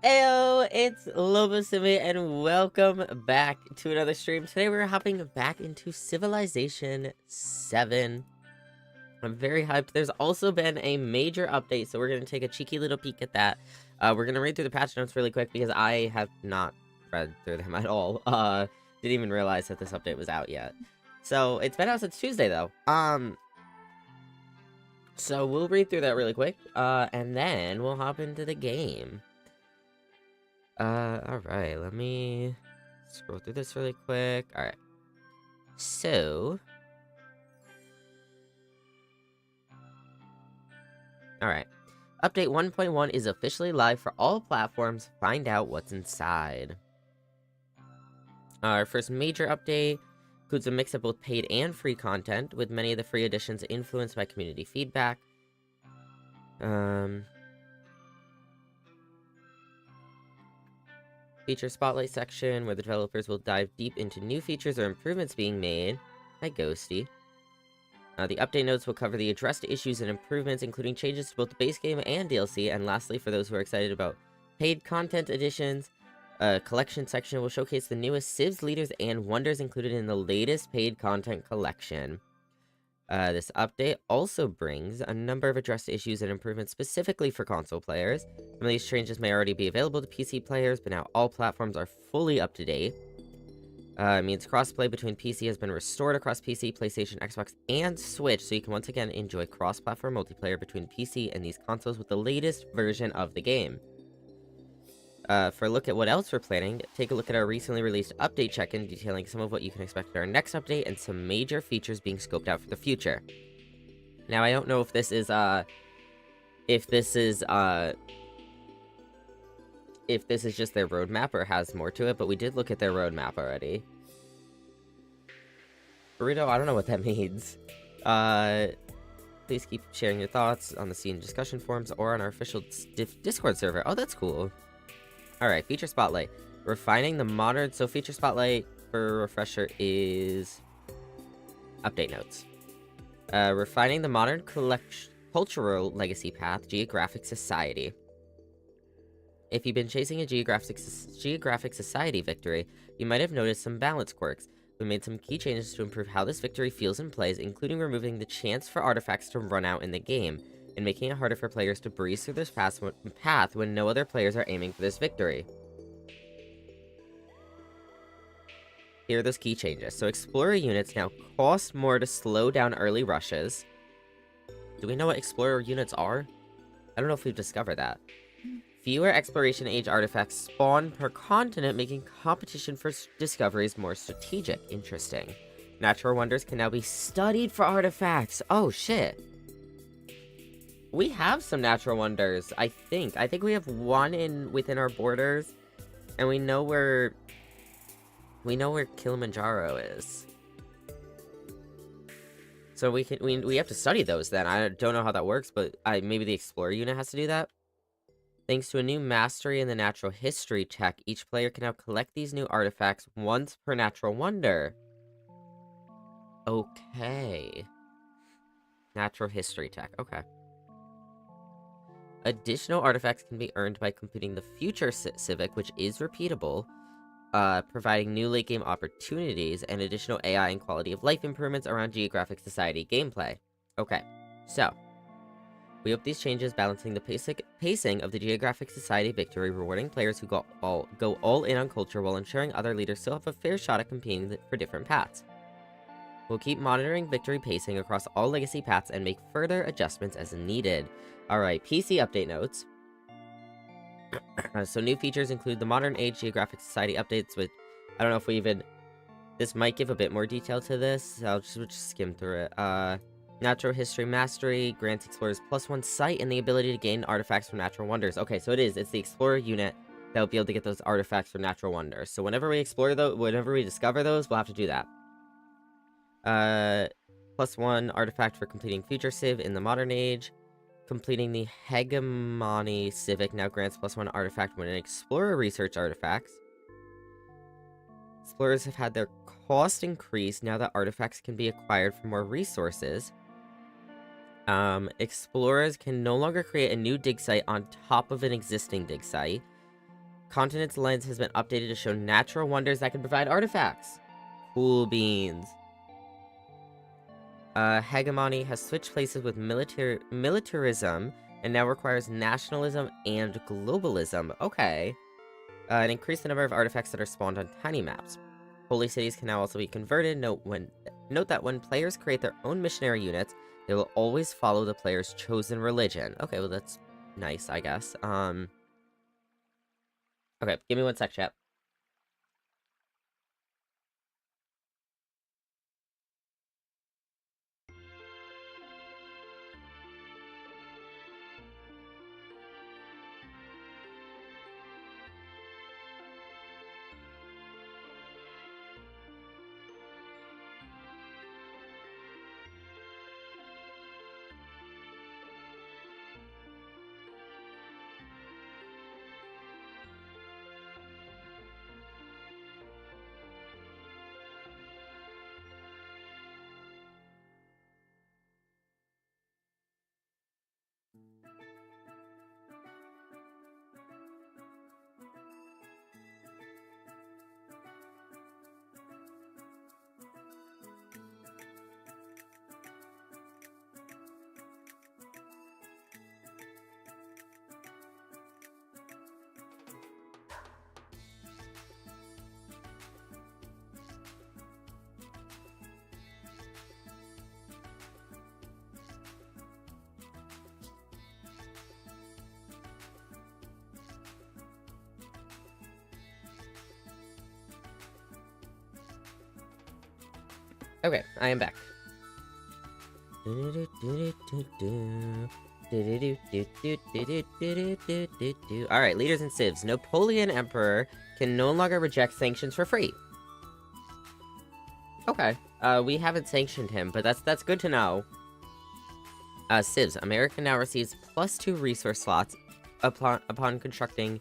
Heyo, it's Lobosimi, and welcome back to another stream. Today we're hopping back into Civilization 7. I'm very hyped. There's also been a major update, so we're going to take a cheeky little peek at that. We're going to read through the patch notes really quick, because I have not read through them at all. Didn't even realize that this update was out yet. So, it's been out since Tuesday, though. So we'll read through that really quick, and then we'll hop into the game. Alright, let me scroll through this really quick. Alright. So... Alright. Update 1.1 is officially live for all platforms. Find out what's inside. Our first major update includes a mix of both paid and free content, with many of the free additions influenced by community feedback. Feature Spotlight section, where the developers will dive deep into new features or improvements being made by Ghosty. The update notes will cover the addressed issues and improvements, including changes to both the base game and DLC. And lastly, for those who are excited about paid content additions, a collection section will showcase the newest civs, leaders, and wonders included in the latest paid content collection. This update also brings a number of addressed issues and improvements specifically for console players. Some of these changes may already be available to PC players, but now all platforms are fully up to date. It means crossplay between PC has been restored across PC, PlayStation, Xbox, and Switch, so you can once again enjoy cross-platform multiplayer between PC and these consoles with the latest version of the game. For a look at what else we're planning, take a look at our recently released update check-in detailing some of what you can expect at our next update and some major features being scoped out for the future. Now, I don't know if this is just their roadmap or has more to it, but we did look at their roadmap already. Burrito, I don't know what that means. Please keep sharing your thoughts on the scene discussion forums or on our official Discord server. Oh, that's cool. Alright, Feature Spotlight. Refining the modern... So, Feature Spotlight, for a refresher, is... Update notes. Refining the modern cultural legacy path, Geographic Society. If you've been chasing a Geographic Society victory, you might have noticed some balance quirks. We made some key changes to improve how this victory feels and plays, including removing the chance for artifacts to run out in the game, and making it harder for players to breeze through this path when no other players are aiming for this victory. Here are those key changes. So Explorer units now cost more to slow down early rushes. Do we know what Explorer units are? I don't know if we've discovered that. Fewer Exploration Age artifacts spawn per continent, making competition for discoveries more strategic. Interesting. Natural wonders can now be studied for artifacts. Oh, shit. We have some natural wonders, I think. I think we have one within our borders, and we know where Kilimanjaro is. So we have to study those then. I don't know how that works, but maybe the Explorer unit has to do that. Thanks to a new mastery in the natural history check, each player can now collect these new artifacts once per natural wonder. Okay. Natural history check, okay. Additional artifacts can be earned by completing the future civic, which is repeatable, providing new late game opportunities and additional AI and quality of life improvements around Geographic Society gameplay. Okay, so we hope these changes balancing the pacing of the Geographic Society victory, rewarding players who go all in on culture while ensuring other leaders still have a fair shot at competing for different paths. We'll keep monitoring victory pacing across all legacy paths and make further adjustments as needed. Alright, PC update notes. So new features include the Modern Age Geographic Society updates, which I don't know if we even... This might give a bit more detail to this. I'll just skim through it. Natural History Mastery grants explorers +1 sight and the ability to gain artifacts from natural wonders. Okay, so it's the Explorer unit that will be able to get those artifacts from natural wonders. So whenever we explore those, whenever we discover those, we'll have to do that. +1 artifact for completing Future Civ in the Modern Age. Completing the Hegemony Civic now grants +1 artifact when an Explorer research artifacts. Explorers have had their cost increased now that artifacts can be acquired for more resources. Explorers can no longer create a new dig site on top of an existing dig site. Continent's lens has been updated to show natural wonders that can provide artifacts. Cool beans. Hegemony has switched places with militarism and now requires nationalism and globalism. Okay. And increase the number of artifacts that are spawned on tiny maps. Holy cities can now also be converted. Note that when players create their own missionary units, they will always follow the player's chosen religion. Okay, well that's nice, I guess. Okay, give me one sec, chat. Okay, I am back. Alright, leaders and civs. Napoleon Emperor can no longer reject sanctions for free. Okay. We haven't sanctioned him, but that's good to know. Civs. America now receives +2 resource slots upon constructing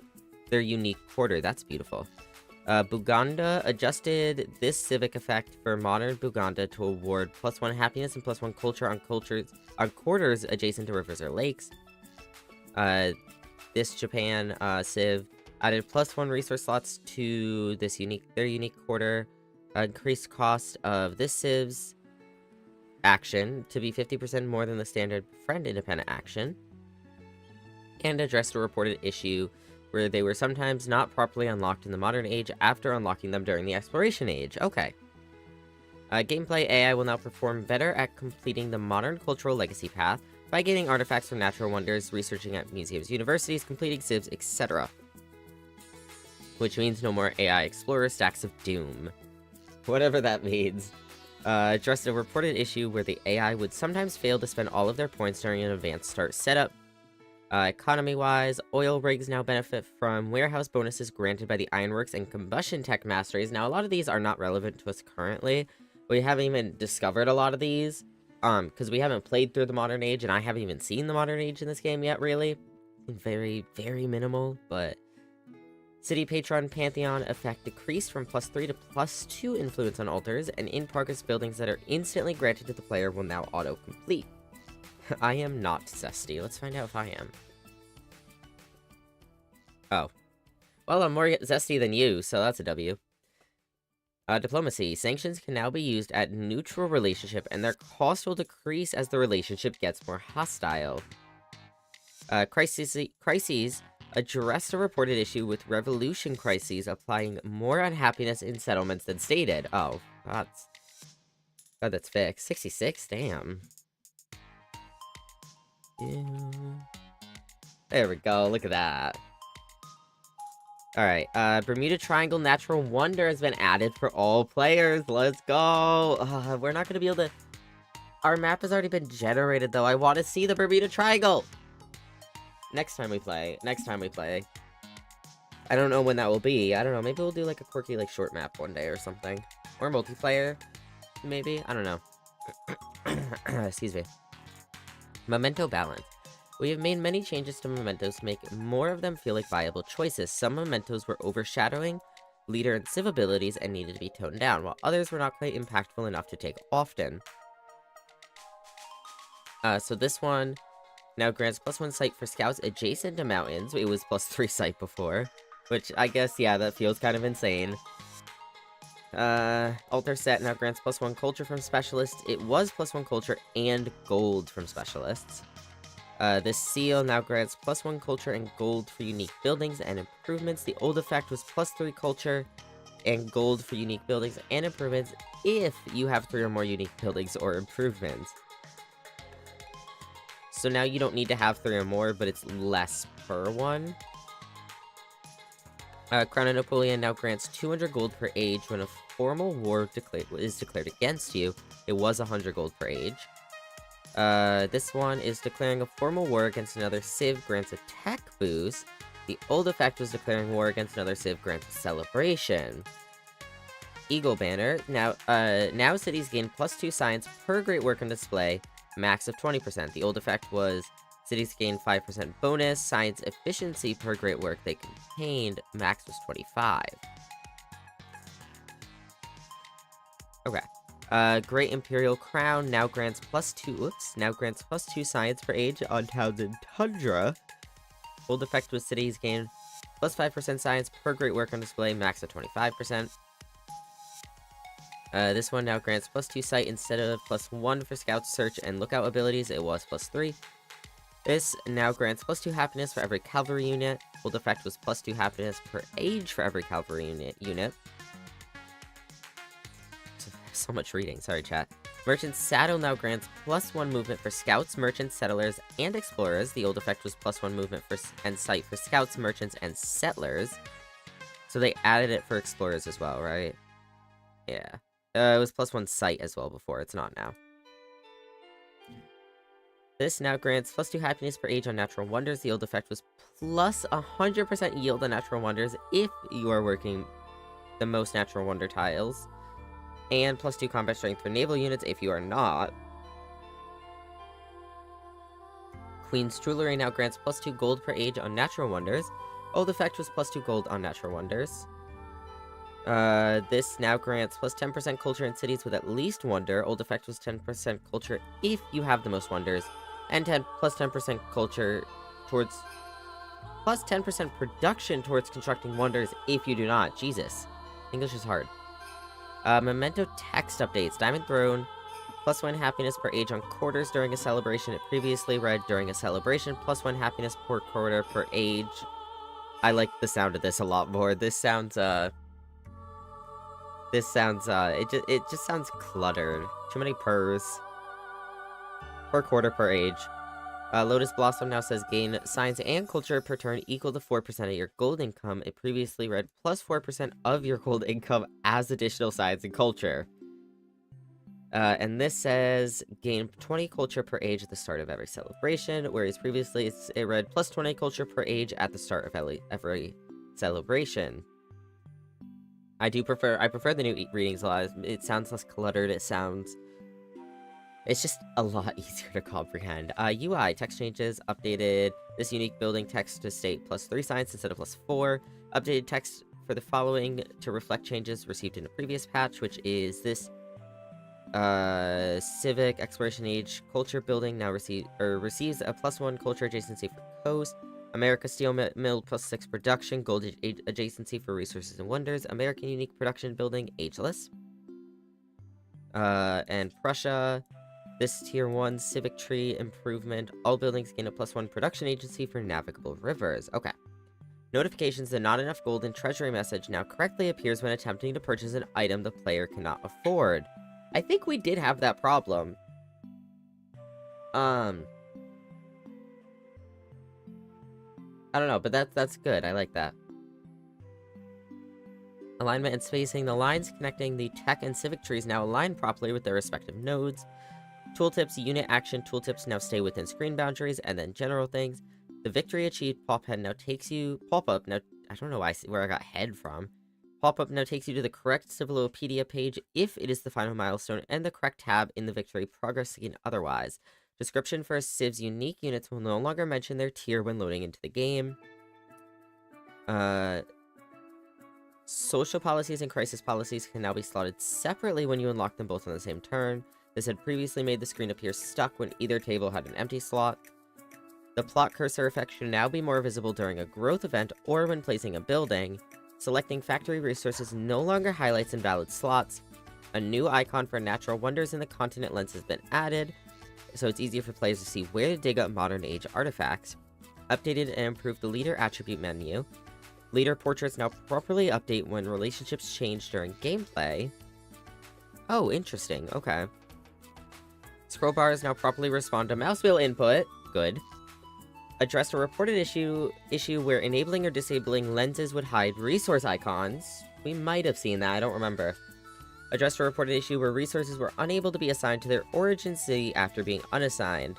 their unique quarter. That's beautiful. Buganda adjusted this civic effect for modern Buganda to award +1 happiness and +1 culture on quarters adjacent to rivers or lakes. This Japan civ added +1 resource slots to their unique quarter. Increased cost of this civ's action to be 50% more than the standard friend independent action. And addressed a reported issue where they were sometimes not properly unlocked in the modern age after unlocking them during the exploration age. Okay. Gameplay AI will now perform better at completing the modern cultural legacy path by gaining artifacts from natural wonders, researching at museums, universities, completing civs, etc. Which means no more AI explorer stacks of doom. Whatever that means. Addressed a reported issue where the AI would sometimes fail to spend all of their points during an advanced start setup. Economy-wise, oil rigs now benefit from warehouse bonuses granted by the ironworks and combustion tech masteries. Now, a lot of these are not relevant to us currently. We haven't even discovered a lot of these, because we haven't played through the modern age, and I haven't even seen the modern age in this game yet, really. Very, very minimal, but... City Patron Pantheon effect decreased from +3 to +2 influence on altars, and in-progress buildings that are instantly granted to the player will now auto-complete. I am not zesty. Let's find out if I am. Oh. Well, I'm more zesty than you, so that's a W. Diplomacy. Sanctions can now be used at neutral relationship, and their cost will decrease as the relationship gets more hostile. Crises addressed a reported issue with revolution crises applying more unhappiness in settlements than stated. Oh, that's fixed. 66? Damn. Yeah. There we go, look at that. Alright, Bermuda Triangle Natural Wonder has been added for all players. Let's go! We're not gonna be able to... Our map has already been generated, though. I want to see the Bermuda Triangle! Next time we play. I don't know when that will be. I don't know, maybe we'll do, like, a quirky, like, short map one day or something. Or multiplayer, maybe? I don't know. Excuse me. Memento balance. We have made many changes to mementos to make more of them feel like viable choices. Some mementos were overshadowing leader and civ abilities and needed to be toned down, while others were not quite impactful enough to take often. So this one now grants +1 sight for scouts adjacent to mountains. It was +3 sight before. Which, I guess, yeah, that feels kind of insane. Alter set now grants +1 culture from specialists. It was +1 culture and gold from specialists. This seal now grants +1 culture and gold for unique buildings and improvements. The old effect was +3 culture and gold for unique buildings and improvements if you have 3 or more unique buildings or improvements. So now you don't need to have 3 or more, but it's less per one. Crown of Napoleon now grants 200 gold per age when a formal war is declared against you. It was 100 gold per age. This one is declaring a formal war against another civ grants a tech boost. The old effect was declaring war against another civ grants a celebration. Eagle Banner. Now cities gain +2 science per great work on display, max of 20%. The old effect was cities gain 5% bonus, science efficiency per great work they contained, max was 25. Okay. Great Imperial Crown now grants +2 science per age on towns in Tundra. Old effect was cities gain +5% science per great work on display, max of 25%. This one now grants +2 sight instead of +1 for scout, search, and lookout abilities. It was +3. This now grants +2 happiness for every cavalry unit. Old effect was +2 happiness per age for every cavalry unit. So much reading, sorry chat. Merchant Saddle now grants +1 movement for scouts, merchants, settlers, and explorers. The old effect was +1 movement and sight for scouts, merchants, and settlers. So they added it for explorers as well, right? Yeah. It was +1 sight as well before, it's not now. This now grants +2 happiness per age on natural wonders. The old effect was +100% yield on natural wonders if you are working the most natural wonder tiles. And +2 combat strength for naval units if you are not. Queen's Jewelry now grants +2 gold per age on natural wonders. Old effect was +2 gold on natural wonders. This now grants +10% culture in cities with at least wonder. Old effect was 10% culture if you have the most wonders. And +10% culture towards... +10% production towards constructing wonders if you do not. Jesus. English is hard. Memento text updates. Diamond Throne. +1 happiness per age on quarters during a celebration. It previously read during a celebration. +1 happiness per quarter per age. I like the sound of this a lot more. This sounds, it just sounds cluttered. Too many purrs. Per quarter per age. Lotus Blossom now says gain science and culture per turn equal to 4% of your gold income. It previously read +4% of your gold income as additional science and culture. And this says gain 20 culture per age at the start of every celebration, whereas previously it read +20 culture per age at the start of every celebration. I prefer the new readings a lot. It sounds less cluttered, it's just a lot easier to comprehend. UI, text changes, updated this unique building text to state +3 science instead of +4. Updated text for the following to reflect changes received in a previous patch, which is this civic exploration age culture building now receives a +1 culture adjacency for coast. America Steel Mill +6 production, gold adjacency for resources and wonders. American unique production building, ageless. And Prussia. This Tier 1 Civic Tree improvement. All buildings gain a +1 production agency for navigable rivers. Okay. Notifications that not enough gold in treasury message now correctly appears when attempting to purchase an item the player cannot afford. I think we did have that problem. I don't know, but that's good. I like that. Alignment and spacing. The lines connecting the tech and civic trees now align properly with their respective nodes. Tooltips, unit action tooltips now stay within screen boundaries, and then general things. The victory achieved pop-up now, I don't know where I got head from. Pop-up now takes you to the correct Civilopedia page if it is the final milestone, and the correct tab in the victory progress scene otherwise. Description for a Civ's unique units will no longer mention their tier when loading into the game. Social policies and crisis policies can now be slotted separately when you unlock them both on the same turn. This had previously made the screen appear stuck when either table had an empty slot. The plot cursor effect should now be more visible during a growth event or when placing a building. Selecting factory resources no longer highlights invalid slots. A new icon for natural wonders in the continent lens has been added, so it's easier for players to see where to dig up modern age artifacts. Updated and improved the leader attribute menu. Leader portraits now properly update when relationships change during gameplay. Oh, interesting. Okay. Scroll bars now properly respond to mouse wheel input. Good. Addressed a reported issue where enabling or disabling lenses would hide resource icons. We might have seen that, I don't remember. Addressed a reported issue where resources were unable to be assigned to their origin city after being unassigned.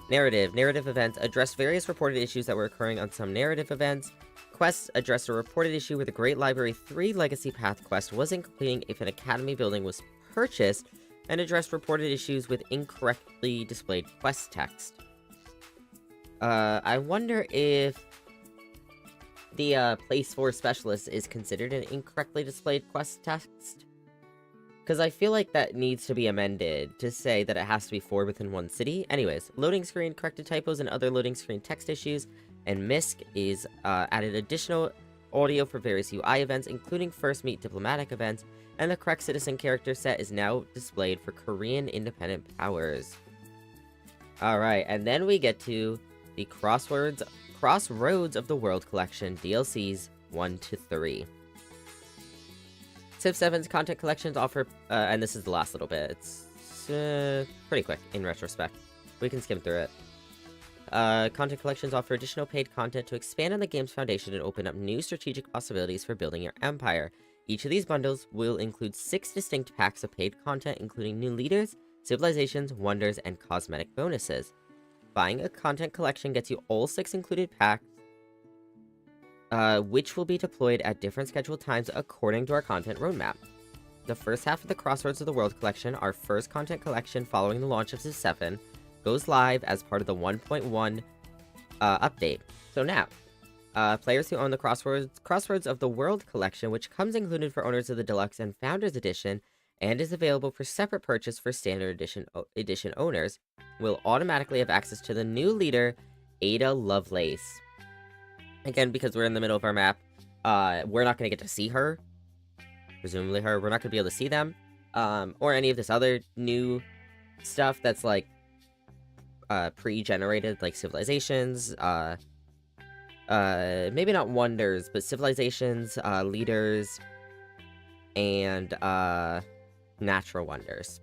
Narrative events addressed various reported issues that were occurring on some narrative events. Quests addressed a reported issue where the Great Library 3 Legacy Path quest wasn't completing if an academy building was purchased, and addressed reported issues with incorrectly displayed quest text. I wonder if the place for specialist is considered an incorrectly displayed quest text? Because I feel like that needs to be amended to say that it has to be 4 within 1 city. Anyways, loading screen, corrected typos and other loading screen text issues, and MISC is added additional audio for various UI events, including first meet diplomatic events, and the correct citizen character set is now displayed for Korean independent powers. Alright, and then we get to the Crossroads of the World Collection DLCs 1 to 3. Civ 7's content collections offer, and this is the last little bit, it's pretty quick in retrospect. We can skim through it. Content collections offer additional paid content to expand on the game's foundation and open up new strategic possibilities for building your empire. Each of these bundles will include 6 distinct packs of paid content, including new leaders, civilizations, wonders, and cosmetic bonuses. Buying a content collection gets you all 6 included packs, which will be deployed at different scheduled times according to our content roadmap. The first half of the Crossroads of the World collection, our first content collection following the launch of Civ 7, goes live as part of the 1.1 update. So now, players who own the Crossroads of the World collection, which comes included for owners of the Deluxe and Founders Edition, and is available for separate purchase for Standard Edition owners, will automatically have access to the new leader, Ada Lovelace. Again, because we're in the middle of our map, we're not going to get to see her. Presumably her. We're not going to be able to see them. Or any of this other new stuff that's, like, pre-generated, like civilizations, maybe not wonders, but civilizations, leaders, and, natural wonders.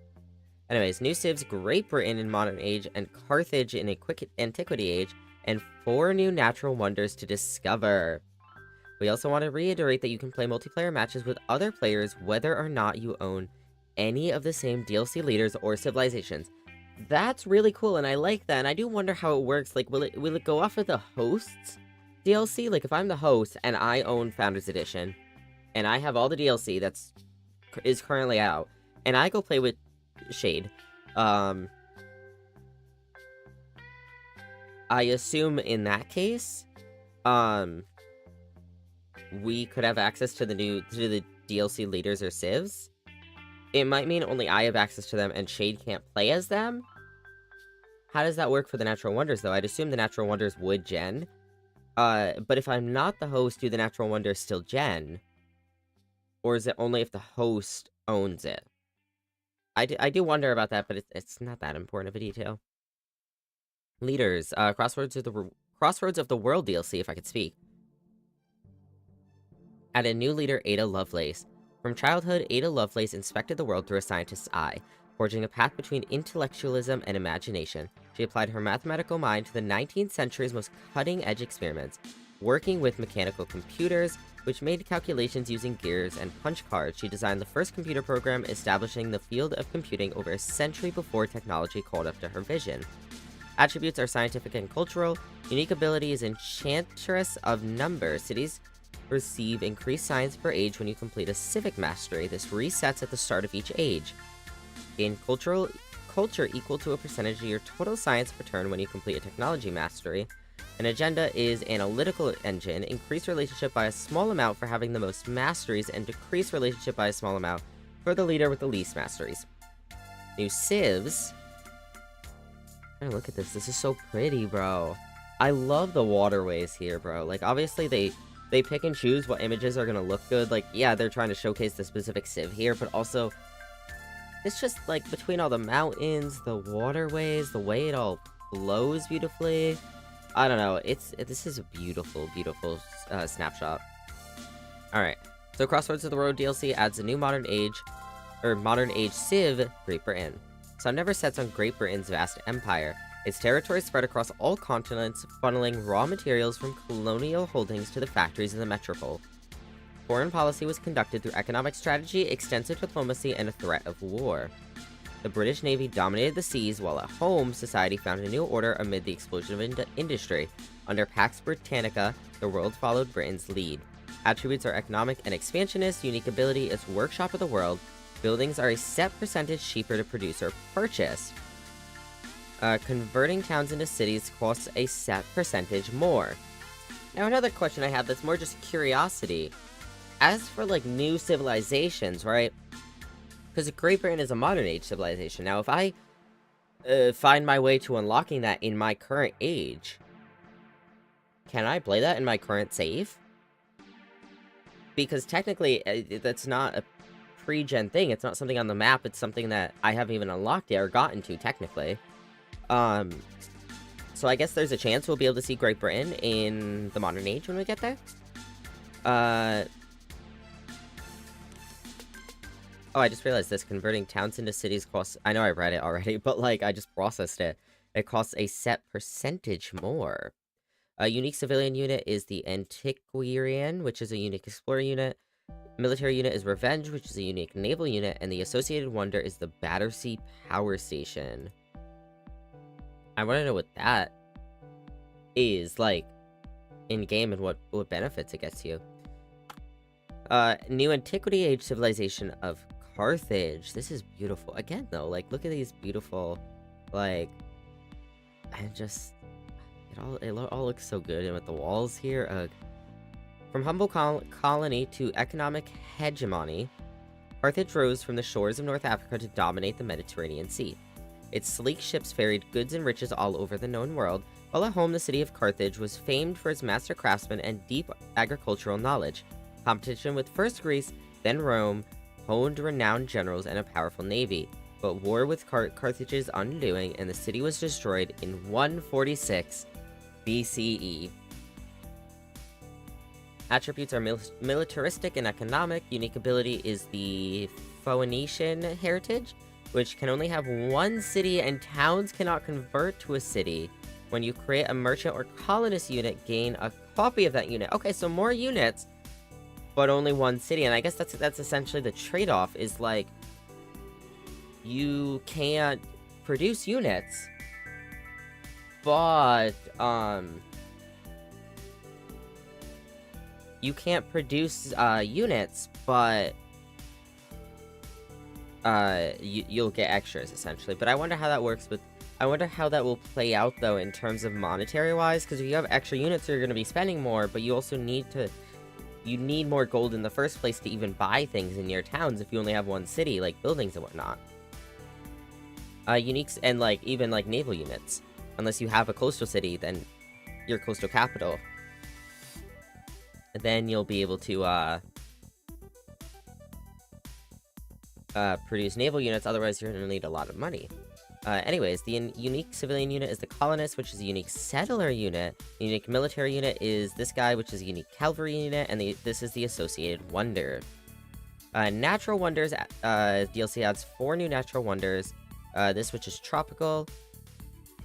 Anyways, new civs, Great Britain in Modern Age, and Carthage in Antiquity Age, and 4 new natural wonders to discover. We also want to reiterate that you can play multiplayer matches with other players whether or not you own any of the same DLC leaders or civilizations. That's really cool, and I like that, and I do wonder how it works. Like, will it go off of the host's DLC? Like, if I'm the host, and I own Founders Edition, and I have all the DLC is currently out, and I go play with Shade, I assume in that case, we could have access to the DLC leaders or civs. It might mean only I have access to them and Shade can't play as them. How does that work for the Natural Wonders, though? I'd assume the Natural Wonders would gen. But if I'm not the host, do the Natural Wonders still gen? Or is it only if the host owns it? I do wonder about that, but it's not that important of a detail. Leaders, Crossroads of the World DLC, if I could speak. Add a new leader, Ada Lovelace. From childhood, Ada Lovelace inspected the world through a scientist's eye, forging a path between intellectualism and imagination. She applied her mathematical mind to the 19th century's most cutting-edge experiments, working with mechanical computers, which made calculations using gears and punch cards. She designed the first computer program, establishing the field of computing over a century before technology caught up to her vision. Attributes are scientific and cultural. Unique ability is Enchantress of Numbers. Cities receive increased science per age when you complete a civic mastery. This resets at the start of each age. Gain culture equal to a percentage of your total science per turn when you complete a technology mastery. An agenda is analytical engine. Increase relationship by a small amount for having the most masteries, and decrease relationship by a small amount for the leader with the least masteries. New civs. Oh, look at this. This is so pretty, bro. I love the waterways here, bro. Like, obviously, they pick and choose what images are gonna look good. Like, yeah, they're trying to showcase the specific civ here, but also, it's just, like, between all the mountains, the waterways, the way it all flows beautifully. I don't know. This is a beautiful, beautiful snapshot. Alright. So, Crossroads of the Road DLC adds a new modern age civ, Great Britain. Sun never sets on Great Britain's vast empire. Its territory spread across all continents, funneling raw materials from colonial holdings to the factories in the metropole. Foreign policy was conducted through economic strategy, extensive diplomacy, and a threat of war. The British Navy dominated the seas, while at home, society found a new order amid the explosion of industry. Under Pax Britannica, the world followed Britain's lead. Attributes are economic and expansionist. Unique ability is Workshop of the World. Buildings are a set percentage cheaper to produce or purchase. Converting towns into cities costs a set percentage more. Now, another question I have that's more just curiosity. As for, like, new civilizations, right? Because Great Britain is a modern age civilization. Now, if I find my way to unlocking that in my current age, can I play that in my current save? Because technically, that's not a pre-gen thing. It's not something on the map. It's something that I haven't even unlocked yet or gotten to, technically. So I guess there's a chance we'll be able to see Great Britain in the modern age when we get there. Oh, I just realized this. Converting towns into cities costs... I know I read it already, but, like, I just processed it. It costs a set percentage more. A unique civilian unit is the Antiquarian, which is a unique explorer unit. Military unit is Revenge, which is a unique naval unit. And the associated wonder is the Battersea Power Station. I want to know what that is, like, in-game and what benefits it gets you. New Antiquity Age civilization of Carthage. This is beautiful. Again, though, like, look at these beautiful, like, and just, it all looks so good. And with the walls here, from humble colony to economic hegemony, Carthage rose from the shores of North Africa to dominate the Mediterranean Sea. Its sleek ships ferried goods and riches all over the known world, while at home the city of Carthage was famed for its master craftsmen and deep agricultural knowledge. Competition with first Greece, then Rome, honed renowned generals and a powerful navy, but war with Carthage's undoing, and the city was destroyed in 146 BCE. Attributes are militaristic and economic. Unique ability is the Phoenician heritage, which can only have one city, and towns cannot convert to a city. When you create a merchant or colonist unit, gain a copy of that unit. Okay, so more units, but only one city, and I guess that's essentially the trade-off, is, like, you can't produce units, but, you can't produce, units, but, you'll get extras, essentially. But I wonder how that works with... I wonder how that will play out, though, in terms of monetary-wise, because if you have extra units, you're going to be spending more, but you also need to... You need more gold in the first place to even buy things in your towns if you only have one city, like buildings and whatnot. Uniques and, like, even, like, naval units. Unless you have a coastal city, then your coastal capital. Then you'll be able to, produce naval units, otherwise you're gonna need a lot of money. Anyways, the unique civilian unit is the colonist, which is a unique settler unit. The unique military unit is this guy, which is a unique cavalry unit, and this is the associated wonder. Natural wonders, DLC adds 4 new natural wonders. This, which is tropical,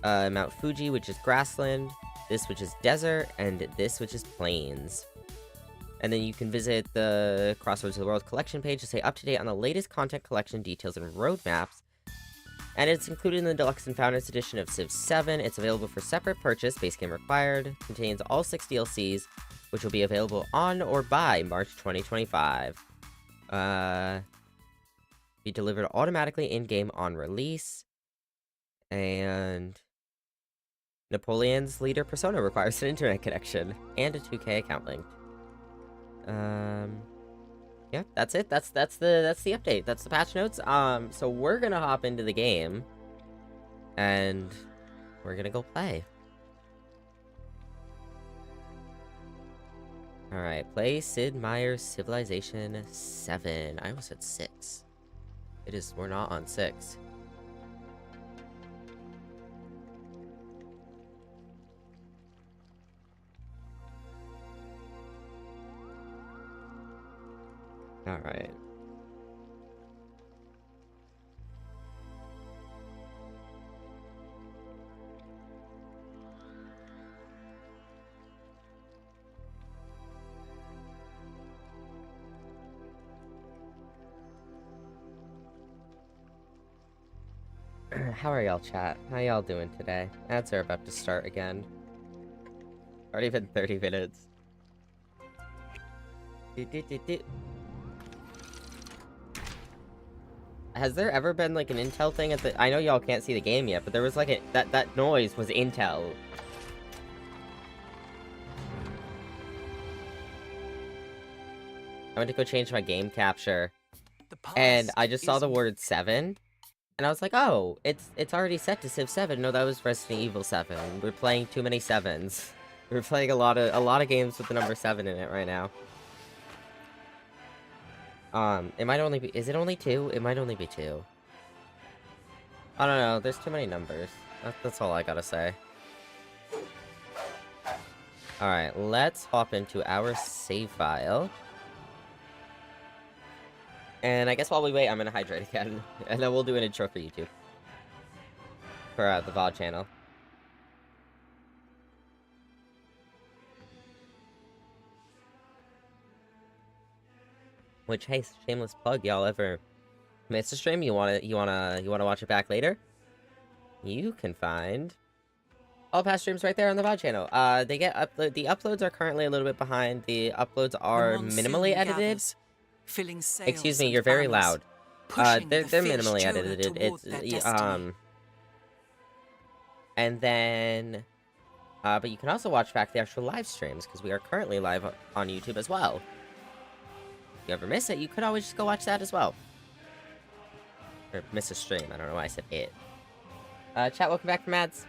Mount Fuji, which is grassland, this, which is desert, and this, which is plains. And then you can visit the Crossroads of the World collection page to stay up to date on the latest content collection details and roadmaps. And it's included in the Deluxe and Founders Edition of Civ 7. It's available for separate purchase, base game required. Contains all 6 DLCs, which will be available on or by March 2025. Be delivered automatically in-game on release. And Napoleon's leader persona requires an internet connection and a 2K account link. Yeah, that's it. That's the update. That's the patch notes. So we're gonna hop into the game and we're gonna go play. Alright, play Sid Meier's Civilization 7. I almost said 6. We're not on 6. Alright. How are y'all, chat? How y'all doing today? Ads are about to start again. Already been 30 minutes. Has there ever been, like, an intel thing at the... I know y'all can't see the game yet, but there was, like, a... That noise was intel. I went to go change my game capture, and I just saw the word 7, and I was like, oh, it's already set to Civ 7. No, that was Resident Evil 7. We're playing too many 7s. We're playing a lot of games with the number 7 in it right now. It might only be... Is it only 2? It might only be 2. I don't know, there's too many numbers. That's all I gotta say. Alright, let's hop into our save file. And I guess while we wait, I'm gonna hydrate again. And then we'll do an intro for YouTube. For, the VOD channel. Which, hey, shameless plug, y'all ever missed a stream? You wanna watch it back later? You can find all past streams right there on the VOD channel. They get the uploads are currently a little bit behind. The uploads are minimally edited. Excuse me, you're very loud. They're minimally edited. It's and then but you can also watch back the actual live streams because we are currently live on YouTube as well. If you ever miss it, you could always just go watch that as well. Or miss a stream. I don't know why I said it. Chat, welcome back from ads.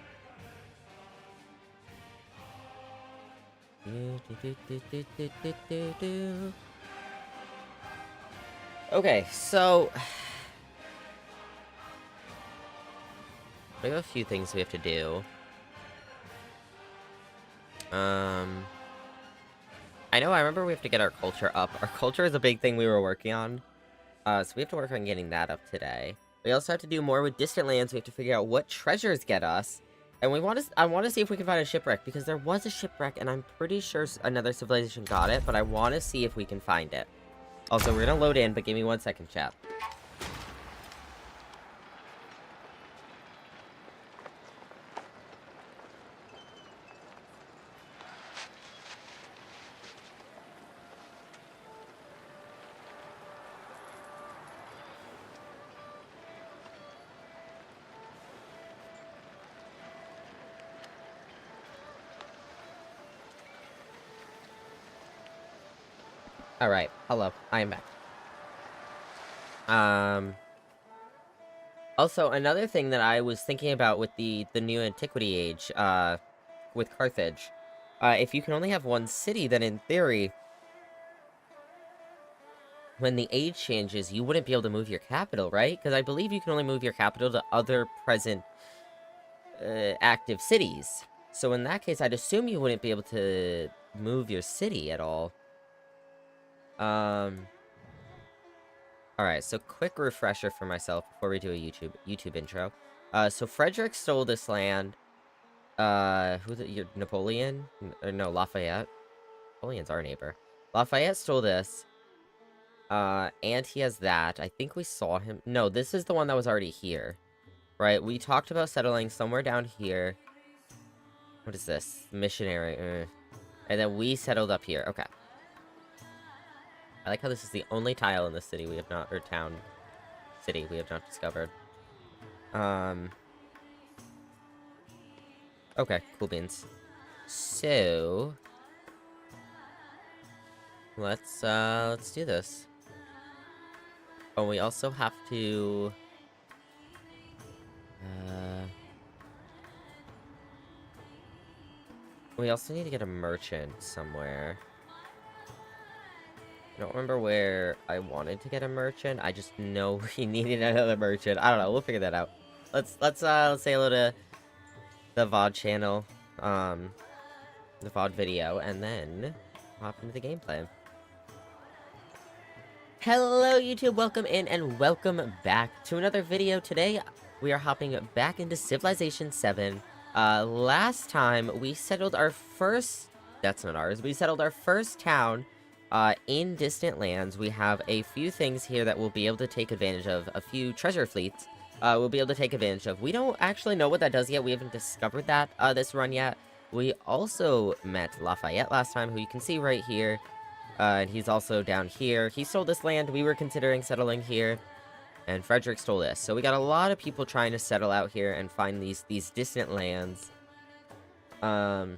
Okay, so we have a few things we have to do. I remember we have to get our culture up. Our culture is a big thing we were working on. So we have to work on getting that up today. We also have to do more with distant lands. We have to figure out what treasures get us. And I want to see if we can find a shipwreck, because there was a shipwreck, and I'm pretty sure another civilization got it, but I want to see if we can find it. Also, we're gonna load in, but give me 1 second, chat. Alright, hello, I am back. Also, another thing that I was thinking about with the new Antiquity Age, with Carthage, if you can only have one city, then in theory, when the age changes, you wouldn't be able to move your capital, right? Because I believe you can only move your capital to other present, active cities. So in that case, I'd assume you wouldn't be able to move your city at all. Alright, so quick refresher for myself before we do a YouTube intro. So Frederick stole this land. Napoleon? Or no, Lafayette? Napoleon's our neighbor. Lafayette stole this. And he has that. I think we saw him. No, this is the one that was already here. Right, we talked about settling somewhere down here. What is this? Missionary. And then we settled up here. Okay. I like how this is the only tile in the city we have not, or town, city we have not discovered. Okay, cool beans. So, let's do this. Oh, we also have to, We also need to get a merchant somewhere. I don't remember where I wanted to get a merchant. I just know we needed another merchant. I don't know. We'll figure that out. Let's say hello to the VOD channel, the VOD video, and then hop into the gameplay. Hello, YouTube. Welcome in and welcome back to another video. Today, we are hopping back into Civilization 7. Last time, we settled our first... That's not ours. We settled our first town, in distant lands. We have a few things here that we'll be able to take advantage of. A few treasure fleets, we'll be able to take advantage of. We don't actually know what that does yet. We haven't discovered that, this run yet. We also met Lafayette last time, who you can see right here. And he's also down here. He stole this land. We were considering settling here. And Frederick stole this. So we got a lot of people trying to settle out here and find these distant lands. And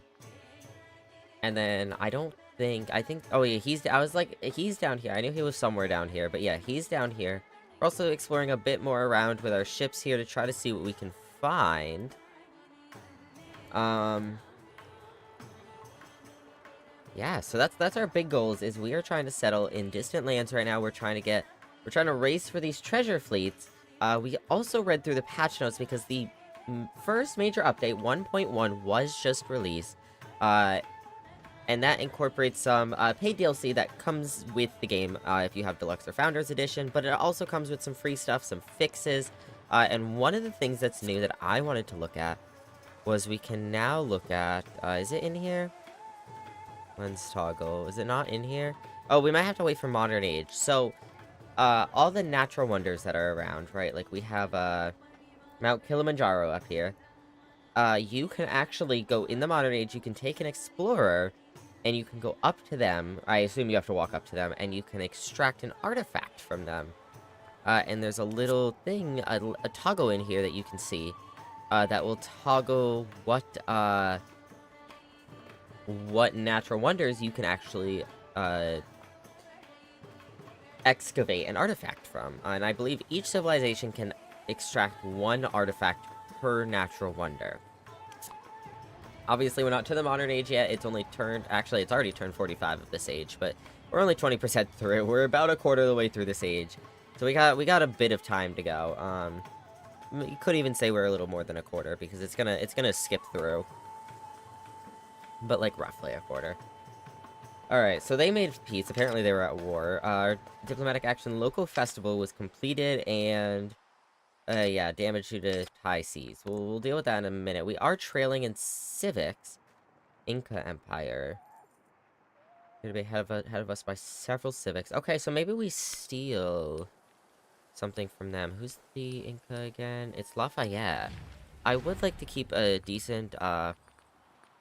then I think, oh yeah, I was like, he's down here. I knew he was somewhere down here, but yeah, he's down here. We're also exploring a bit more around with our ships here to try to see what we can find. Yeah, so that's our big goals, is we are trying to settle in distant lands right now. We're trying to race for these treasure fleets. We also read through the patch notes because the first major update, 1.1, was just released. And that incorporates some paid DLC that comes with the game if you have Deluxe or Founders Edition, but it also comes with some free stuff, some fixes. And one of the things that's new that I wanted to look at was we can now look at, is it in here? Lens toggle. Is it not in here? Oh, we might have to wait for Modern Age. So, all the natural wonders that are around, right? Like, we have, Mount Kilimanjaro up here. You can actually go in the Modern Age, you can take an Explorer, and you can go up to them. I assume you have to walk up to them, and you can extract an artifact from them. And there's a little thing, a toggle in here that you can see, that will toggle what natural wonders you can actually, excavate an artifact from. And I believe each civilization can extract one artifact per natural wonder. Obviously, we're not to the Modern Age yet. It's only turned... Actually, it's already turned 45 of this age, but we're only 20% through. We're about a quarter of the way through this age. So we got a bit of time to go. You could even say we're a little more than a quarter, because it's gonna skip through. But, like, roughly a quarter. Alright, so they made peace. Apparently they were at war. Diplomatic action local festival was completed, and... yeah, damage due to high seas. We'll deal with that in a minute. We are trailing in civics. Inca Empire. Gonna be ahead of us by several civics. Okay, so maybe we steal something from them. Who's the Inca again? It's Lafayette. I would like to keep a decent,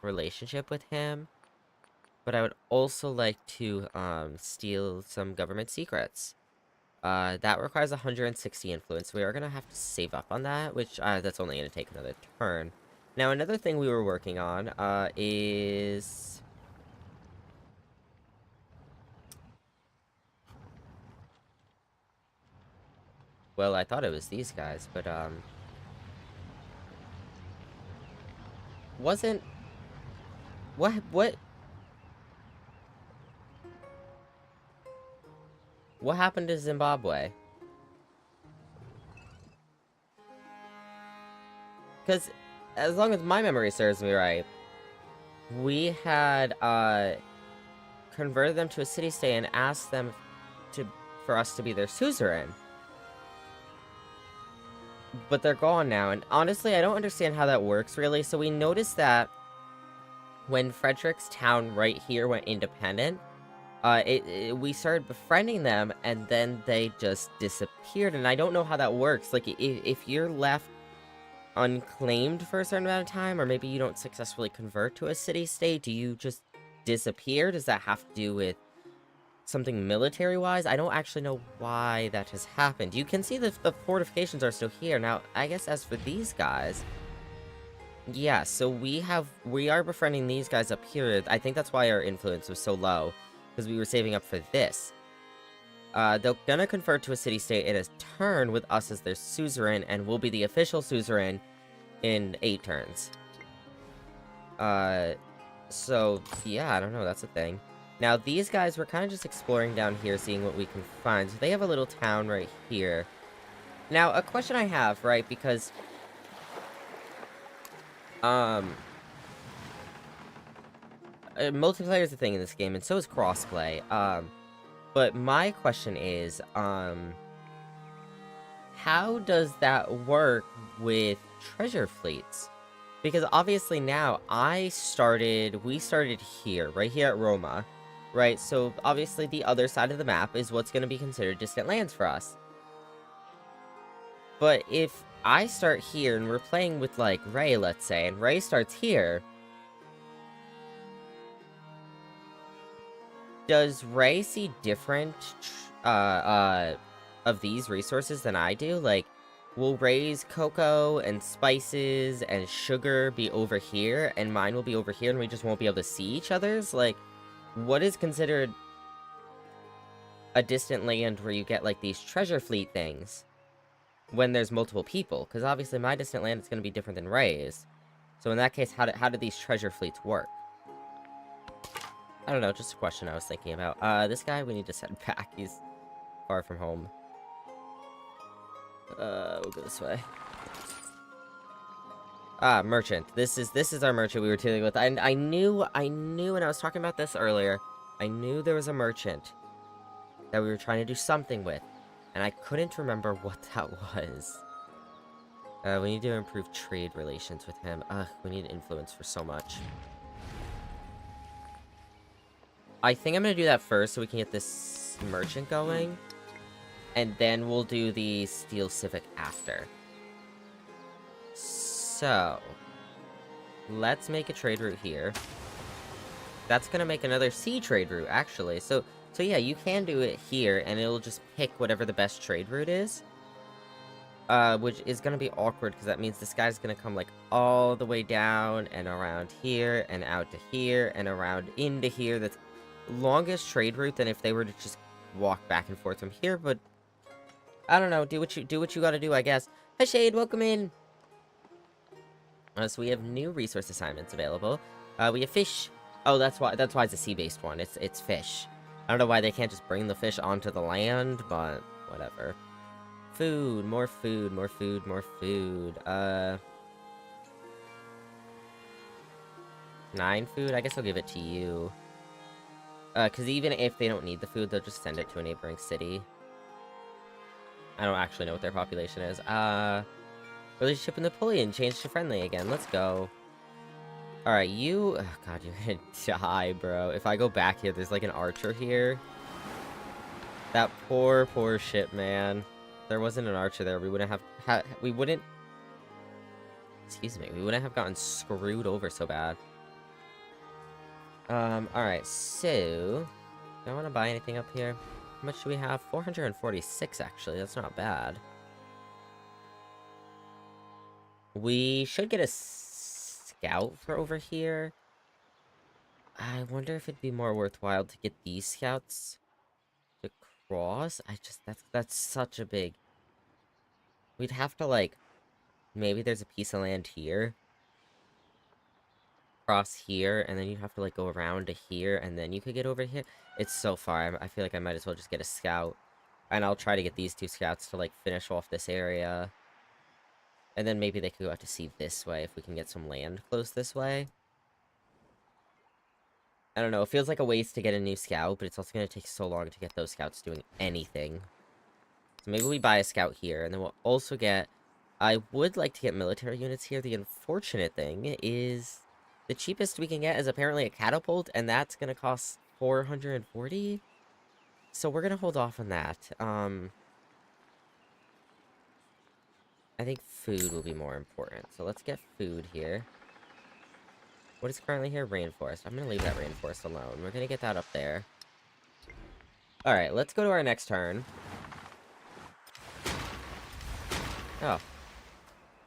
relationship with him, but I would also like to steal some government secrets. That requires 160 influence. We are gonna have to save up on that, which that's only gonna take another turn. Now, another thing we were working on is well, I thought it was these guys, but wasn't what happened to Zimbabwe? Because, as long as my memory serves me right, we had, converted them to a city-state and asked them for us to be their suzerain. But they're gone now, and honestly, I don't understand how that works, really. So we noticed that when Frederick's town right here went independent, we started befriending them, and then they just disappeared, and I don't know how that works. Like, if you're left unclaimed for a certain amount of time, or maybe you don't successfully convert to a city-state, do you just disappear? Does that have to do with something military-wise? I don't actually know why that has happened. You can see the fortifications are still here. Now, I guess as for these guys... Yeah, so we are befriending these guys up here. I think that's why our influence was so low, because we were saving up for this. They're gonna convert to a city-state in a turn with us as their suzerain, and we'll be the official suzerain in 8 turns. So, yeah, I don't know, that's a thing. Now, these guys, we're kind of just exploring down here, seeing what we can find. So they have a little town right here. Now, a question I have, right, because, multiplayer is a thing in this game, and so is crossplay. But my question is, how does that work with treasure fleets? Because obviously now, we started here, right here at Roma, right? So obviously the other side of the map is what's going to be considered distant lands for us. But if I start here, and we're playing with, like, Ray, let's say, and Ray starts here, does Ray see different, of these resources than I do? Like, will Ray's cocoa and spices and sugar be over here, and mine will be over here, and we just won't be able to see each other's? Like, what is considered a distant land where you get, like, these treasure fleet things when there's multiple people? Because obviously my distant land is going to be different than Ray's. So in that case, how do these treasure fleets work? I don't know, just a question I was thinking about. This guy, we need to send back. He's far from home. We'll go this way. Ah, merchant. This is our merchant we were dealing with. I knew when I was talking about this earlier, I knew there was a merchant that we were trying to do something with, and I couldn't remember what that was. We need to improve trade relations with him. We need influence for so much. I think I'm gonna do that first so we can get this merchant going. And then we'll do the Steel Civic after. So, let's make a trade route here. That's gonna make another sea trade route, actually. So yeah, you can do it here, and it'll just pick whatever the best trade route is. Which is gonna be awkward, because that means this guy's gonna come, like, all the way down, and around here, and out to here, and around into here. That's longest trade route than if they were to just walk back and forth from here, but I don't know, do what you gotta do, I guess. Hi Shade, welcome in! So we have new resource assignments available. We have fish. Oh, that's why it's a sea-based one. It's fish. I don't know why they can't just bring the fish onto the land, but whatever. Food, more food, more food, more food. 9 food? I guess I'll give it to you. Because even if they don't need the food, they'll just send it to a neighboring city. I don't actually know what their population is. Relationship with Napoleon changed to friendly again. Let's go. Alright, you... Oh, God, you're gonna die, bro. If I go back here, there's, like, an archer here. That poor ship, man. If there wasn't an archer there, we wouldn't have... we wouldn't... Excuse me. We wouldn't have gotten screwed over so bad. Alright, so... Do I want to buy anything up here? How much do we have? 446, actually. That's not bad. We should get a scout for over here. I wonder if it'd be more worthwhile to get these scouts to cross. That's such a big... We'd have to, like... Maybe there's a piece of land here. Cross here, and then you'd have to, like, go around to here, and then you could get over here. It's so far. I feel like I might as well just get a scout. And I'll try to get these 2 scouts to, like, finish off this area. And then maybe they could go out to sea this way if we can get some land close this way. I don't know. It feels like a waste to get a new scout, but it's also going to take so long to get those scouts doing anything. So maybe we buy a scout here, and then we'll also get... I would like to get military units here. The unfortunate thing is... The cheapest we can get is apparently a catapult, and that's gonna cost 440. So we're gonna hold off on that. I think food will be more important. So let's get food here. What is currently here? Rainforest. I'm gonna leave that rainforest alone. We're gonna get that up there. Alright, let's go to our next turn. Oh.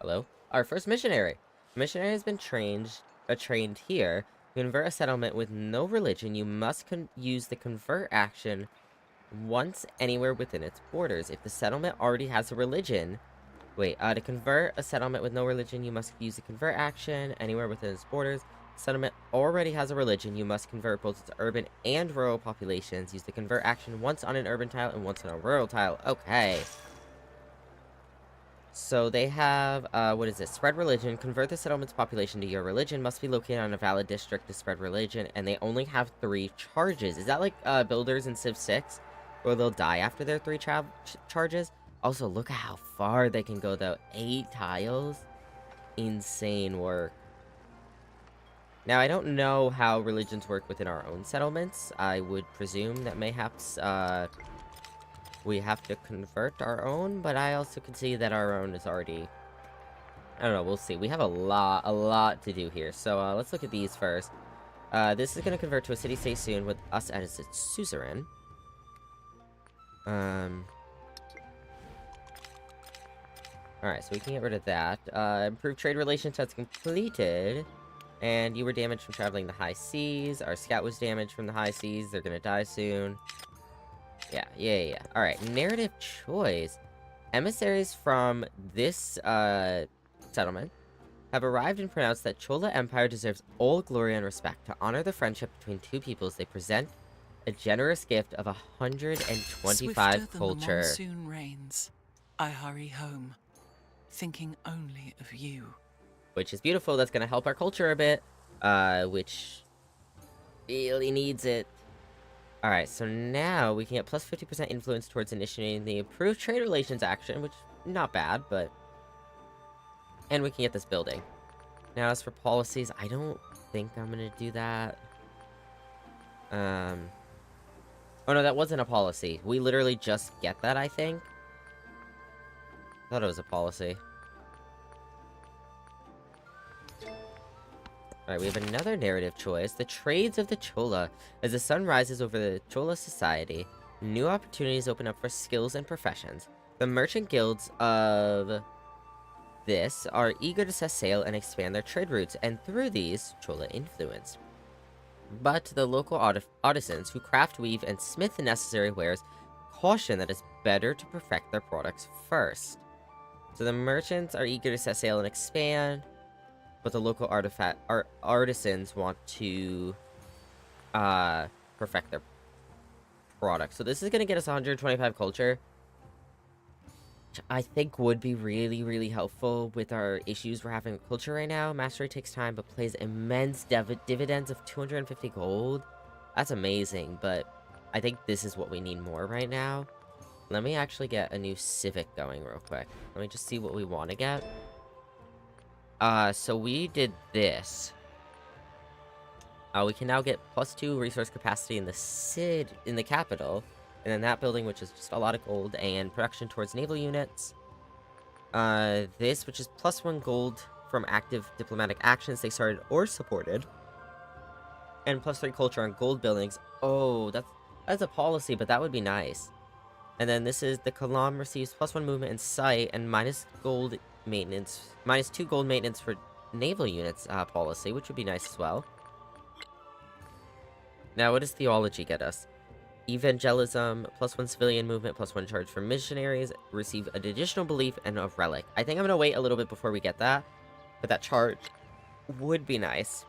Hello? Our first missionary. Missionary has been trained here. To convert a settlement with no religion, you must use the convert action once anywhere within its borders. If the settlement already has a religion... Wait, to convert a settlement with no religion, you must use the convert action anywhere within its borders. Settlement already has a religion. You must convert both its urban and rural populations. Use the convert action once on an urban tile and once on a rural tile. Okay. So they have, what is it? Spread religion. Convert the settlement's population to your religion. Must be located on a valid district to spread religion. And they only have 3 charges. Is that like, builders in Civ 6? Where they'll die after their 3 charges? Also, look at how far they can go, though. 8 tiles? Insane work. Now, I don't know how religions work within our own settlements. I would presume that mayhaps, we have to convert our own, but I also can see that our own is already... I don't know, we'll see. We have a lot to do here. So, let's look at these first. This is going to convert to a city-state soon with us as its suzerain. Alright, so we can get rid of that. Improved trade relations has completed. And you were damaged from traveling the high seas. Our scout was damaged from the high seas. They're gonna die soon. Yeah. Alright, narrative choice. Emissaries from this, settlement have arrived and pronounced that Chola Empire deserves all glory and respect. To honor the friendship between 2 peoples, they present a generous gift of 125 Swifter culture. Than the monsoon rains, I hurry home, thinking only of you. Which is beautiful. That's gonna help our culture a bit. Which really needs it. Alright, so now we can get plus 50% influence towards initiating the improved trade relations action, which not bad, but... And we can get this building. Now, as for policies, I don't think I'm gonna do that. Oh no, that wasn't a policy. We literally just get that, I think. Thought it was a policy. Alright, we have another narrative choice. The trades of the Chola. As the sun rises over the Chola society, new opportunities open up for skills and professions. The merchant guilds of this are eager to set sail and expand their trade routes, and through these, Chola influence. But the local artisans who craft, weave, and smith the necessary wares caution that it's better to perfect their products first. So the merchants are eager to set sail and expand, but the local artisans want to perfect their product. So this is going to get us 125 culture, which I think would be really helpful with our issues we're having with culture right now. Mastery takes time, but plays immense dividends of 250 gold. That's amazing, but I think this is what we need more right now. Let me actually get a new civic going real quick. Let me just see what we want to get. So we did this. We can now get +2 resource capacity in the capital, and then that building, which is just a lot of gold, and production towards naval units. This, which is +1 gold from active diplomatic actions they started or supported, and +3 culture on gold buildings. Oh, that's a policy, but that would be nice. And then this is the Kalam receives +1 movement in sight and -2 gold maintenance for naval units policy, which would be nice as well. Now, what does theology get us? Evangelism, +1 civilian movement, +1 charge for missionaries, receive an additional belief, and a relic. I think I'm gonna wait a little bit before we get that, but that charge would be nice.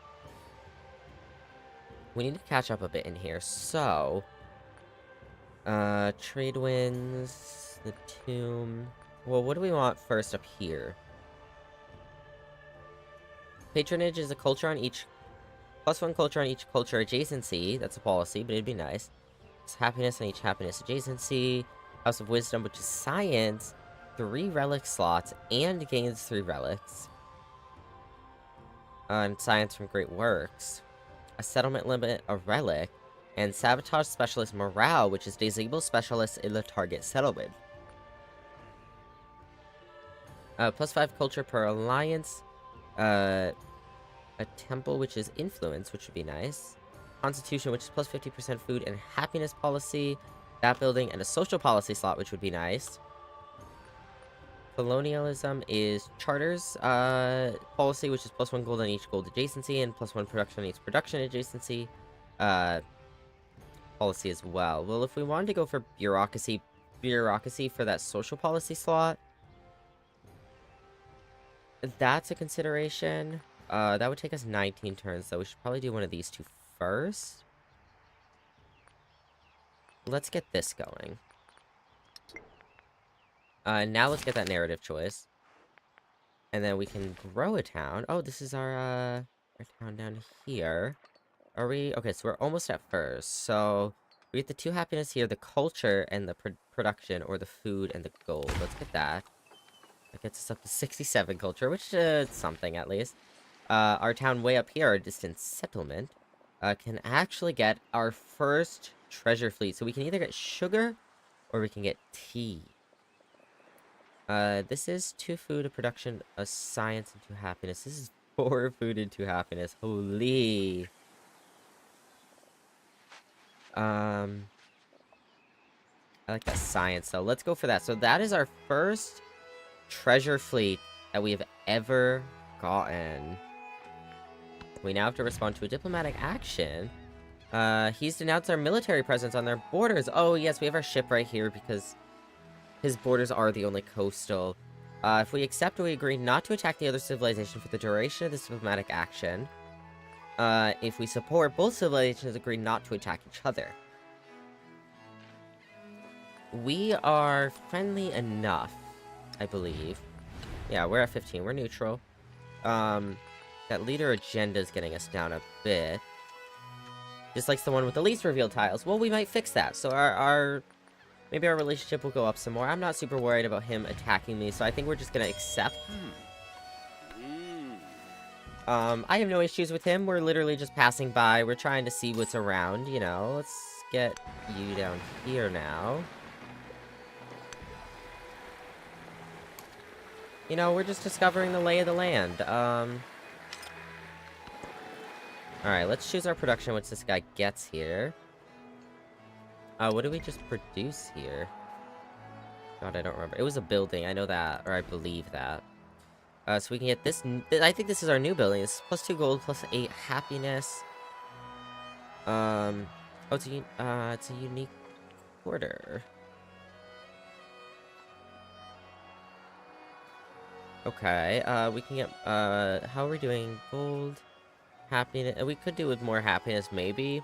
We need to catch up a bit in here, so... trade winds, the tomb... Well, what do we want first up here? Patronage is a culture on each... +1 culture on each culture adjacency. That's a policy, but it'd be nice. It's happiness on each happiness adjacency. House of Wisdom, which is science. 3 relic slots, and gains 3 relics. And science from Great Works. A settlement limit, a relic. And sabotage specialist morale, which is disable specialists in the target settlement. +5 culture per alliance. A temple, which is influence, which would be nice. Constitution, which is +50% food and happiness policy. That building, and a social policy slot, which would be nice. Colonialism is charters policy, which is +1 gold on each gold adjacency, and +1 production on each production adjacency policy as well. Well, if we wanted to go for bureaucracy for that social policy slot, that's a consideration. That would take us 19 turns, so we should probably do one of these two first. Let's get this going. Now let's get that narrative choice. And then we can grow a town. Oh, this is our town down here. Are we? Okay, so we're almost at first. So we get the 2 happiness here, the culture and the production, or the food and the gold. Let's get that. That gets us up to 67 culture, which is something at least. Our town way up here, our distant settlement, can actually get our first treasure fleet. So we can either get sugar or we can get tea. This is 2 food, a production, a science, and 2 happiness. This is 4 food and 2 happiness. Holy. I like that science, so let's go for that. So that is our first treasure fleet that we have ever gotten. We now have to respond to a diplomatic action. He's denounced our military presence on their borders. Oh, yes, we have our ship right here because his borders are the only coastal. If we accept, we agree not to attack the other civilization for the duration of this diplomatic action. If we support, both civilizations agree not to attack each other. We are friendly enough, I believe. Yeah, we're at 15. We're neutral. That leader agenda is getting us down a bit. Just like the one with the least revealed tiles. Well, we might fix that. So maybe our relationship will go up some more. I'm not super worried about him attacking me, so I think we're just gonna accept. I have no issues with him. We're literally just passing by. We're trying to see what's around, you know. Let's get you down here now. You know, we're just discovering the lay of the land. Alright, let's choose our production once this guy gets here. What did we just produce here? God, I don't remember. It was a building, I know that, or I believe that. So we can get this. I think this is our new building. It's plus 2 gold, plus 8 happiness. Oh, it's a unique quarter. Okay, we can get, how are we doing? Gold, happiness. We could do with more happiness, maybe.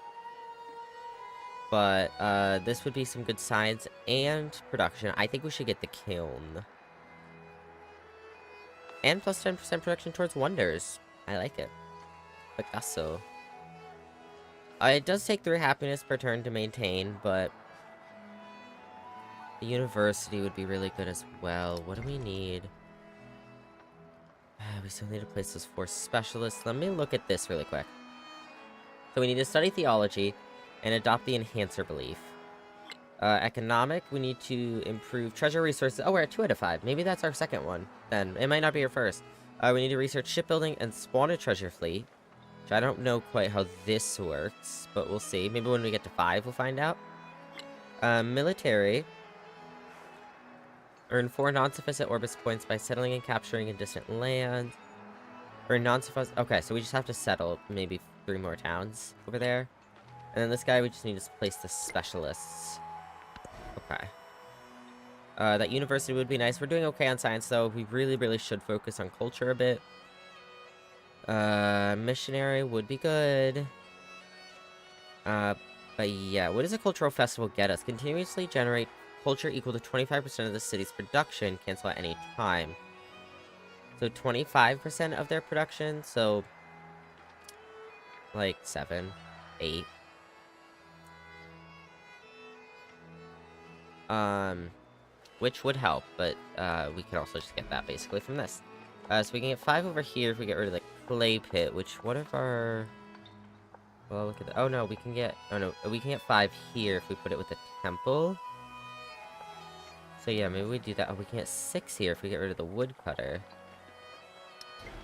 But, this would be some good science and production. I think we should get the kiln. And plus 10% production towards wonders. I like it. Picasso. It does take 3 happiness per turn to maintain, but the university would be really good as well. What do we need? We still need to place those 4 specialists. Let me look at this really quick. So we need to study theology and adopt the enhancer belief. Economic, we need to improve treasure resources. Oh, we're at 2 out of 5. Maybe that's our second one. Then it might not be our first. We need to research shipbuilding and spawn a treasure fleet. Which I don't know quite how this works, but we'll see. Maybe when we get to 5, we'll find out. Military. Earn 4 non-sufficient orbis points by settling and capturing a distant land. Earn non-sufficient... Okay, so we just have to settle maybe 3 more towns over there. And then this guy, we just need to place the specialists. Okay. That university would be nice. We're doing okay on science, though. We really, really should focus on culture a bit. Missionary would be good. But yeah, what does a cultural festival get us? Continuously generate culture equal to 25% of the city's production. Cancel at any time. So 25% of their production, so... like 7, 8. Which would help, but, we could also just get that basically from this. So we can get 5 over here if we get rid of the clay pit, which, what if our... Well, look at that. Oh, no, we can get... Oh, no, we can get 5 here if we put it with the temple. So, yeah, maybe we do that. Oh, we can get 6 here if we get rid of the woodcutter.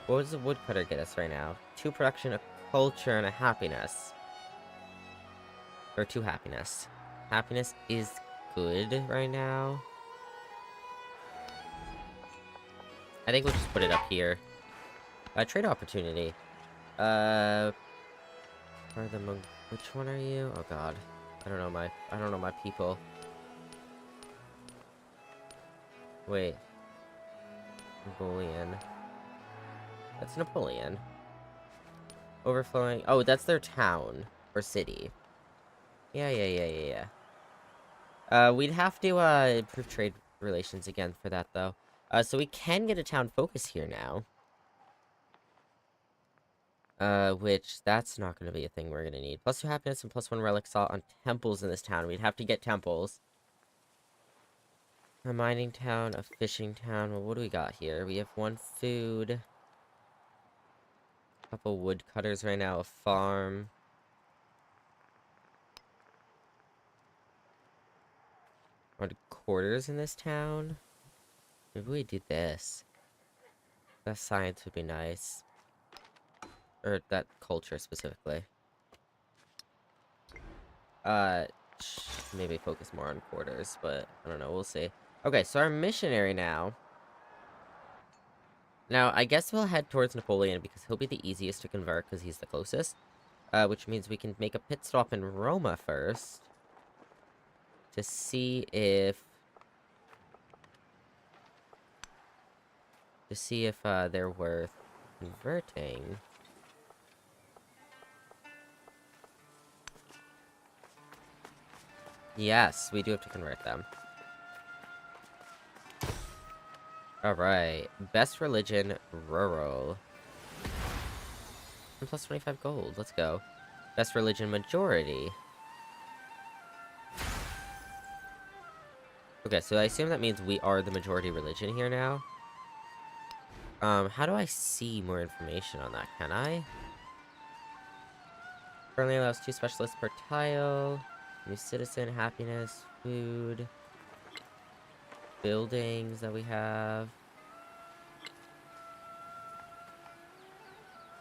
What does the woodcutter get us right now? 2 production, a culture, and a happiness. Or 2 happiness. Happiness is good right now. I think we'll just put it up here. Trade opportunity. Which one are you? Oh god. I don't know my people. Wait. Napoleon. That's Napoleon. Overflowing. Oh, that's their town. Or city. Yeah. We'd have to, improve trade relations again for that, though. So we can get a town focus here now. Which, that's not gonna be a thing we're gonna need. +2 happiness and +1 relic salt on temples in this town. We'd have to get temples. A mining town, a fishing town. Well, what do we got here? We have 1 food. A couple woodcutters right now, a farm. On quarters in this town? Maybe we do this. That science would be nice. Or that culture specifically. Maybe focus more on quarters, but I don't know, we'll see. Okay, so our missionary now. Now, I guess we'll head towards Napoleon because he'll be the easiest to convert because he's the closest. Which means we can make a pit stop in Roma first. To see if... they're worth converting. Yes, we do have to convert them. Alright. Best religion, rural. And plus 25 gold. Let's go. Best religion, majority. Okay, so I assume that means we are the majority religion here now. How do I see more information on that? Can I? Currently allows 2 specialists per tile. New citizen, happiness, food. Buildings that we have.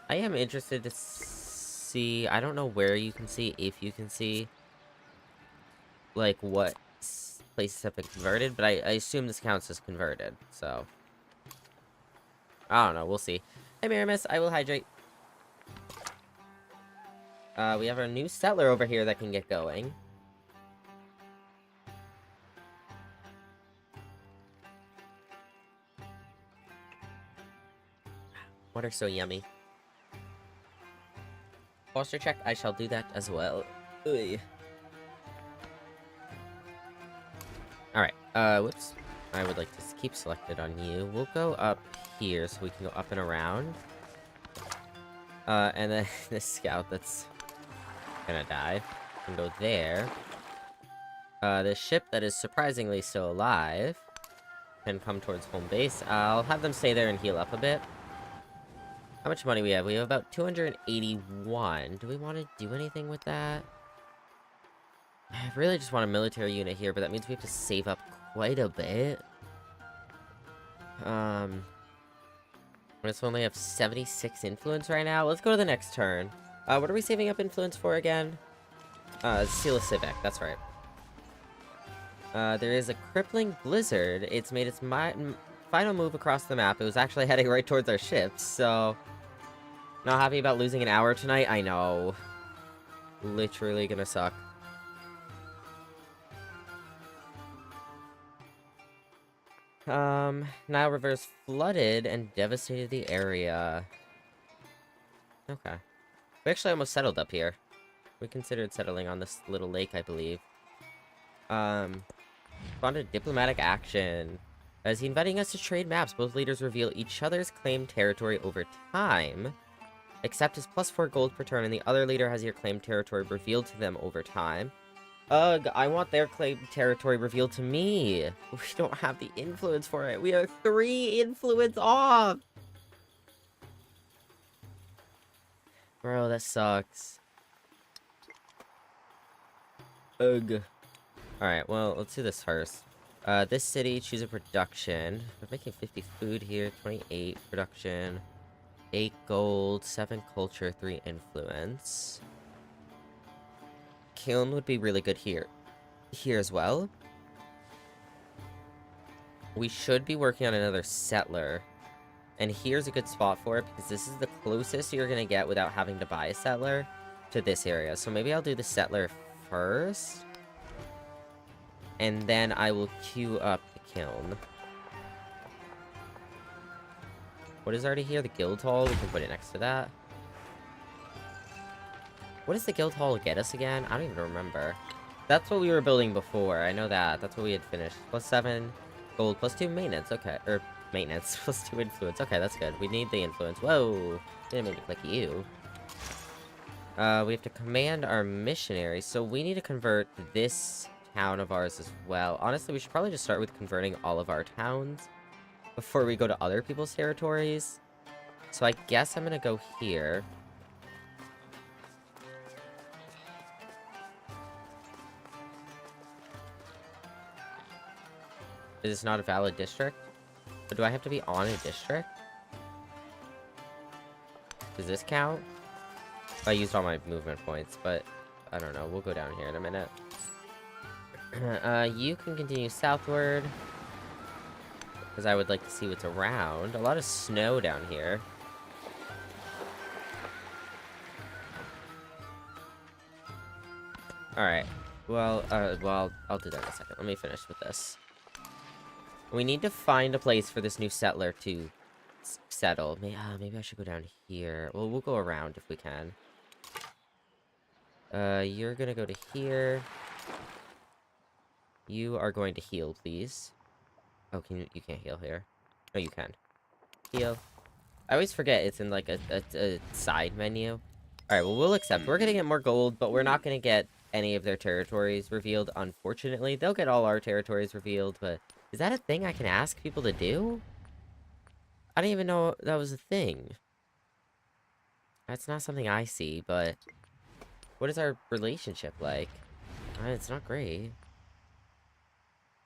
I am interested to see... I don't know where you can see, if you can see... like, what places have been converted, but I assume this counts as converted, so... I don't know, we'll see. Hey, Miramis, I will hydrate. We have our new settler over here that can get going. Water so yummy. Posture check, I shall do that as well. Alright, whoops. I would like to keep selected on you. We'll go up here so we can go up and around. And then this scout that's gonna die can go there. This ship that is surprisingly still alive can come towards home base. I'll have them stay there and heal up a bit. How much money we have? We have about 281. Do we want to do anything with that? I really just want a military unit here, but that means we have to save up quite a bit. We just only have 76 influence right now. Let's go to the next turn. What are we saving up influence for again? Seal of Civic, that's right. There is a crippling blizzard. It's made its final move across the map. It was actually heading right towards our ships, so... Not happy about losing an hour tonight? I know. Literally gonna suck. Nile River's flooded and devastated the area. Okay. We actually almost settled up here. We considered settling on this little lake, I believe. Funded diplomatic action. As he inviting us to trade maps, both leaders reveal each other's claimed territory over time. Except his +4 gold per turn, and the other leader has your claimed territory revealed to them over time. Ugh, I want their claimed territory revealed to me. We don't have the influence for it. We are 3 influence off! Bro, that sucks. Ugh. Alright, well, let's do this first. This city, choose a production. We're making 50 food here, 28 production. 8 gold, 7 culture, 3 influence. Kiln would be really good here. Here as well. We should be working on another settler. And here's a good spot for it, because this is the closest you're going to get without having to buy a settler to this area. So maybe I'll do the settler first. And then I will queue up the kiln. What is already here? The guild hall. We can put it next to that. What does the guild hall get us again? I don't even remember. That's what we were building before. I know that. That's what we had finished. +7 gold, +2 maintenance. Okay. Or maintenance. +2 influence. Okay, that's good. We need the influence. Whoa. Didn't make me click you. We have to command our missionaries. So we need to convert this town of ours as well. Honestly, we should probably just start with converting all of our towns before we go to other people's territories. So I guess I'm gonna go here. Is this not a valid district? Or do I have to be on a district? Does this count? I used all my movement points, but I don't know. We'll go down here in a minute. You can continue southward. Because I would like to see what's around. A lot of snow down here. Alright. Well, I'll do that in a second. Let me finish with this. We need to find a place for this new settler to settle. Maybe I should go down here. Well, we'll go around if we can. You're gonna go to here. You are going to heal, please. Oh, you can't heal here. No, you can. Heal. I always forget it's in, like, a side menu. Alright, well, we'll accept. We're gonna get more gold, but we're not gonna get any of their territories revealed, unfortunately. They'll get all our territories revealed, but is that a thing I can ask people to do? I didn't even know that was a thing. That's not something I see, but what is our relationship like? It's not great.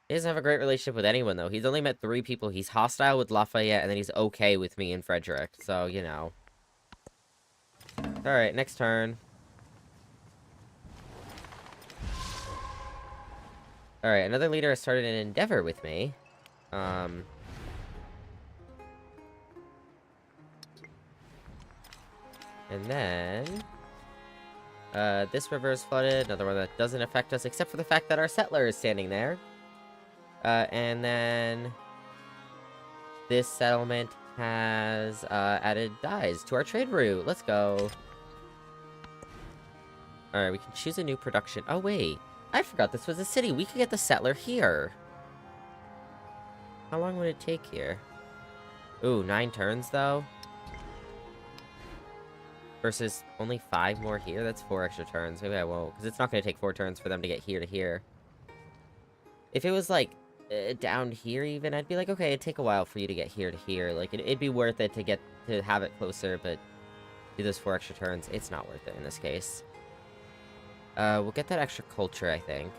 He doesn't have a great relationship with anyone, though. He's only met 3 people. He's hostile with Lafayette, and then he's okay with me and Frederick. So, you know. Alright, next turn. Alright, another leader has started an endeavor with me. And then... this river is flooded. Another one that doesn't affect us, except for the fact that our settler is standing there. And then... this settlement has, added dyes to our trade route. Let's go. Alright, we can choose a new production. Oh, wait. I forgot this was a city. We could get the settler here. How long would it take here? Ooh, 9 turns, though. Versus only 5 more here? That's 4 extra turns. Maybe I won't, because it's not going to take 4 turns for them to get here to here. If it was, like, down here even, I'd be like, okay, it'd take a while for you to get here to here. Like, it'd be worth it to have it closer, but do those 4 extra turns. It's not worth it in this case. We'll get that extra culture, I think.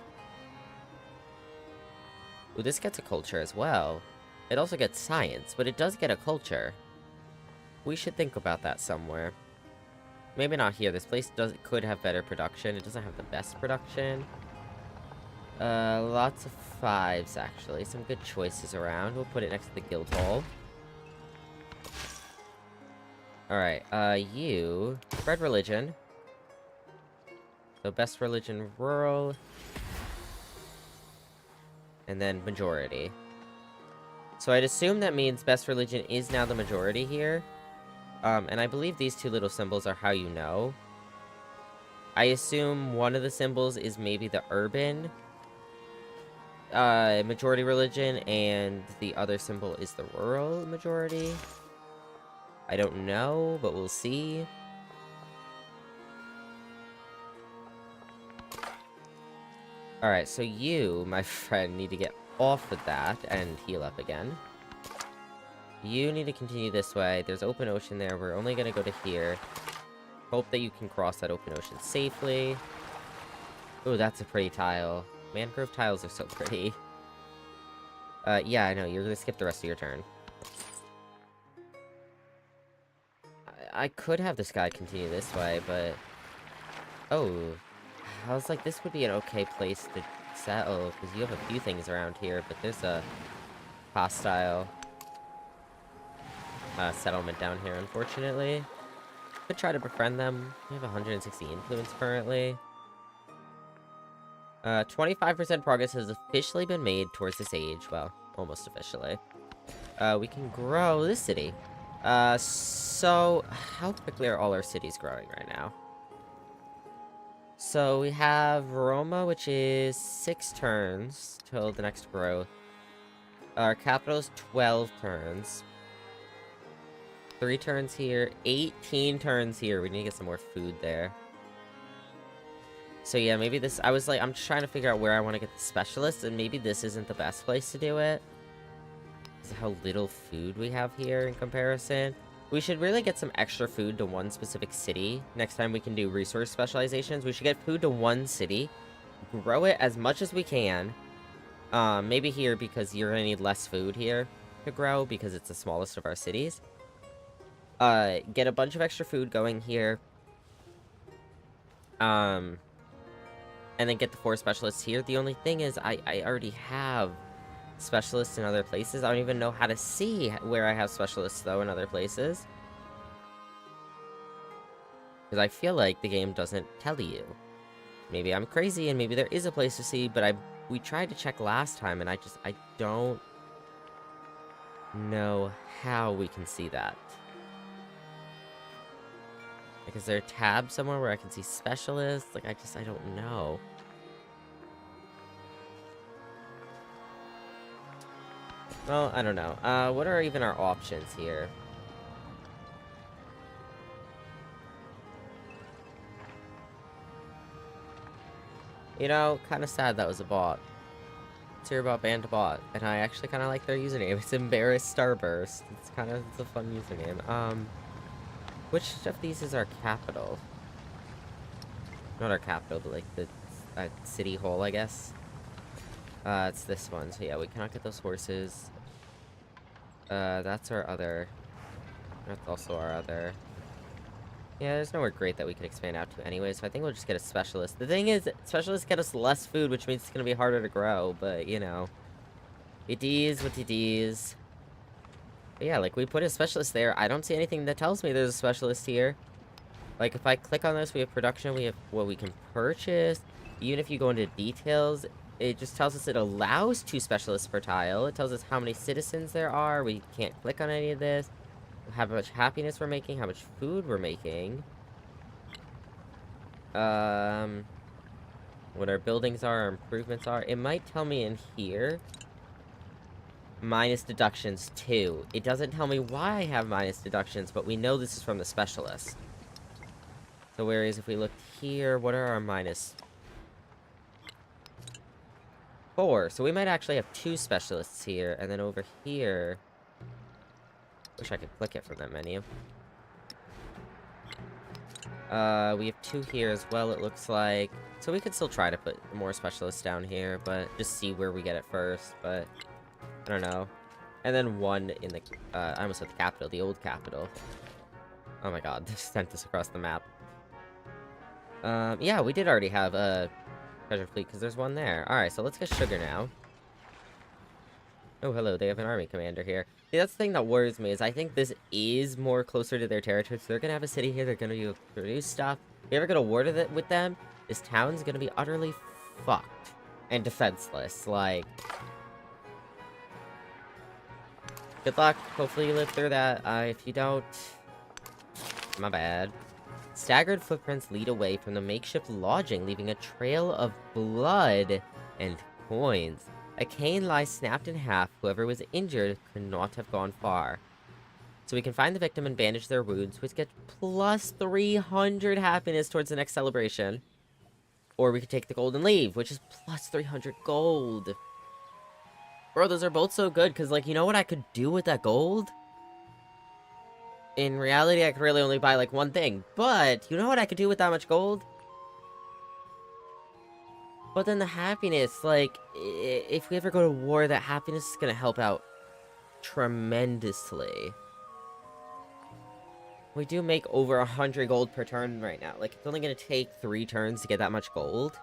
Ooh, this gets a culture as well. It also gets science, but it does get a culture. We should think about that somewhere. Maybe not here. This place could have better production. It doesn't have the best production. Lots of 5s, actually. Some good choices around. We'll put it next to the guild hall. Alright, you... spread religion. So, best religion, rural. And then majority. So, I'd assume that means best religion is now the majority here. And I believe these 2 little symbols are how you know. I assume one of the symbols is maybe the urban majority religion, and the other symbol is the rural majority. I don't know, but we'll see. Alright, so you, my friend, need to get off of that and heal up again. You need to continue this way. There's open ocean there. We're only gonna go to here. Hope that you can cross that open ocean safely. Ooh, that's a pretty tile. Mangrove tiles are so pretty. Yeah, I know. You're gonna skip the rest of your turn. I could have this guy continue this way, but... oh. I was like, this would be an okay place to settle, because you have a few things around here, but there's a hostile settlement down here, unfortunately. Could try to befriend them. We have 160 influence currently. 25% progress has officially been made towards this age. Well, almost officially. We can grow this city. So, how quickly are all our cities growing right now? So we have Roma, which is 6 turns till the next growth. Our capital is 12 turns. 3 turns here, 18 turns here. We need to get some more food there. So yeah, maybe this, I was like, I'm just trying to figure out where I want to get the specialists, and maybe this isn't the best place to do it. Because of how little food we have here in comparison. We should really get some extra food to one specific city. Next time we can do resource specializations, we should get food to one city. Grow it as much as we can. Maybe here, because you're gonna need less food here to grow, because it's the smallest of our cities. Get a bunch of extra food going here. And then get the 4 specialists here. The only thing is, I already have specialists in other places. I don't even know how to see where I have specialists, though, in other places. Because I feel like the game doesn't tell you. Maybe I'm crazy, and maybe there is a place to see, but we tried to check last time, and I don't know how we can see that. Like, is there a tab somewhere where I can see specialists? Like, I don't know. Well, I don't know. What are even our options here? You know, kind of sad that was a bot. Let's hear about Band Bot. And I actually kind of like their username. It's Embarrassed Starburst. It's a fun username. Which of these is our capital? Not our capital, but like the city hall, I guess. It's this one. So yeah, we cannot get those horses. That's our other. That's also our other. Yeah, there's nowhere great that we could expand out to anyway, so I think we'll just get a specialist. The thing is, specialists get us less food, which means it's gonna be harder to grow, but, you know. It is what it is. But yeah, like, we put a specialist there. I don't see anything that tells me there's a specialist here. Like, if I click on this, we have production, we have what we can purchase. Even if you go into details, it just tells us it allows 2 specialists per tile. It tells us how many citizens there are. We can't click on any of this. How much happiness we're making, how much food we're making. What our buildings are, our improvements are. It might tell me in here. Minus deductions, 2. It doesn't tell me why I have minus deductions, but we know this is from the specialist. So whereas if we look here, what are our minus? 4. So we might actually have 2 specialists here, and then over here... Wish I could click it from that menu. We have 2 here as well, it looks like. So we could still try to put more specialists down here, but just see where we get it first, but... I don't know. And then 1 in the... I almost said the capital, the old capital. Oh my god, this sent this across the map. Yeah, we did already have a treasure fleet, because there's 1 there. Alright, so let's get sugar now. Oh, hello, they have an army commander here. See, that's the thing that worries me, is I think this is more closer to their territory, so they're gonna have a city here, they're gonna produce stuff. If you ever get a war with them, this town's gonna be utterly fucked. And defenseless, like... Good luck, hopefully you live through that. If you don't... My bad. Staggered footprints lead away from the makeshift lodging, leaving a trail of blood and coins. A cane lies snapped in half. Whoever was injured could not have gone far. So we can find the victim and bandage their wounds, which get plus 300 happiness towards the next celebration. Or we could take the gold and leave, which is plus 300 gold. Bro, those are both so good, because, like, you know what I could do with that gold? In reality, I could really only buy, like, 1 thing. But, you know what I could do with that much gold? But then the happiness, like, if we ever go to war, that happiness is gonna help out tremendously. We do make over 100 gold per turn right now. Like, it's only gonna take 3 turns to get that much gold.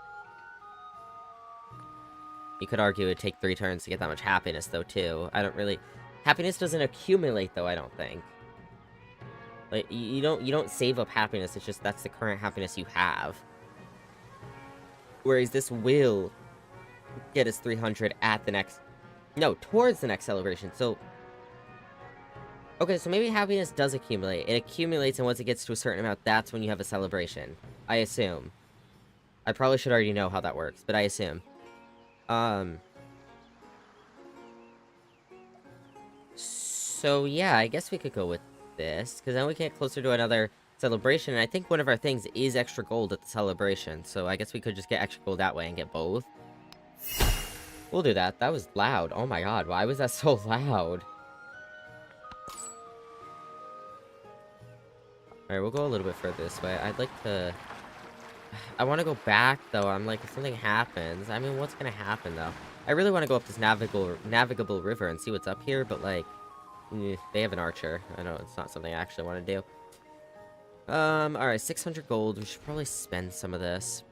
You could argue it'd take 3 turns to get that much happiness, though, too. I don't really... Happiness doesn't accumulate, though, I don't think. Like, you don't save up happiness, it's just that's the current happiness you have. Whereas this will get us 300 at the next... No, towards the next celebration, so... Okay, so maybe happiness does accumulate. It accumulates, and once it gets to a certain amount, that's when you have a celebration. I assume. I probably should already know how that works, but I assume. So yeah, I guess we could go with this, because then we get closer to another celebration, and I think one of our things is extra gold at the celebration, so I guess we could just get extra gold that way and get both. We'll do that. That was loud. Oh my god, why was that so loud? Alright, we'll go a little bit further this way. I'd like to... I want to go back, though. I'm like, if something happens... I mean, what's gonna happen, though? I really want to go up this navigable river and see what's up here, but, like... they have an archer. I know it's not something I actually want to do. Alright, 600 gold. We should probably spend some of this.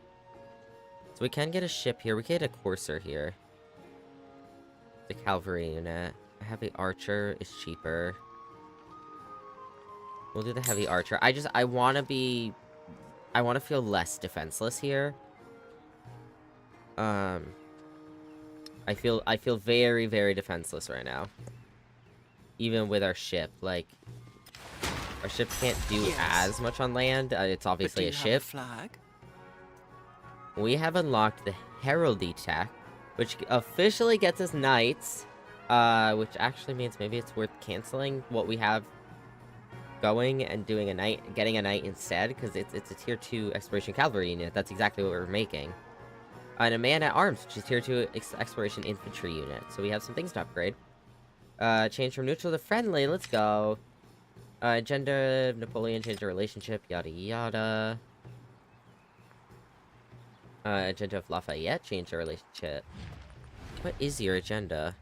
So we can get a ship here. We can get a courser here. The cavalry unit. A heavy archer is cheaper. We'll do the heavy archer. I want to feel less defenseless here. I feel very, very defenseless right now. Even with our ship, like... Our ship can't do as much on land. It's obviously a ship. Flag? We have unlocked the heraldry tech, which officially gets us knights. Which actually means maybe it's worth canceling what we have going and doing a knight, getting a knight instead, because it's a tier 2 exploration cavalry unit. That's exactly what we're making. And a man at arms, which is tier 2 exploration infantry unit. So we have some things to upgrade. Change from neutral to friendly. Let's go. Agenda of Napoleon, change the relationship, yada yada. Agenda of Lafayette, change the relationship. What is your agenda?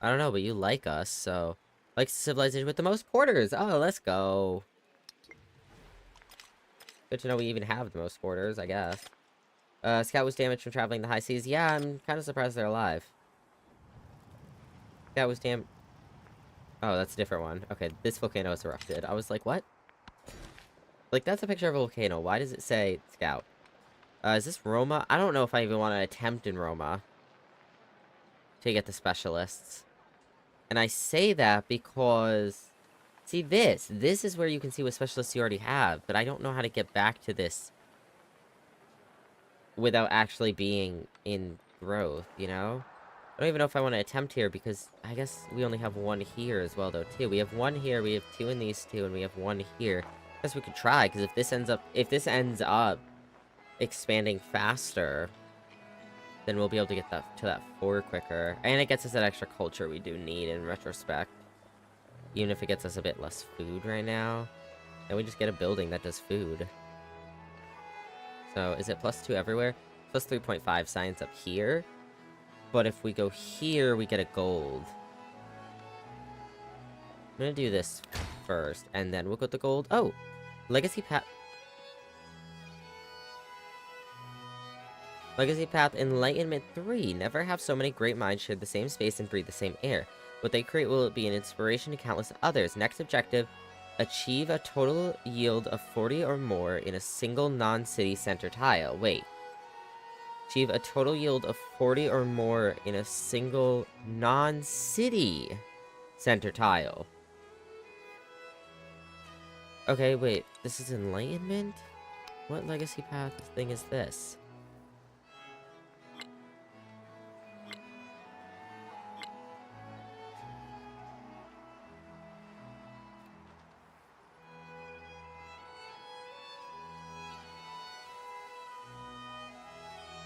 I don't know, but you like us, so... Like civilization with the most quarters! Oh, let's go! Good to know we even have the most quarters, I guess. Scout was damaged from traveling the high seas. Yeah, I'm kind of surprised they're alive. Scout was Oh, that's a different one. Okay, this volcano is erupted. I was like, what? Like, that's a picture of a volcano. Why does it say Scout? Is this Roma? I don't know if I even want to attempt in Roma to get the specialists. And I say that because... See, this is where you can see what specialists you already have, but I don't know how to get back to this without actually being in growth, you know? I don't even know if I want to attempt here, because I guess we only have one here as well, though, too. We have one here, we have two in these two, and we have one here. I guess we could try, because if this ends up expanding faster, then we'll be able to get that to that 4 quicker. And it gets us that extra culture we do need in retrospect. Even if it gets us a bit less food right now. Then we just get a building that does food. So, is it +2 everywhere? Plus 3.5 science up here. But if we go here, we get a gold. I'm gonna do this first, and then we'll go to gold. Oh! Legacy Path... Legacy Path Enlightenment 3. Never have so many great minds share the same space and breathe the same air. What they create will be an inspiration to countless others. Next objective, achieve a total yield of 40 or more in a single non-city center tile. Wait. Achieve a total yield of 40 or more in a single non-city center tile. Okay, wait. This is Enlightenment? What Legacy Path thing is this?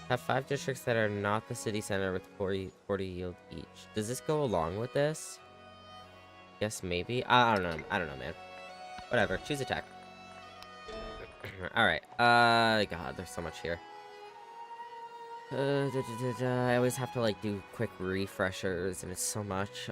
Have 5 districts that are not the city center with 40 yield each. Does this go along with this? Yes, maybe. I don't know. I don't know, man. Whatever. Choose attack. Alright. God, there's so much here. I always have to, like, do quick refreshers, and it's so much.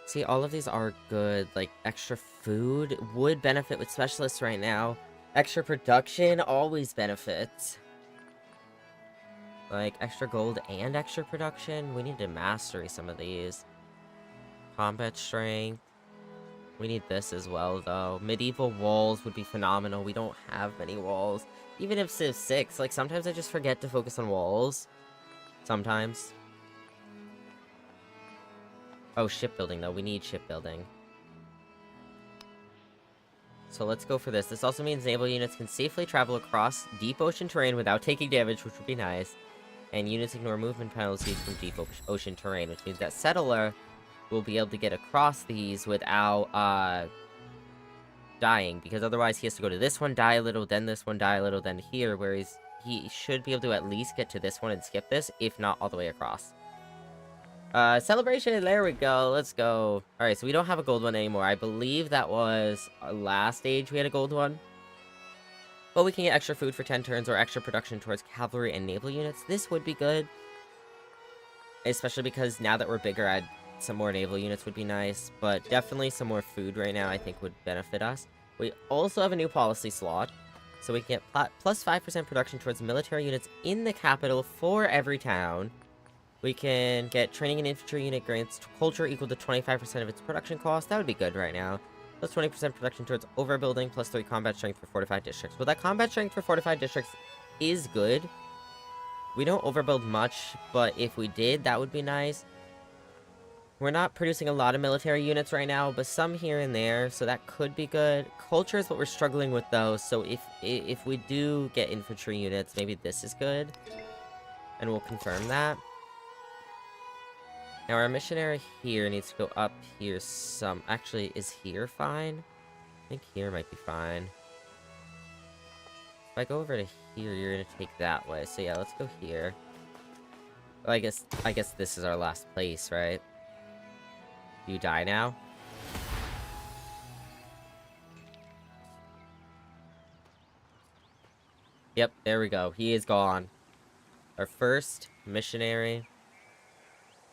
See, all of these are good. Like, extra food would benefit with specialists right now. Extra production always benefits. Like, extra gold and extra production. We need to mastery some of these. Combat strength. We need this as well, though. Medieval walls would be phenomenal. We don't have many walls. Even if Civ 6, like, sometimes I just forget to focus on walls. Sometimes. Oh, shipbuilding, though. We need shipbuilding. So let's go for this. This also means naval units can safely travel across deep ocean terrain without taking damage, which would be nice. And units ignore movement penalties from deep ocean terrain, which means that settler will be able to get across these without, dying. Because otherwise he has to go to this one, die a little, then this one, die a little, then here, whereas he should be able to at least get to this one and skip this, if not all the way across. Celebration, there we go, let's go. Alright, so we don't have a gold one anymore. I believe that was our last stage we had a gold one. But we can get extra food for 10 turns or extra production towards cavalry and naval units. This would be good. Especially because now that we're bigger, some more naval units would be nice. But definitely some more food right now I think would benefit us. We also have a new policy slot. So we can get plus 5% production towards military units in the capital for every town. We can get training and infantry unit grants culture equal to 25% of its production cost. That would be good right now. Plus 20% production towards overbuilding, plus 3 combat strength for fortified districts. Well, that combat strength for fortified districts is good. We don't overbuild much, but if we did, that would be nice. We're not producing a lot of military units right now, but some here and there, so that could be good. Culture is what we're struggling with, though, so if we do get infantry units, maybe this is good. And we'll confirm that. Now, our missionary here needs to go up here some... Actually, is here fine? I think here might be fine. If I go over to here, you're gonna take that way. So yeah, let's go here. Well, I guess this is our last place, right? You die now? Yep, there we go. He is gone. Our first missionary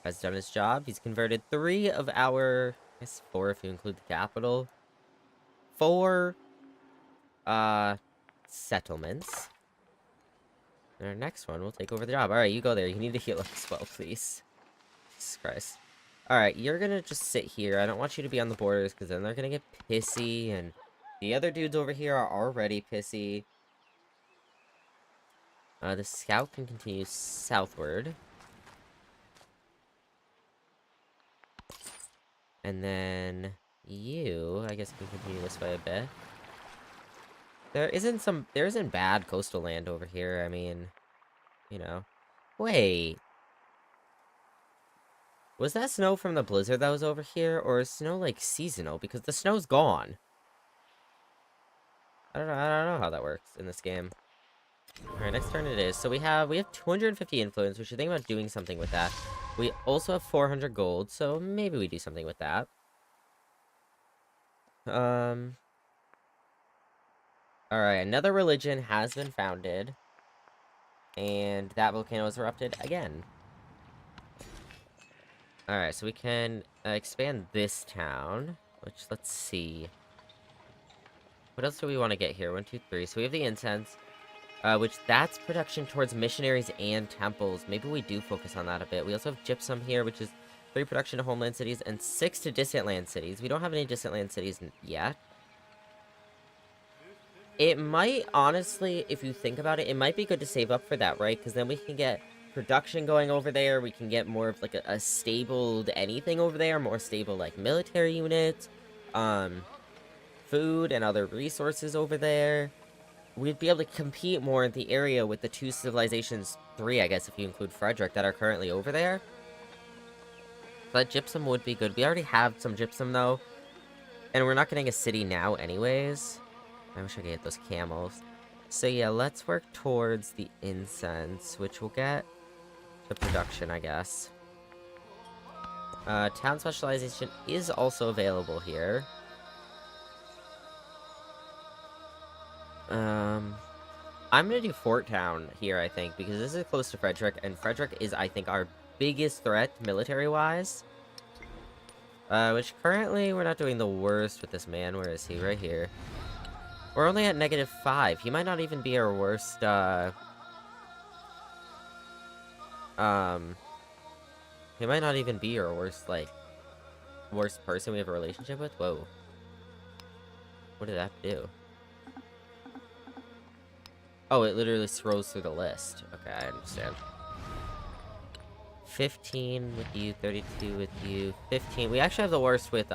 has done his job. He's converted 3 of our... I guess 4 if you include the capital. 4... settlements. And our next one will take over the job. Alright, you go there. You need to heal up as well, please. Jesus Christ. Alright, you're gonna just sit here. I don't want you to be on the borders, because then they're gonna get pissy, and the other dudes over here are already pissy. The scout can continue southward. And then you, I guess, can continue this way a bit. There isn't bad coastal land over here. I mean, you know. Wait. Was that snow from the blizzard that was over here, or is snow, like, seasonal? Because the snow's gone. I don't know how that works in this game. Alright, next turn it is. So we have 250 influence. We should think about doing something with that. We also have 400 gold, so maybe we do something with that. Alright, another religion has been founded. And that volcano has erupted again. Alright, so we can expand this town. Which, let's see. What else do we want to get here? 1, 2, 3. So we have the incense. Which, that's production towards missionaries and temples. Maybe we do focus on that a bit. We also have gypsum here, which is 3 production to homeland cities and 6 to distant land cities. We don't have any distant land cities yet. It might, honestly, if you think about it, it might be good to save up for that, right? Because then we can get production going over there. We can get more of, like, a stabled anything over there. More stable, like, military units. Food and other resources over there. We'd be able to compete more in the area with the 2 civilizations, 3, I guess, if you include Frederick, that are currently over there. But gypsum would be good. We already have some gypsum, though. And we're not getting a city now anyways. I wish I could get those camels. So yeah, let's work towards the incense, which will get the production, I guess. Town specialization is also available here. I'm gonna do Fort Town here, I think, because this is close to Frederick, and Frederick is, I think, our biggest threat, military-wise. Which currently, we're not doing the worst with this man. Where is he? Right here. We're only at -5. He might not even be our worst, he might not even be our worst, like, worst person we have a relationship with. Whoa. What did that do? Oh, it literally scrolls through the list. Okay, I understand. 15 with you, 32 with you, 15. We actually have the worst with,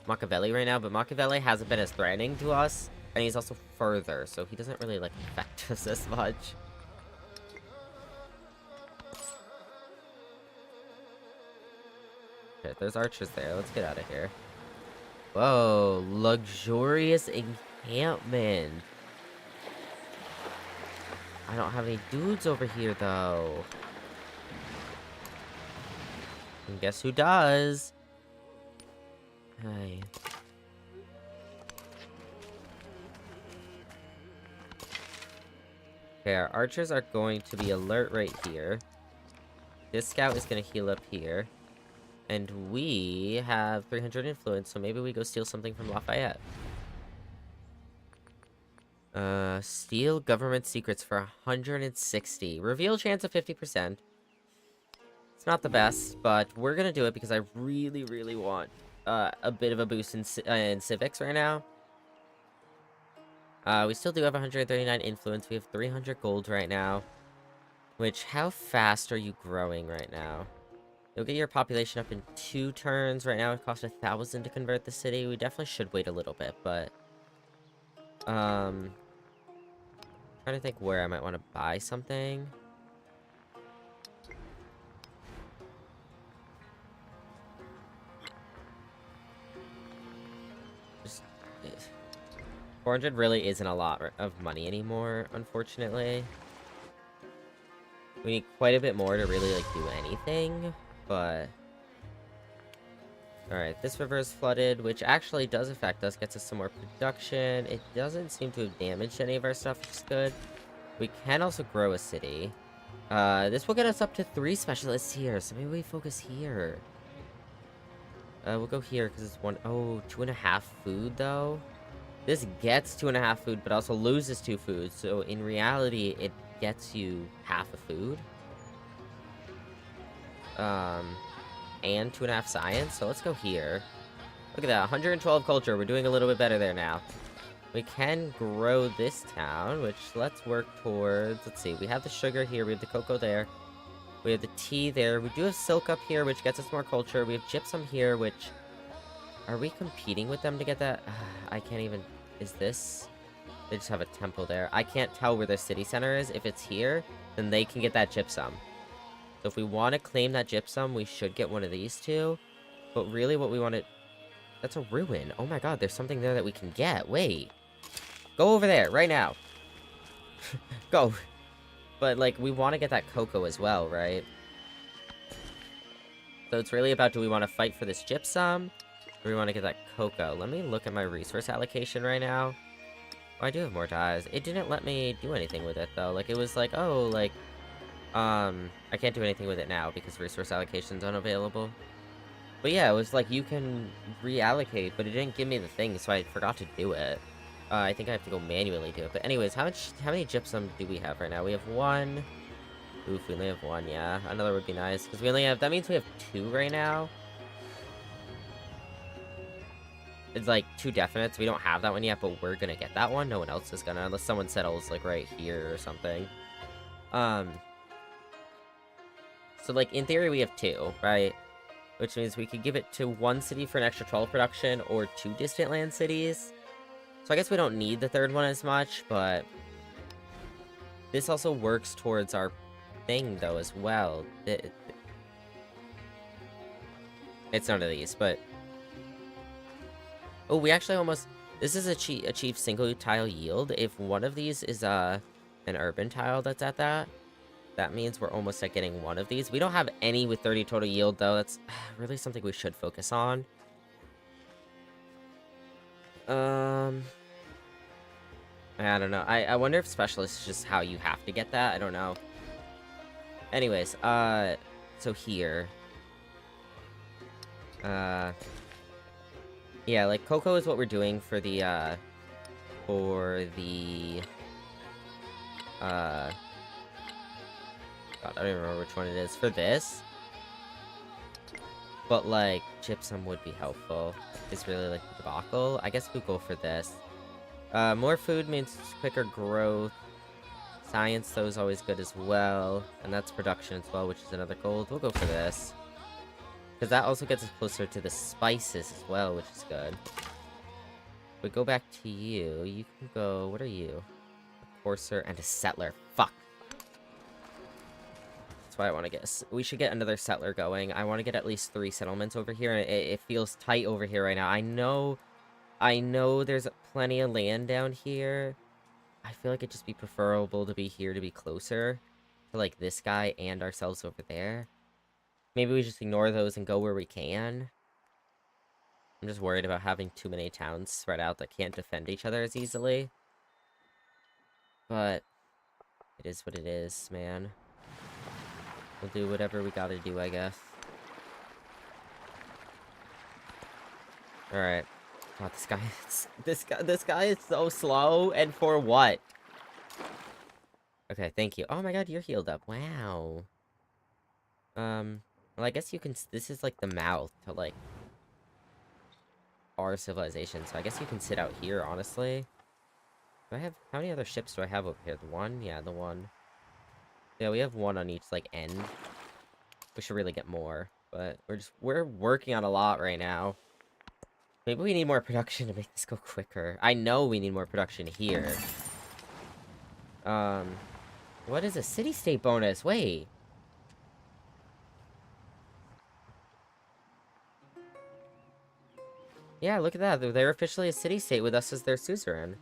Machiavelli right now, but Machiavelli hasn't been as threatening to us, and he's also further, so he doesn't really, like, affect us as much. Okay, there's archers there. Let's get out of here. Whoa, luxurious encampment. I don't have any dudes over here, though. And guess who does? Hey. Okay, our archers are going to be alert right here. This scout is going to heal up here. And we have 300 influence, so maybe we go steal something from Lafayette. Steal government secrets for 160. Reveal chance of 50%. It's not the best, but we're gonna do it because I really, really want a bit of a boost in civics right now. We still do have 139 influence. We have 300 gold right now. Which, how fast are you growing right now? You'll get your population up in 2 turns. Right now it costs 1,000 to convert the city. We definitely should wait a little bit, but... trying to think where I might want to buy something. Just... 400 really isn't a lot of money anymore, unfortunately. We need quite a bit more to really, like, do anything, but... Alright, this river is flooded, which actually does affect us, gets us some more production. It doesn't seem to have damaged any of our stuff, which is good. We can also grow a city. This will get us up to 3 specialists here, so maybe we focus here. We'll go here, because it's 2.5 food, though. This gets 2.5 food, but also loses 2 food, so in reality, it gets you half a food. And 2.5 science, so let's go here. Look at that, 112 culture. We're doing a little bit better there now. We can grow this town, which let's work towards. Let's see, we have the sugar here, we have the cocoa there. We have the tea there. We do have silk up here, which gets us more culture. We have gypsum here, which... Are we competing with them to get that? I can't even... Is this... They just have a temple there. I can't tell where their city center is. If it's here, then they can get that gypsum. So if we want to claim that gypsum, we should get one of these two. But really what we want to... That's a ruin. Oh my god, there's something there that we can get. Wait. Go over there, right now. Go. But, like, we want to get that cocoa as well, right? So it's really about, do we want to fight for this gypsum? Or do we want to get that cocoa? Let me look at my resource allocation right now. Oh, I do have more dyes. It didn't let me do anything with it, though. Like, it was like, oh, like... I can't do anything with it now because resource allocation's unavailable. But yeah, it was like you can reallocate, but it didn't give me the thing, so I forgot to do it. I think I have to go manually do it. But anyways, how many gypsum do we have right now? We have 1. Oof, we only have 1, yeah. Another would be nice, because we only have... That means we have 2 right now. It's like 2 definites. We don't have that one yet, but we're gonna get that one. No one else is gonna, unless someone settles, like, right here or something. So, like, in theory, we have 2, right? Which means we could give it to 1 city for an extra 12 production, or 2 distant land cities. So I guess we don't need the 3rd one as much, but... This also works towards our thing, though, as well. It's none of these, but... Oh, we actually almost... This is achieve single tile yield. If one of these is an urban tile that's at that... That means we're almost at getting one of these. We don't have any with 30 total yield, though. That's really something we should focus on. I don't know. I wonder if specialist is just how you have to get that. I don't know. Anyways, so here. Yeah, like, cocoa is what we're doing for the, God, I don't even remember which one it is. For this. But, like, gypsum would be helpful. It's really, like, the debacle. I guess we'll go for this. More food means quicker growth. Science, though, is always good as well. And that's production as well, which is another gold. We'll go for this. Because that also gets us closer to the spices as well, which is good. We go back to you. You can go... What are you? A courser and a settler. Fuck. That's why I want to get... We should get another settler going. I want to get at least 3 settlements over here. And it feels tight over here right now. I know there's plenty of land down here. I feel like it'd just be preferable to be here to be closer to, like, this guy and ourselves over there. Maybe we just ignore those and go where we can. I'm just worried about having too many towns spread out that can't defend each other as easily. But it is what it is, man. We'll do whatever we gotta do, I guess. Alright. God, this guy is so slow, and for what? Okay, thank you. Oh my god, you're healed up. Wow. Well, I guess you can... This is, like, the mouth to, like, our civilization. So I guess you can sit out here, honestly. Do I have... How many other ships do I have over here? The one? Yeah, the one. Yeah, we have one on each, like, end. We should really get more. But we're working on a lot right now. Maybe we need more production to make this go quicker. I know we need more production here. What is a city-state bonus? Wait. Yeah, look at that. They're officially a city-state with us as their suzerain.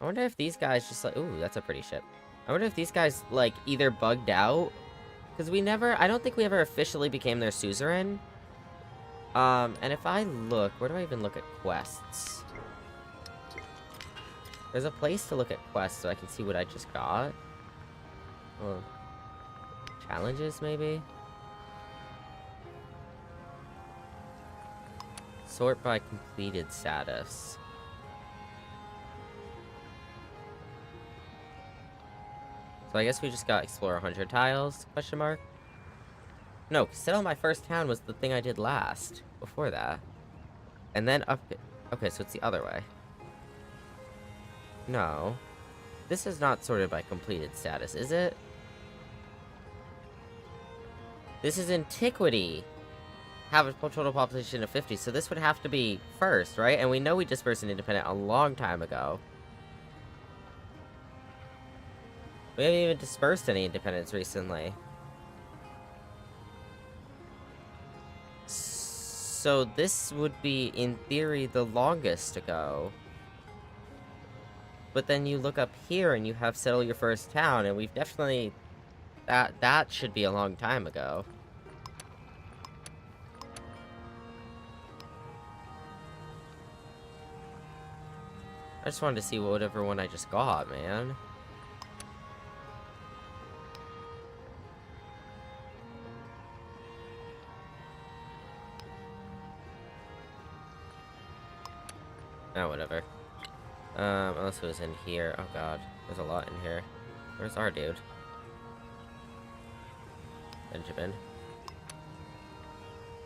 I wonder if these guys just like... Ooh, that's a pretty ship. I wonder if these guys, like, either bugged out. Because we never... I don't think we ever officially became their suzerain. And if I look... Where do I even look at quests? There's a place to look at quests so I can see what I just got. Well, challenges, maybe? Sort by completed status. So I guess we just got explore 100 tiles, question mark? No, settle my first town was the thing I did last, before that. And then up it. Okay, so it's the other way. No. This is not sorted by completed status, is it? This is antiquity. Have a total population of 50, so this would have to be first, right? And we know we dispersed an independent a long time ago. We haven't even dispersed any independents recently. So this would be, in theory, the longest ago. But then you look up here and you have settle your first town, and we've definitely... That should be a long time ago. I just wanted to see whatever one I just got, man. Oh, whatever. Unless it was in here. Oh god, there's a lot in here. Where's our dude? Benjamin.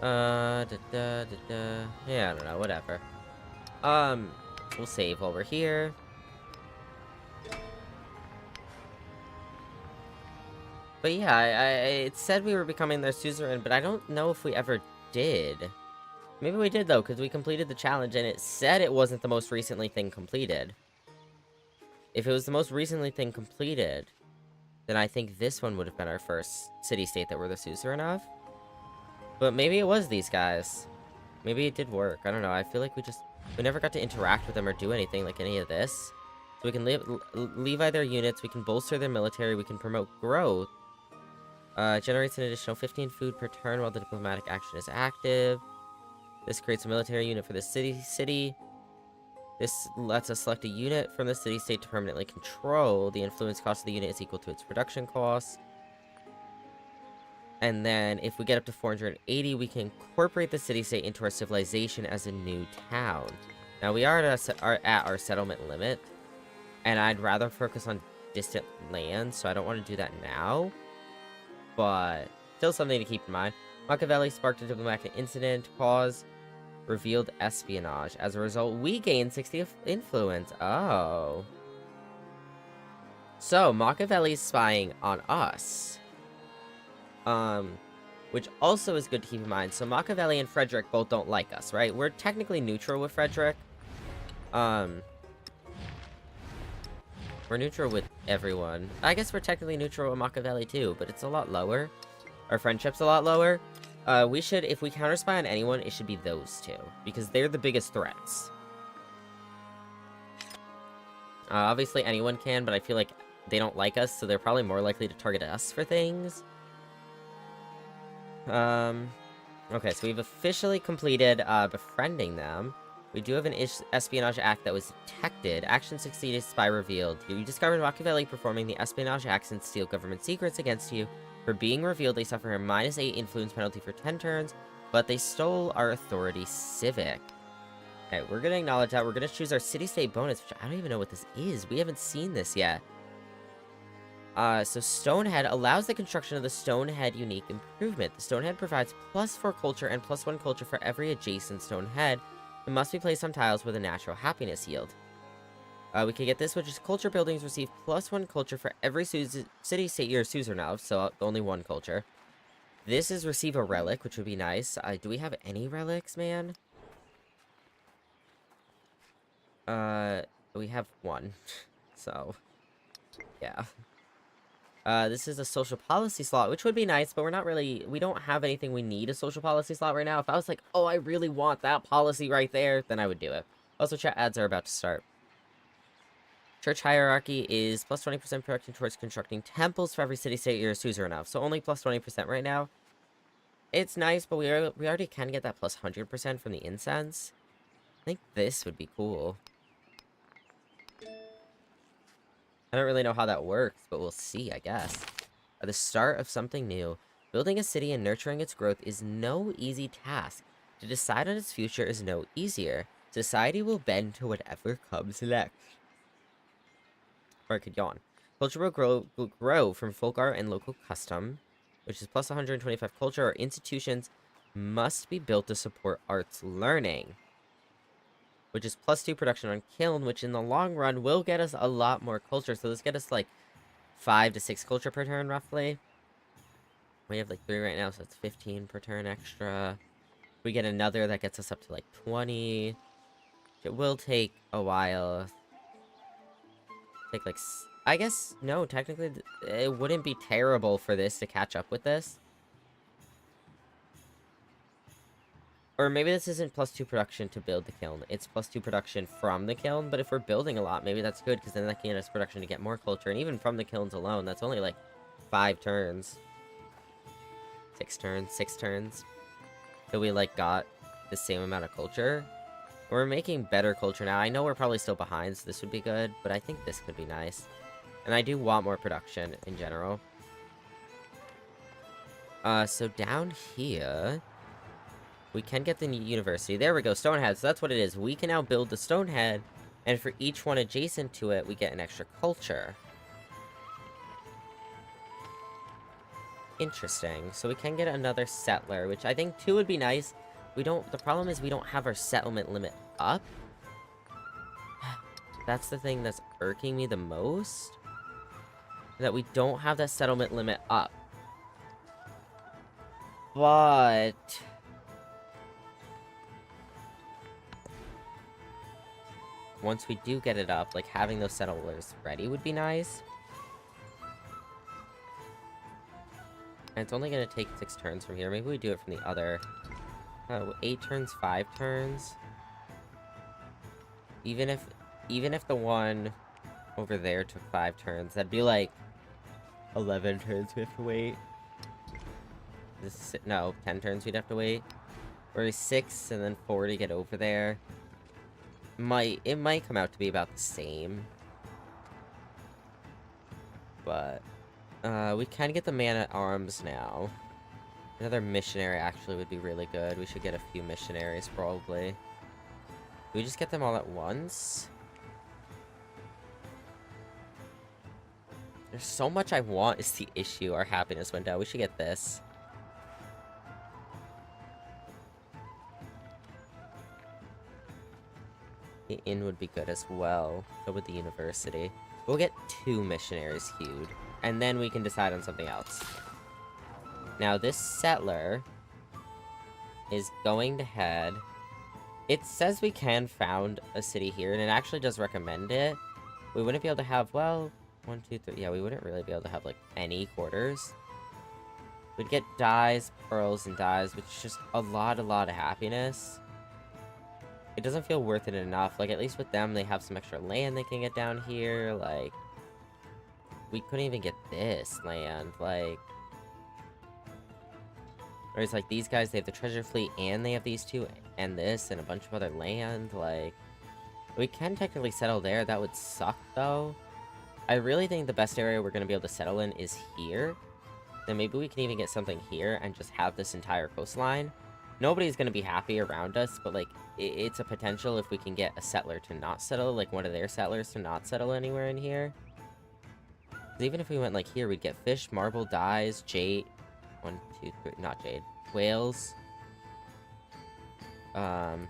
Yeah, I don't know, whatever. We'll save while we're here. But yeah, it said we were becoming their suzerain, but I don't know if we ever did. Maybe we did, though, because we completed the challenge, and it said it wasn't the most recently thing completed. If it was the most recently thing completed, then I think this one would have been our first city-state that we're the suzerain of. But maybe it was these guys. Maybe it did work. I don't know. I feel like we never got to interact with them or do anything like any of this. So we can levi their units, we can bolster their military, we can promote growth. Generates an additional 15 food per turn while the diplomatic action is active. This creates a military unit for the city. This lets us select a unit from the city-state to permanently control. The influence cost of the unit is equal to its production cost. And then, if we get up to 480, we can incorporate the city-state into our civilization as a new town. Now, we are at our settlement limit, and I'd rather focus on distant lands, so I don't want to do that now. But, still something to keep in mind. Machiavelli sparked a diplomatic incident, cause revealed espionage. As a result, we gained 60 influence. Oh. So, Machiavelli's spying on us. which also is good to keep in mind. So Machiavelli and Frederick both don't like us, right? We're technically neutral with Frederick. We're neutral with everyone. I guess we're technically neutral with Machiavelli too, but it's a lot lower. Our friendship's a lot lower. We should, if we counterspy on anyone, it should be those two, because they're the biggest threats. Obviously anyone can, but I feel like they don't like us, so they're probably more likely to target us for things. Okay, so we've officially completed, befriending them. We do have an espionage act that was detected. Action succeeded, spy revealed. You discovered Machiavelli performing the espionage acts and steal government secrets against you. For being revealed, they suffer a -8 influence penalty for 10 turns, but they stole our authority civic. Okay, we're gonna acknowledge that. We're gonna choose our city-state bonus, which I don't even know what this is. We haven't seen this yet. So Stonehead allows the construction of the Stonehead unique improvement. The Stonehead provides +4 culture and +1 culture for every adjacent Stonehead. It must be placed on tiles with a natural happiness yield. We can get this, which is culture buildings receive +1 culture for every city-state you're a suzerain of, so only 1 culture. This is receive a relic, which would be nice. Do we have any relics, man? We have 1. So, yeah. This is a social policy slot, which would be nice, but we don't have anything we need a social policy slot right now. If I was like, oh, I really want that policy right there, then I would do it. Also, chat ads are about to start. Church hierarchy is +20% production towards constructing temples for every city-state you're a suzerain of, so only +20% right now. It's nice, but we already can get that +100% from the incense. I think this would be cool. I don't really know how that works, but we'll see, I guess. At the start of something new, building a city and nurturing its growth is no easy task. To decide on its future is no easier. Society will bend to whatever comes next. Or I could yawn. Culture will grow from folk art and local custom, which is +125 culture. Our institutions must be built to support arts learning, which is +2 production on kiln, which in the long run will get us a lot more culture. So this get us like 5 to 6 culture per turn, roughly. We have like 3 right now, so it's 15 per turn extra. We get another that gets us up to like 20. It will take a while. Take like, I guess, no, technically it wouldn't be terrible for this to catch up with this. Or maybe this isn't +2 production to build the kiln. It's +2 production from the kiln, but if we're building a lot, maybe that's good, because then that can get us production to get more culture. And even from the kilns alone, that's only like 5 turns. 6 turns. So we like got the same amount of culture. We're making better culture now. I know we're probably still behind, so this would be good, but I think this could be nice. And I do want more production in general. So down here, we can get the university. There we go, Stonehead. So that's what it is. We can now build the Stonehead, and for each one adjacent to it, we get an extra culture. Interesting. So we can get another settler, which I think 2 would be nice. The problem is we don't have our settlement limit up. That's the thing that's irking me the most. That we don't have that settlement limit up. But once we do get it up, like, having those settlers ready would be nice. And it's only gonna take 6 turns from here. Maybe we do it from the other. 8 turns, 5 turns. Even if the one over there took 5 turns, that'd be like 11 turns we have to wait. No, 10 turns we'd have to wait. Or 6 and then 4 to get over there. It might come out to be about the same. But we can get the man-at-arms now. Another missionary actually would be really good. We should get a few missionaries, probably. Do we just get them all at once? There's so much I want is the issue. Our happiness went down. We should get this. The inn would be good as well. So would the university. We'll get 2 missionaries queued. And then we can decide on something else. Now, this settler is going to head... It says we can found a city here, and it actually does recommend it. We wouldn't be able to have, well, 1, 2, 3... Yeah, we wouldn't really be able to have, like, any quarters. We'd get dyes, pearls, and dyes, which is just a lot of happiness. It doesn't feel worth it enough. Like, at least with them, they have some extra land they can get down here. Like, we couldn't even get this land. Like, whereas, like, these guys, they have the treasure fleet, and they have these two, and this, and a bunch of other land. Like, we can technically settle there. That would suck, though. I really think the best area we're going to be able to settle in is here. Then maybe we can even get something here and just have this entire coastline. Nobody's going to be happy around us, but, like, it's a potential if we can get a settler to not settle, like, one of their settlers to not settle anywhere in here. 'Cause even if we went, like, here, we'd get fish, marble, dyes, jade... 1, 2, 3... Not jade. Whales. No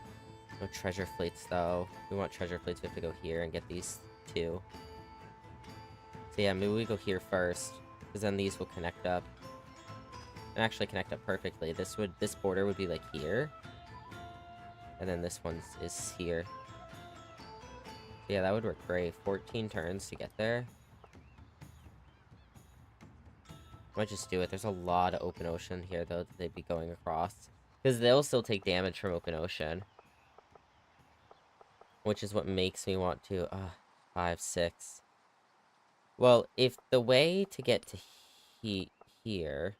treasure fleets, though. If we want treasure fleets, we have to go here and get these two. So, yeah, maybe we go here first. Because then these will connect up. And actually connect up perfectly. This border would be like here. And then this one is here. So yeah, that would work great. 14 turns to get there. Might just do it. There's a lot of open ocean here, though, that they'd be going across. Because they'll still take damage from open ocean. Which is what makes me want to... 5, 6... Well, if the way to get to here,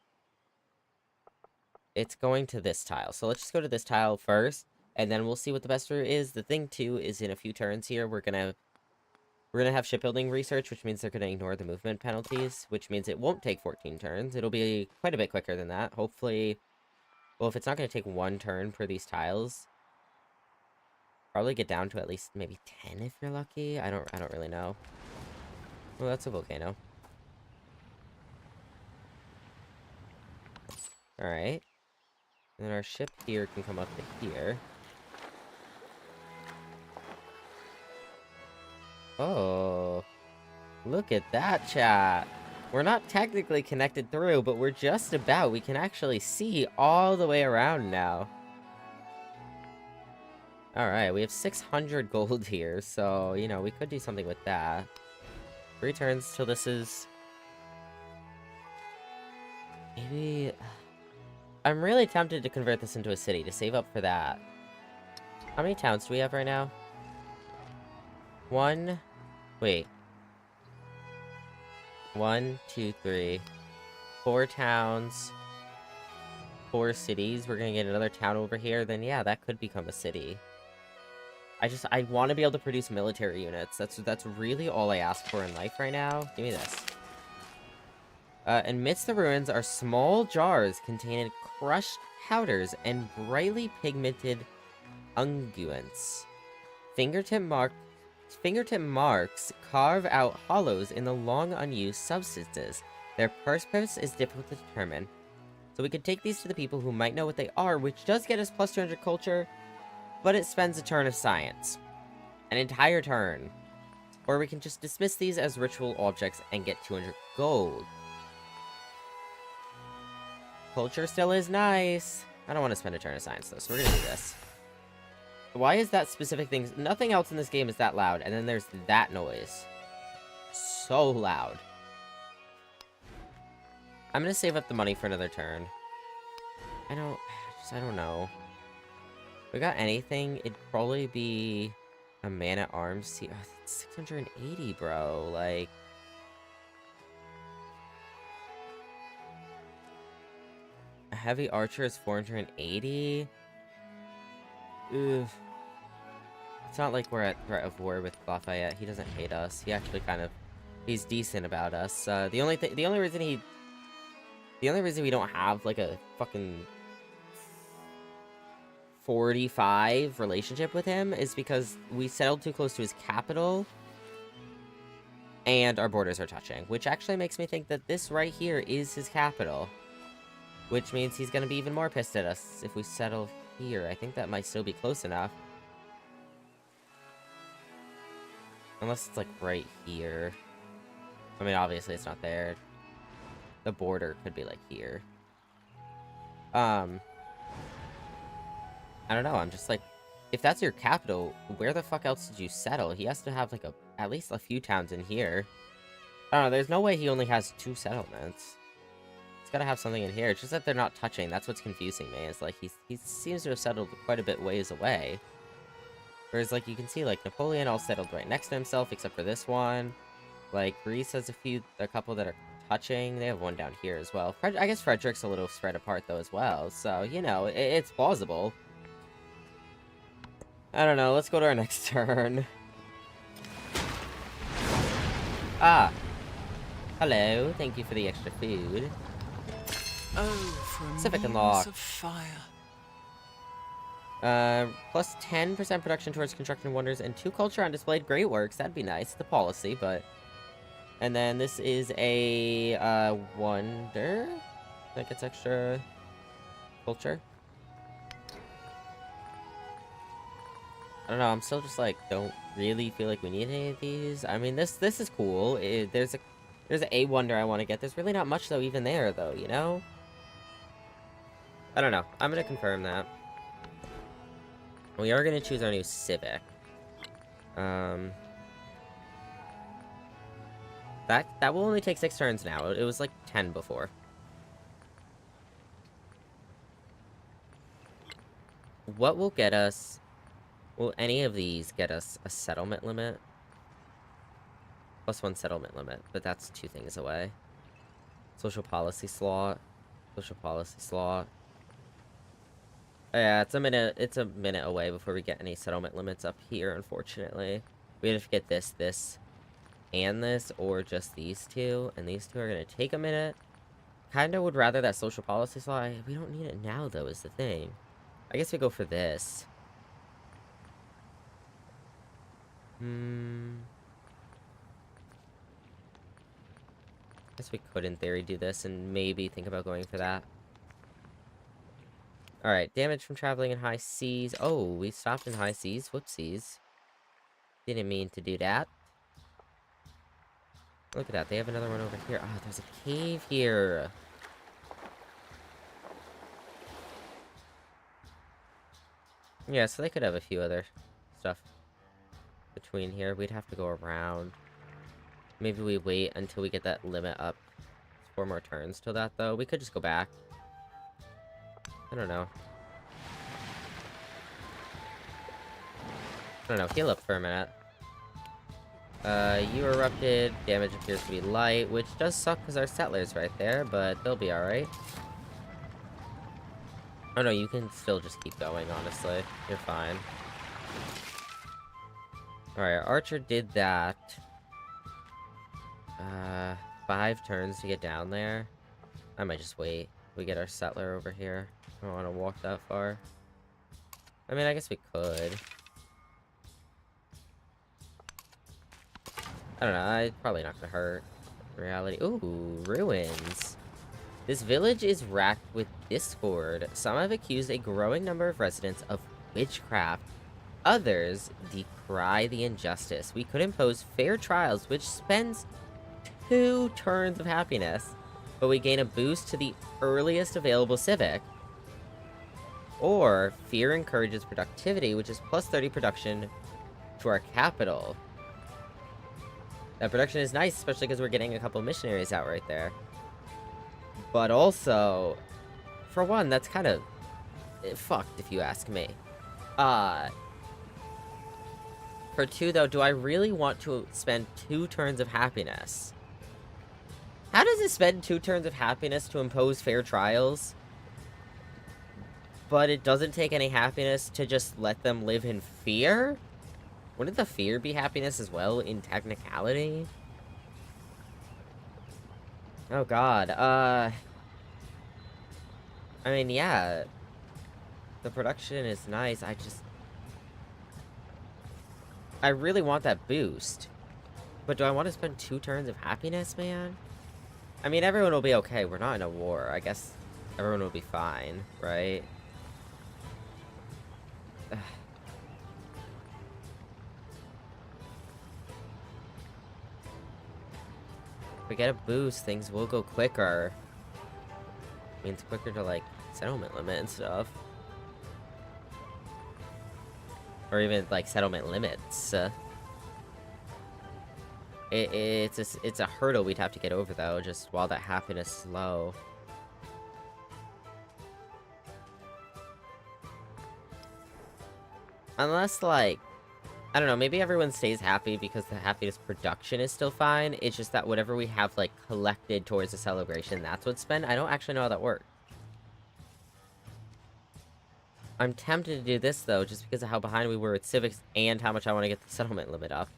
it's going to this tile. So let's just go to this tile first, and then we'll see what the best route is. The thing, too, is in a few turns here, we're gonna have shipbuilding research, which means they're gonna ignore the movement penalties, which means it won't take 14 turns. It'll be quite a bit quicker than that. Hopefully, well, if it's not gonna take 1 turn for these tiles, probably get down to at least maybe 10 if you're lucky. I don't really know. Well, that's a volcano. Alright. And then our ship here can come up to here. Oh. Look at that, chat. We're not technically connected through, but we're just about. We can actually see all the way around now. Alright, we have 600 gold here, so, you know, we could do something with that. 3 turns till this is... Maybe... I'm really tempted to convert this into a city, to save up for that. How many towns do we have right now? 1... Wait. 1, 2, 3... 4 towns... 4 cities. We're gonna get another town over here. Then, yeah, that could become a city. I want to be able to produce military units. That's really all I ask for in life right now. Give me this. Amidst the ruins are small jars containing crushed powders and brightly pigmented unguents. Fingertip marks carve out hollows in the long unused substances. Their purpose is difficult to determine. So we could take these to the people who might know what they are, which does get us plus 200 culture, but it spends a turn of science. An entire turn. Or we can just dismiss these as ritual objects and get 200 gold. Culture still is nice. I don't want to spend a turn of science, though, so we're gonna do this. Why is that specific thing? Nothing else in this game is that loud, and then there's that noise. So loud. I'm gonna save up the money for another turn. I don't know. If we got anything, it'd probably be a man-at-arms. See, oh, it's 680, bro. Like... A heavy archer is 480? Ugh. It's not like we're at threat of war with Lafayette. He doesn't hate us. He actually kind of... He's decent about us. The only reason we don't have, like, a fucking 45 relationship with him is because we settled too close to his capital, and our borders are touching, which actually makes me think that this right here is his capital, which means he's gonna be even more pissed at us if we settle here. I think that might still be close enough. Unless it's, like, right here. I mean, obviously it's not there. The border could be, like, here. I don't know, I'm just like, if that's your capital, where the fuck else did you settle? He has to have, like, at least a few towns in here. I don't know, there's no way he only has 2 settlements. He's gotta have something in here. It's just that they're not touching. That's what's confusing me. It's like, he seems to have settled quite a bit ways away. Whereas, like, you can see, like, Napoleon all settled right next to himself, except for this one. Like, Greece has a couple that are touching. They have one down here as well. I guess Frederick's a little spread apart, though, as well. So, you know, it's plausible. I don't know. Let's go to our next turn. Ah. Hello. Thank you for the extra food. Oh, for a Civic muse unlock. of fire. Plus 10% production towards construction wonders and 2 culture on displayed great works. That'd be nice. The policy, but... And then this is a, wonder? That gets extra culture. I don't know, I'm still just like, don't really feel like we need any of these. I mean, this is cool. There's a wonder I want to get. There's really not much, though, even there, though, you know? I don't know. I'm gonna confirm that. We are gonna choose our new civic. That will only take 6 turns now. It was like 10 before. What will get us... Will any of these get us a settlement limit? +1 settlement limit, but that's 2 things away. Social policy slot. Social policy slot. Yeah, it's a minute away before we get any settlement limits up here, unfortunately. We have to get this, and this, or just these 2, and these 2 are gonna take a minute. Kinda would rather that social policy slot. We don't need it now, though, is the thing. I guess we go for this. Guess we could, in theory, do this and maybe think about going for that. Alright, damage from traveling in high seas. Oh, we stopped in high seas. Whoopsies. Didn't mean to do that. Look at that. They have another one over here. Oh, there's a cave here. Yeah, so they could have a few other stuff between here. We'd have to go around. Maybe we wait until we get that limit up. 4 more turns till that, though. We could just go back. I don't know. Heal up for a minute. You erupted. Damage appears to be light, which does suck because our settler's right there, but they'll be alright. Oh no, you can still just keep going, honestly. You're fine. Alright, Archer did that. 5 turns to get down there. I might just wait. We get our settler over here. I don't want to walk that far. I mean, I guess we could. I don't know, it's probably not gonna hurt. Reality. Ooh, ruins. This village is racked with discord. Some have accused a growing number of residents of witchcraft. Others decry the injustice. We could impose fair trials, which spends 2 turns of happiness, but we gain a boost to the earliest available civic. Or, fear encourages productivity, which is plus 30 production to our capital. That production is nice, especially because we're getting a couple missionaries out right there. But also, for one, that's kind of fucked, if you ask me. For 2, though, do I really want to spend 2 turns of happiness? How does it spend 2 turns of happiness to impose fair trials? But it doesn't take any happiness to just let them live in fear? Wouldn't the fear be happiness as well, in technicality? Oh god, I mean, yeah. The production is nice, I really want that boost. But do I want to spend 2 turns of happiness, man? I mean, everyone will be okay. We're not in a war. I guess everyone will be fine, right? If we get a boost, things will go quicker. Means quicker to, like, settlement limit and stuff. Or even, like, settlement limits. It's a hurdle we'd have to get over, though, just while that happiness is slow. Unless, like, I don't know, maybe everyone stays happy because the happiness production is still fine. It's just that whatever we have, like, collected towards the celebration, that's what's spent. I don't actually know how that works. I'm tempted to do this, though, just because of how behind we were with civics and how much I want to get the settlement limit up.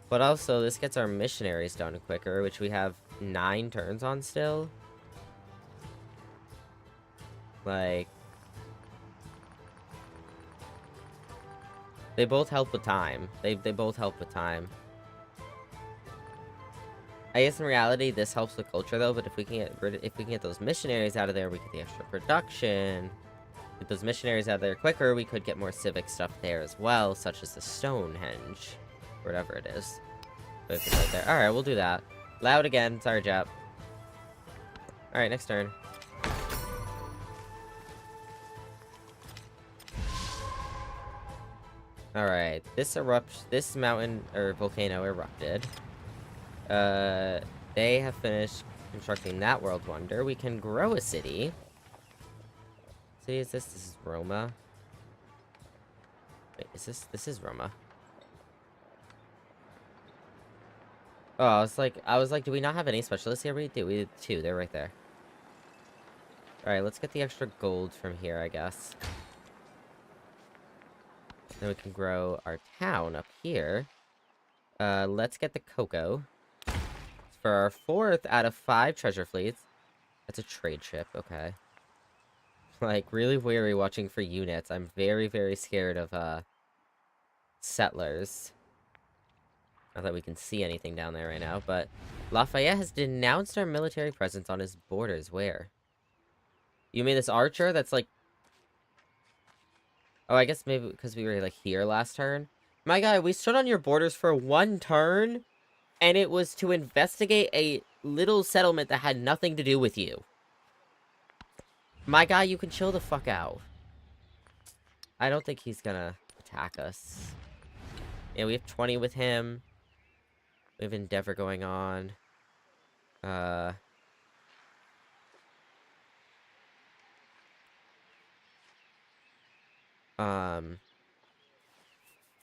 But also, this gets our missionaries done quicker, which we have 9 turns on still. Like... They both help with time. They both help with time. I guess in reality, this helps with culture, though, but if we can get those missionaries out of there, we get the extra production. Get those missionaries out of there quicker, we could get more civic stuff there as well, such as the Stonehenge. Whatever it is. But it's right there. Alright, we'll do that. Loud again. Sorry, Jap. Alright, next turn. Alright, this mountain, or volcano erupted. They have finished constructing that world wonder. We can grow a city. City is this? This is Roma. Wait, is this? This is Roma. Oh, I was like, do we not have any specialists here? We do. We did 2. They're right there. Alright, let's get the extra gold from here, I guess. Then we can grow our town up here. Let's get the cocoa. For our 4th out of 5 treasure fleets. That's a trade ship, okay. Like, really weary watching for units. I'm very, very scared of, settlers. Not that we can see anything down there right now, but... Lafayette has denounced our military presence on his borders. Where? You mean this archer that's, like... Oh, I guess maybe because we were, like, here last turn? My guy, we stood on your borders for 1 turn, and it was to investigate a little settlement that had nothing to do with you. My guy, you can chill the fuck out. I don't think he's gonna attack us. Yeah, we have 20 with him. We have Endeavor going on.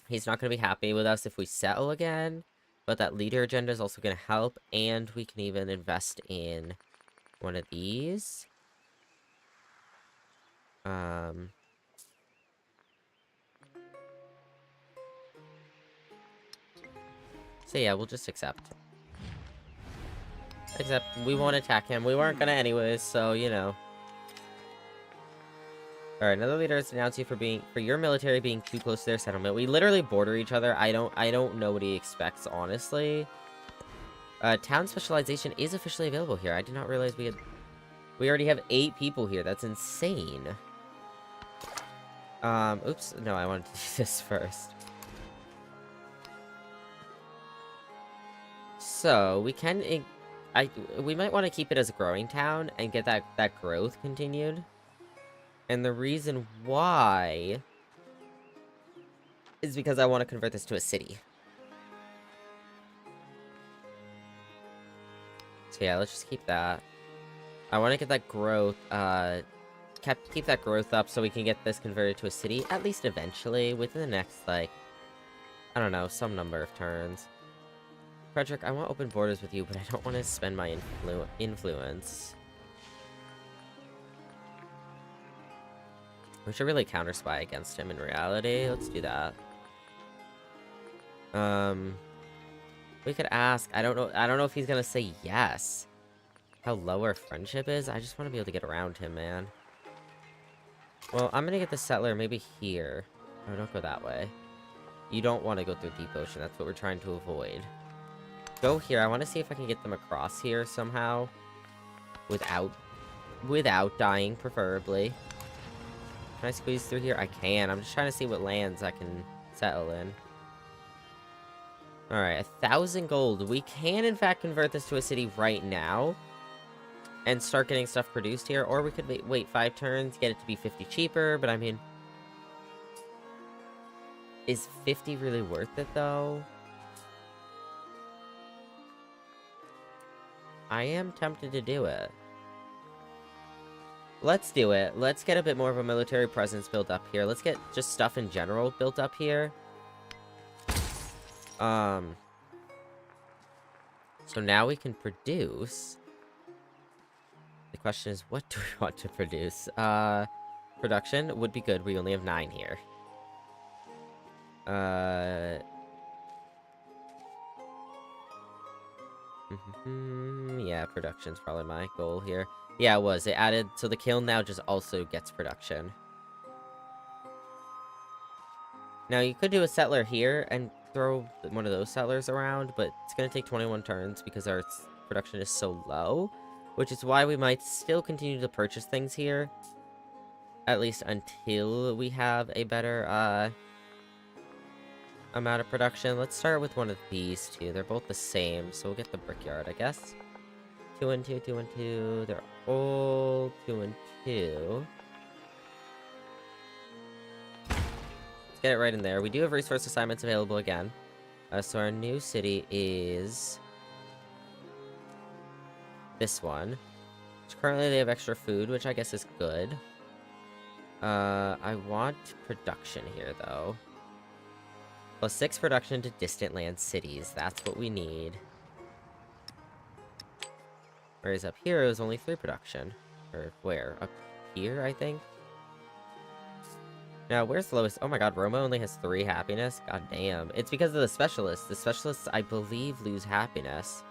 He's not gonna be happy with us if we settle again. But that leader agenda is also gonna help. And we can even invest in one of these. So yeah, we'll just accept. Except, we won't attack him. We weren't gonna anyways, so, you know. Alright, another leader has denounced you for your military being too close to their settlement. We literally border each other. I don't know what he expects, honestly. Town specialization is officially available here. I did not realize we already have 8 people here. That's insane. Oops. No, I wanted to do this first. So, we can... we might want to keep it as a growing town and get that growth continued. And the reason why is because I want to convert this to a city. So yeah, let's just keep that. I want to get that growth, keep that growth up so we can get this converted to a city, at least eventually, within the next, like, I don't know, some number of turns. Frederick, I want open borders with you, but I don't want to spend my influence. We should really counter-spy against him in reality. Let's do that. We could ask. I don't know if he's gonna say yes. How low our friendship is? I just want to be able to get around him, man. Well, I'm gonna get the settler maybe here. No, don't go that way. You don't want to go through Deep Ocean. That's what we're trying to avoid. Go here. I want to see if I can get them across here somehow. Without dying, preferably. Can I squeeze through here? I can. I'm just trying to see what lands I can settle in. Alright, 1,000 gold. We can, in fact, convert this to a city right now. and start getting stuff produced here. Or we could wait 5 turns, get it to be 50 cheaper, but I mean... Is 50 really worth it, though? I am tempted to do it. Let's do it. Let's get a bit more of a military presence built up here. Let's get just stuff in general built up here. So now we can produce. The question is, what do we want to produce? Production would be good. We only have 9 here. Yeah, production's probably my goal here. Yeah, it was. It added, so the kiln now just also gets production. Now, you could do a settler here and throw one of those settlers around, but it's going to take 21 turns because our production is so low, which is why we might still continue to purchase things here, at least until we have a better amount of production. Let's start with one of these two. They're both the same, so we'll get the brickyard, I guess. 2 and 2, 2 and 2. They're all 2 and 2. Get it right in there. We do have resource assignments available again. So our new city is this one. Which currently they have extra food, which I guess is good. I want production here, though. +6 production to distant land cities. That's what we need. Whereas up here, it was only 3 production. Or where? Up here, I think? Now, where's the lowest? Oh my god, Roma only has 3 happiness? God damn. It's because of the specialists. The specialists, I believe, lose happiness.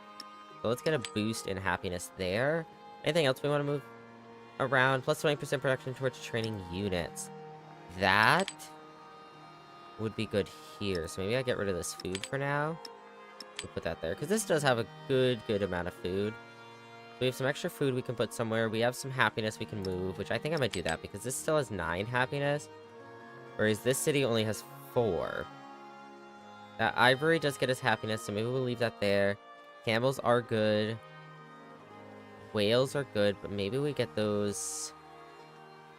So let's get a boost in happiness there. Anything else we want to move around? Plus 20% production towards training units. That would be good here. So maybe I get rid of this food for now. We'll put that there. Because this does have a good amount of food. We have some extra food we can put somewhere. We have some happiness we can move, which I think I might do that because this still has 9 happiness. Whereas this city only has 4. That ivory does get us happiness, so maybe we'll leave that there. Camels are good. Whales are good, but maybe we get those...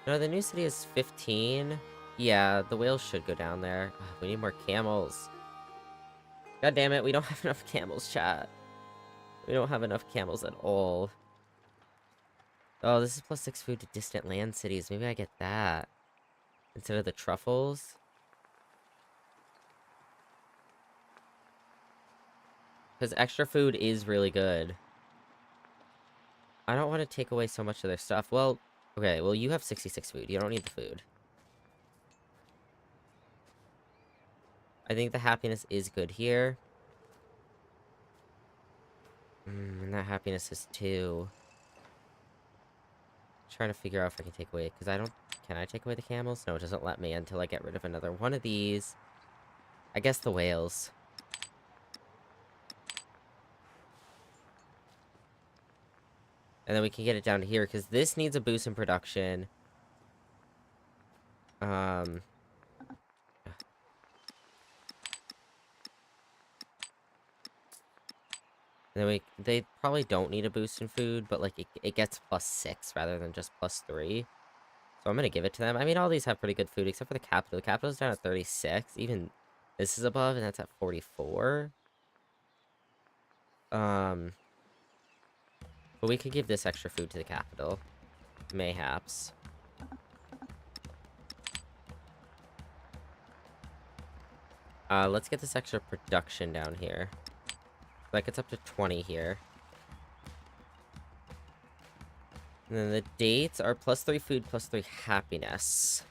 No, the new city is 15. Yeah, the whales should go down there. Ugh, we need more camels. God damn it, we don't have enough camels, chat. We don't have enough camels at all. Oh, this is +6 food to distant land cities. Maybe I get that. Instead of the truffles. Because extra food is really good. I don't want to take away so much of their stuff. Well, okay, well, you have 66 food. You don't need the food. I think the happiness is good here. And that happiness is 2. Trying to figure out if I can take away, because I don't... Can I take away the camels? No, it doesn't let me until I get rid of another one of these. I guess the whales. And then we can get it down to here, because this needs a boost in production. And then they probably don't need a boost in food, but like it gets +6 rather than just +3. So I'm gonna give it to them. I mean, all these have pretty good food, except for the capital. The capital's down at 36. Even this is above, and that's at 44. But we could give this extra food to the capital. Mayhaps. Let's get this extra production down here. Like, it's up to 20 here. And then the dates are +3 food, +3 happiness.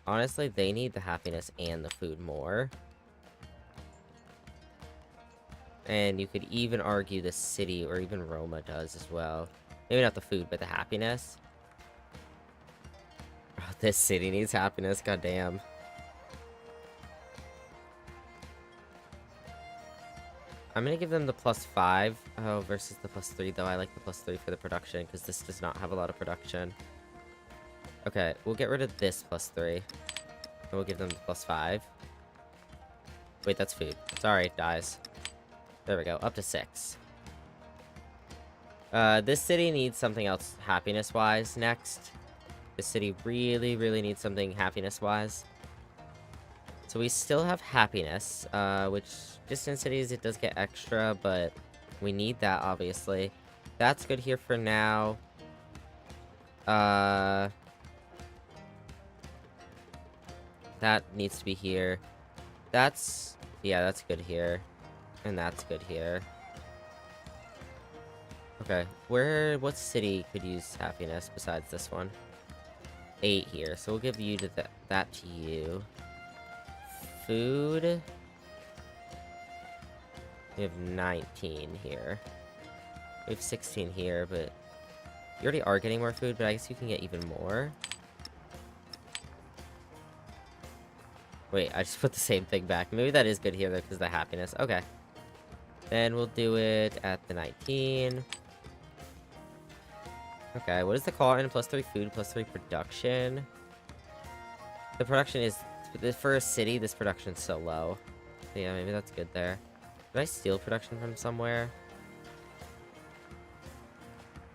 Honestly, they need the happiness and the food more. And you could even argue the city, or even Roma does as well. Maybe not the food, but the happiness. Oh, this city needs happiness, goddamn. I'm gonna give them the +5. Oh, versus the +3, though. I like the +3 for the production, because this does not have a lot of production. Okay, we'll get rid of this +3. And we'll give them the +5. Wait, that's food. Sorry, it dies. There we go, up to 6. This city needs something else happiness-wise next. This city really, really needs something happiness-wise. So we still have happiness, which distant cities, it does get extra, but we need that, obviously. That's good here for now. That needs to be here. Yeah, that's good here. And that's good here. Okay, what city could use happiness besides this one? 8 here, so we'll give you to that to you. Food. We have 19 here. We have 16 here, but you already are getting more food, but I guess you can get even more. Wait, I just put the same thing back. Maybe that is good here, though, because of the happiness. Okay. Then we'll do it at the 19. Okay, what is the call-in? +3 food, +3 production. The production is... For a city, this production's so low. So yeah, maybe that's good there. Did I steal production from somewhere?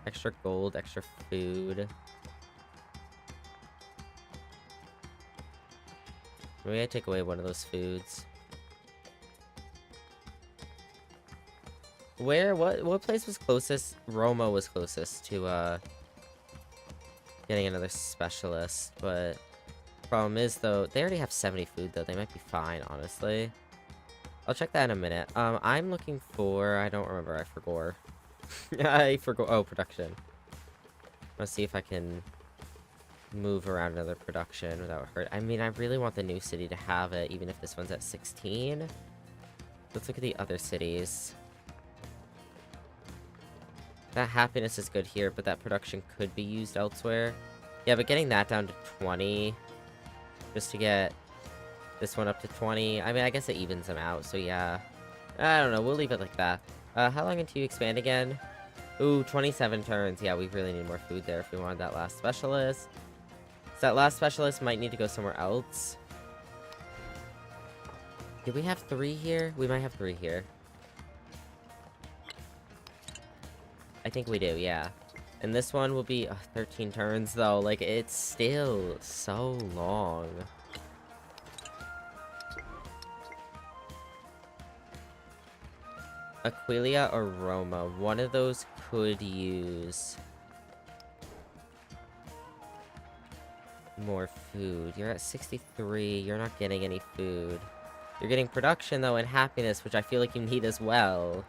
Extra gold, extra food. Maybe I take away one of those foods. What place was closest? Roma was closest to, getting another specialist, but... Problem is, though, they already have 70 food, though. They might be fine, honestly. I'll check that in a minute. I'm looking for... I don't remember. I forgot. I forgot. Oh, production. Let's see if I can move around another production without hurt. I mean, I really want the new city to have it, even if this one's at 16. Let's look at the other cities. That happiness is good here, but that production could be used elsewhere. Yeah, but getting that down to 20... Just to get this one up to 20. I mean, I guess it evens them out, so yeah. I don't know, we'll leave it like that. How long until you expand again? Ooh, 27 turns. Yeah, we really need more food there if we wanted that last specialist. So that last specialist might need to go somewhere else. Do we have 3 here? We might have 3 here. I think we do, yeah. And this one will be 13 turns, though. Like, it's still so long. Aquilia or Roma. One of those could use more food. You're at 63. You're not getting any food. You're getting production, though, and happiness, which I feel like you need as well.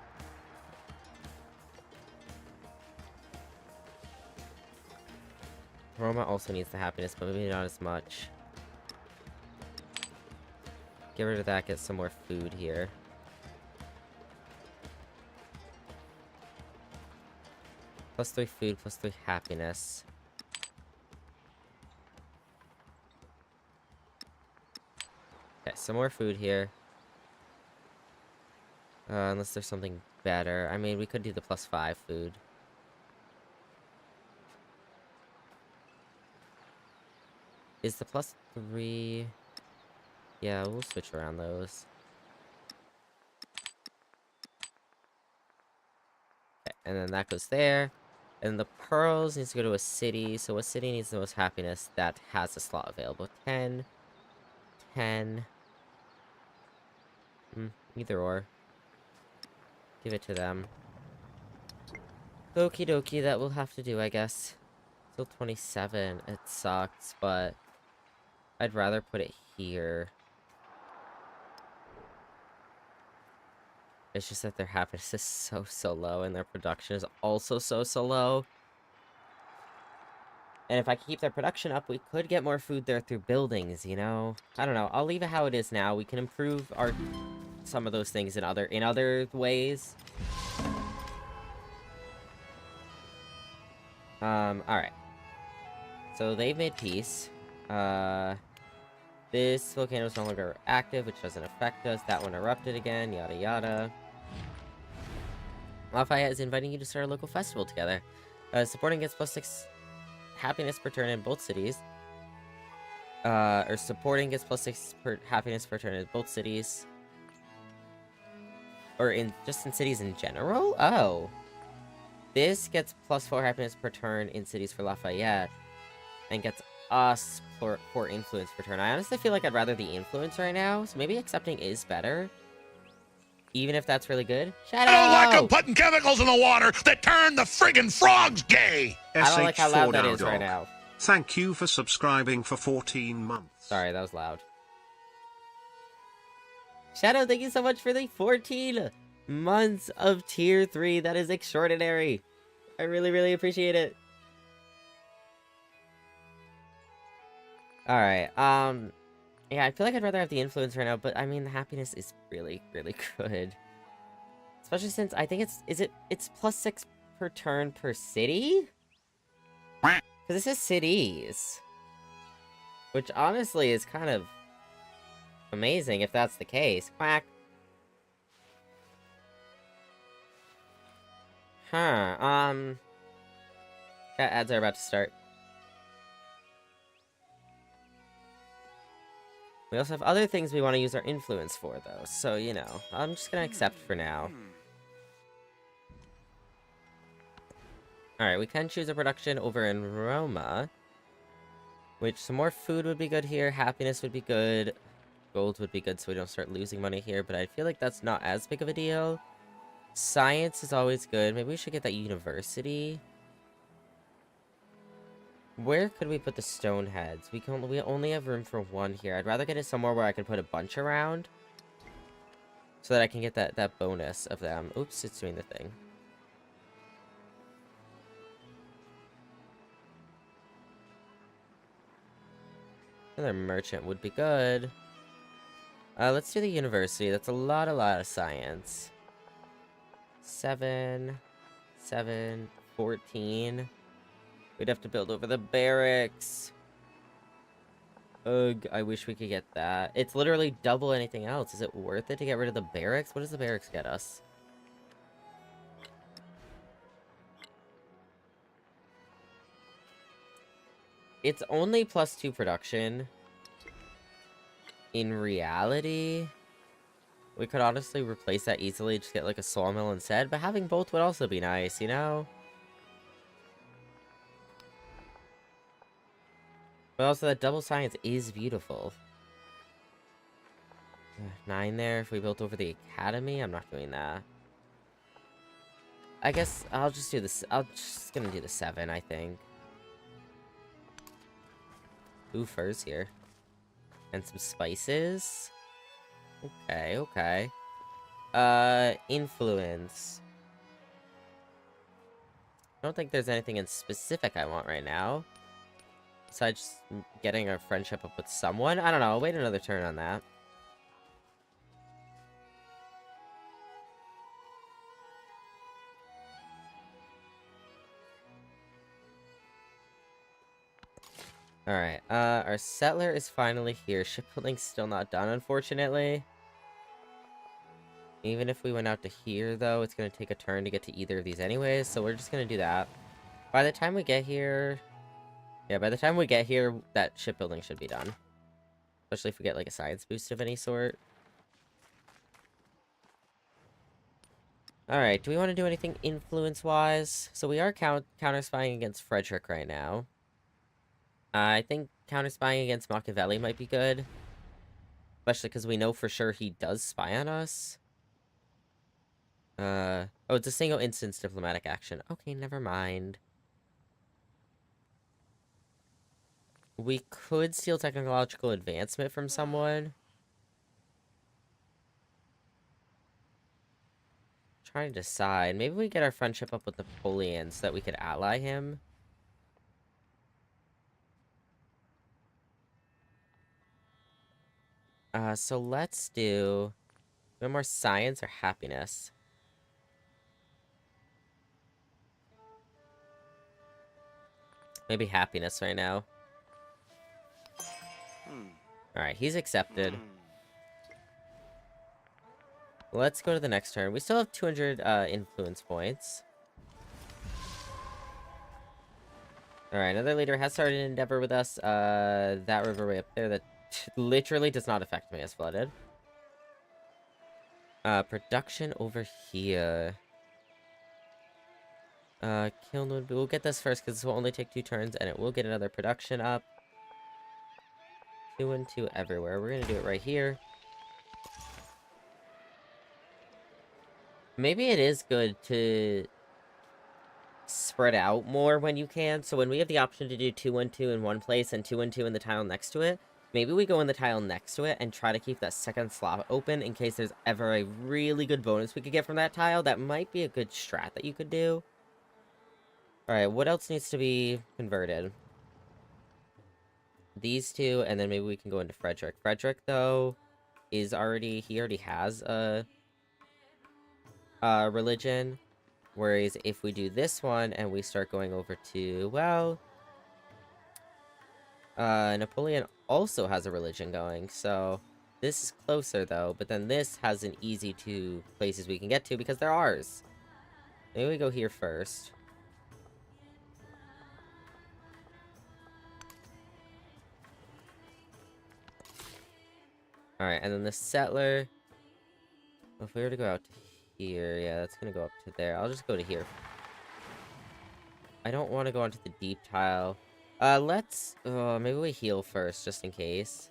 Roma also needs the happiness, but maybe not as much. Get rid of that, get some more food here. +3 food, +3 happiness. Okay, some more food here. Unless there's something better. I mean, we could do the +5 food. Is the +3... Yeah, we'll switch around those. Okay, and then that goes there. And the pearls needs to go to a city. So what city needs the most happiness that has a slot available? 10. 10. Either or. Give it to them. Okie dokie, that will have to do, I guess. Still 27. It sucks, but... I'd rather put it here. It's just that their happiness is so low, and their production is also so low. And if I keep their production up, we could get more food there through buildings, you know? I don't know. I'll leave it how it is now. We can improve some of those things in other ways. Alright. So they've made peace. This volcano is no longer active, which doesn't affect us. That one erupted again, yada yada. Lafayette is inviting you to start a local festival together. Supporting gets +6 happiness per turn in both cities. Or supporting gets +6 happiness per turn in both cities. Or just in cities in general? Oh. this gets +4 happiness per turn in cities for Lafayette, and gets us for influence per turn. I honestly feel like I'd rather the influence right now, so maybe accepting is better. Even if that's really good. Shadow! I don't like them putting chemicals in the water that turn the friggin' frogs gay! I don't like how loud that SH4 is right Dog. now. Thank you for subscribing for 14 months. Sorry, that was loud. Shadow, thank you so much for the 14 months of tier 3. That is extraordinary. I really, really appreciate it. Alright, yeah, I feel like I'd rather have the influence right now, but I mean, the happiness is really, really good. Especially since I think it's +6 per turn per city? Because this is cities. Which honestly is kind of amazing if that's the case. Quack. Huh, ads are about to start. We also have other things we want to use our influence for, though. So, you know, I'm just gonna accept for now. Alright, we can choose a production over in Roma. Which, some more food would be good here. Happiness would be good. Gold would be good so we don't start losing money here. But I feel like that's not as big of a deal. Science is always good. Maybe we should get that university. Where could we put the stone heads? We only have room for one here. I'd rather get it somewhere where I can put a bunch around. So that I can get that bonus of them. Oops, it's doing the thing. Another merchant would be good. Let's do the university. That's a lot of science. 7, 14. We'd have to build over the barracks. Ugh, I wish we could get that. It's literally double anything else. Is it worth it to get rid of the barracks? What does the barracks get us? It's only +2 production. In reality, we could honestly replace that easily, just get like a sawmill instead, but having both would also be nice, you know? But also, that double science is beautiful. 9 there if we built over the academy. I'm not doing that. I guess I'll just do this. I'm just gonna do the 7, I think. Ooh, furs here. And some spices. Okay, okay. Influence. I don't think there's anything in specific I want right now. Besides getting a friendship up with someone. I don't know, I'll wait another turn on that. Alright, our settler is finally here. Shipbuilding's still not done, unfortunately. Even if we went out to here, though, it's gonna take a turn to get to either of these anyways, so we're just gonna do that. By the time we get here... Yeah, by the time we get here, that shipbuilding should be done. Especially if we get, like, a science boost of any sort. Alright, do we want to do anything influence-wise? So we are counter-spying against Frederick right now. I think counter-spying against Machiavelli might be good. Especially because we know for sure he does spy on us. Oh, it's a single instance diplomatic action. Okay, never mind. We could steal technological advancement from someone. Trying to decide. Maybe we get our friendship up with Napoleon so that we could ally him. So let's do... No more science or happiness. Maybe happiness right now. Alright, he's accepted. Let's go to the next turn. We still have 200 influence points. Alright, another leader has started an endeavor with us. That river way up there that literally does not affect me as flooded. Production over here. Kilnwood, we'll get this first because this will only take 2 turns, and it will get another production up. 2 and 2 everywhere. We're gonna do it right here. Maybe it is good to spread out more when you can. So when we have the option to do 2 and 2 in one place and 2 and 2 in the tile next to it, maybe we go in the tile next to it and try to keep that second slot open in case there's ever a really good bonus we could get from that tile. That might be a good strat that you could do. Alright, what else needs to be converted? These two, and then maybe we can go into Frederick. Frederick, though, is already... He already has a religion. Whereas if we do this one and we start going over to, well... Napoleon also has a religion going, so... This is closer, though, but then this has an easy 2 places we can get to because they're ours. Maybe we go here first. Alright, and then the settler... If we were to go out to here, yeah, that's gonna go up to there. I'll just go to here. I don't want to go onto the deep tile. Let's... maybe we heal first, just in case.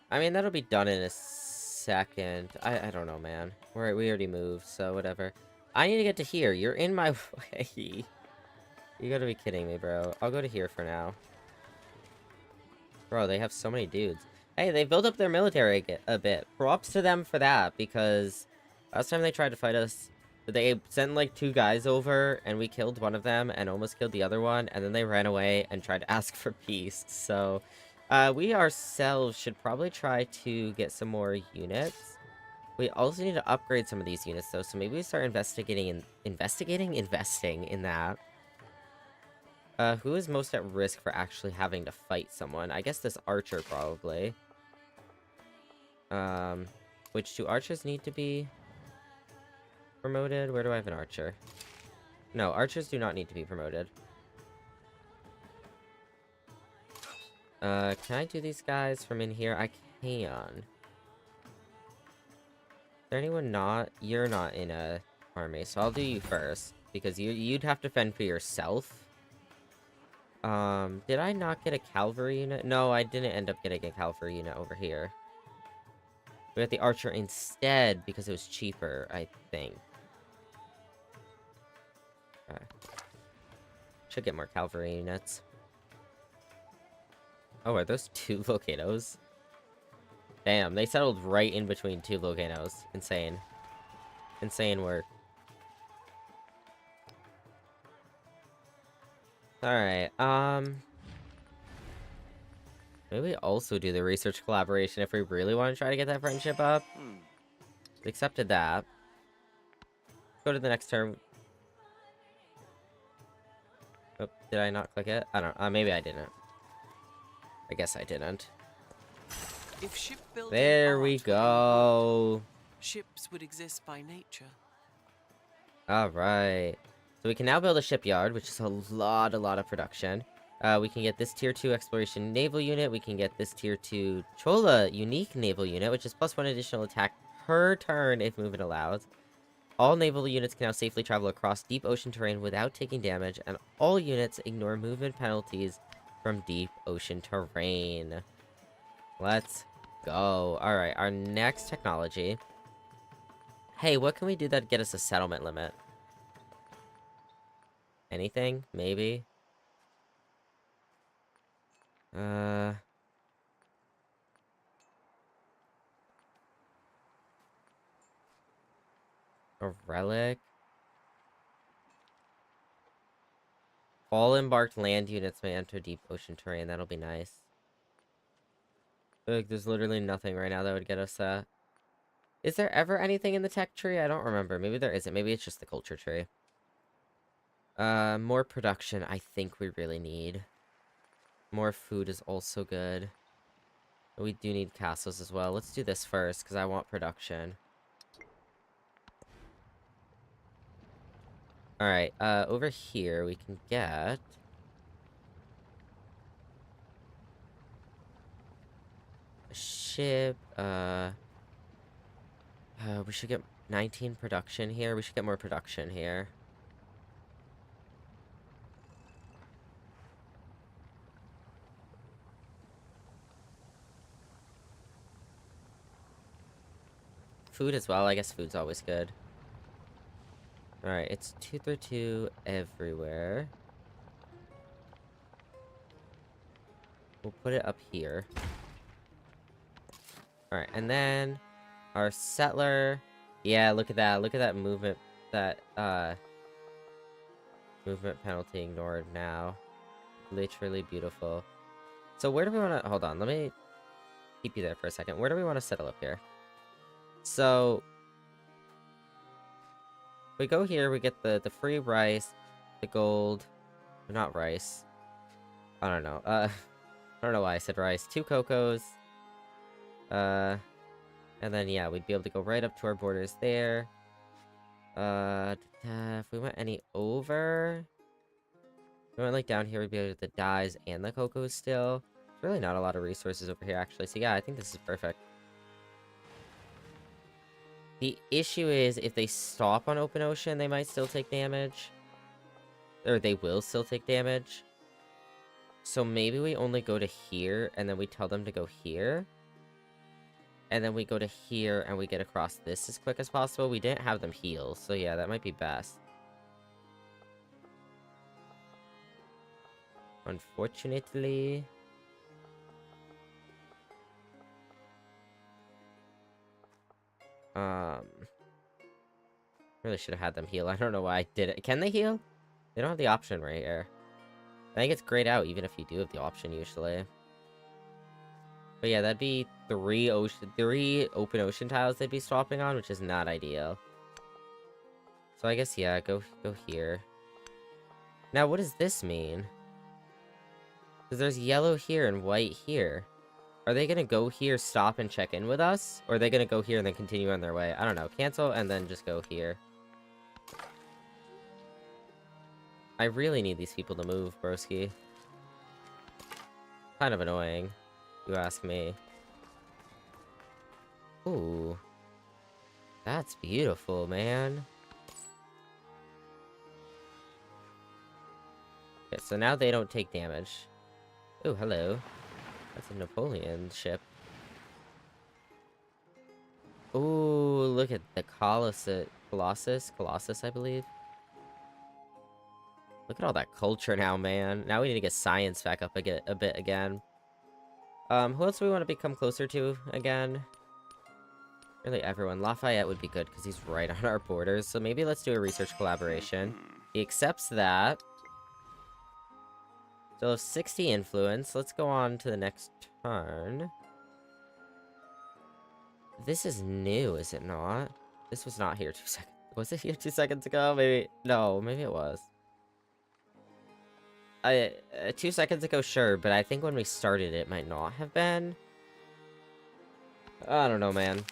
I mean, that'll be done in a second. I don't know, man. We already moved, so whatever. I need to get to here. You're in my way. You gotta be kidding me, bro. I'll go to here for now. Bro, they have so many dudes. Hey, they built up their military a bit. Props to them for that, because last time they tried to fight us, they sent like 2 guys over, and we killed one of them, and almost killed the other one, and then they ran away and tried to ask for peace. So, we ourselves should probably try to get some more units. We also need to upgrade some of these units, though, so maybe we start investing in that. Who is most at risk for actually having to fight someone? I guess this archer, probably. Which do archers need to be promoted? Where do I have an archer? No, archers do not need to be promoted. Can I do these guys from in here? I can. Is there anyone not? You're not in a army, so I'll do you first. Because you'd have to fend for yourself. Did I not get a cavalry unit? No, I didn't end up getting a cavalry unit over here. We got the archer instead because it was cheaper, I think. Okay. Should get more cavalry units. Oh, are those 2 volcanoes? Damn, they settled right in between 2 volcanoes. Insane. Insane work. Alright, maybe we also do the research collaboration if we really want to try to get that friendship up. We accepted that. Go to the next turn. Oh, did I not click it? I don't know. Maybe I didn't. I guess I didn't. If shipbuilding There art we were important, go. ships would exist by nature. Alright. So we can now build a shipyard, which is a lot of production. We can get this tier 2 exploration naval unit. We can get this tier 2 Chola unique naval unit, which is +1 additional attack per turn if movement allows. All naval units can now safely travel across deep ocean terrain without taking damage, and all units ignore movement penalties from deep ocean terrain. Let's go. Alright, our next technology. Hey, what can we do that get us a settlement limit? Anything? Maybe? A relic? All embarked land units may enter deep ocean terrain. That'll be nice. Like, there's literally nothing right now that would get us that. Is there ever anything in the tech tree? I don't remember. Maybe there isn't. Maybe it's just the culture tree. More production I think we really need. More food is also good. We do need castles as well. Let's do this first, because I want production. Alright, over here we can get... a ship, we should get 19 production here. We should get more production here. Food as well. I guess food's always good. Alright, it's 232 everywhere. We'll put it up here. Alright, and then our settler. Yeah, look at that. Look at that movement. That, movement penalty ignored now. Literally beautiful. So where do we want to... Hold on, let me keep you there for a second. Where do we want to settle up here? So... we go here, we get the free rice, the gold... Not rice. I don't know. I don't know why I said rice. 2 cocos. And then, yeah, we'd be able to go right up to our borders there. If we went any over... If we went, like, down here, we'd be able to get the dyes and the cocos still. There's really not a lot of resources over here, actually. So, yeah, I think this is perfect. The issue is, if they stop on open ocean, they might still take damage. Or they will still take damage. So maybe we only go to here, and then we tell them to go here. And then we go to here, and we get across this as quick as possible. We didn't have them heal, so yeah, that might be best. Unfortunately... Really should have had them heal. I don't know why I did it. Can they heal? They don't have the option right here. I think it's grayed out, even if you do have the option, usually. But yeah, that'd be 3 open ocean tiles they'd be swapping on, which is not ideal. So I guess, yeah, go here. Now, what does this mean? Because there's yellow here and white here. Are they gonna go here, stop, and check in with us? Or are they gonna go here and then continue on their way? I don't know. Cancel, and then just go here. I really need these people to move, broski. Kind of annoying, if you ask me. Ooh. That's beautiful, man. Okay, so now they don't take damage. Ooh, hello. That's a Napoleon ship. Ooh, look at the Colossus, I believe. Look at all that culture now, man. Now we need to get science back up a bit again. Who else do we want to become closer to again? Really everyone. Lafayette would be good because he's right on our borders. So maybe let's do a research collaboration. He accepts that. Still have 60 influence. Let's go on to the next turn. This is new, is it not? This was not here 2 seconds. Was it here 2 seconds ago? Maybe. No, maybe it was. 2 seconds ago, sure, but I think when we started it might not have been. I don't know, man.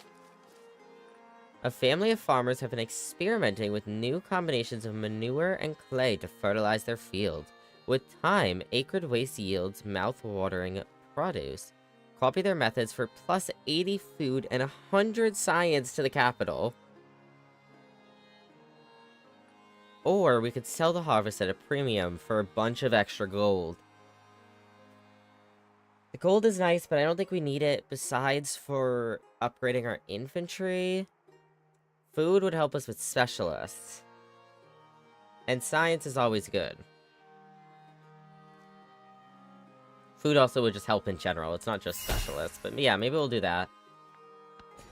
A family of farmers have been experimenting with new combinations of manure and clay to fertilize their field. With time, acred waste yields mouth-watering produce. Copy their methods for plus 80 food and 100 science to the capital. Or we could sell the harvest at a premium for a bunch of extra gold. The gold is nice, but I don't think we need it besides for upgrading our infantry. Food would help us with specialists. And science is always good. Food also would just help in general. It's not just specialists. But yeah, maybe we'll do that.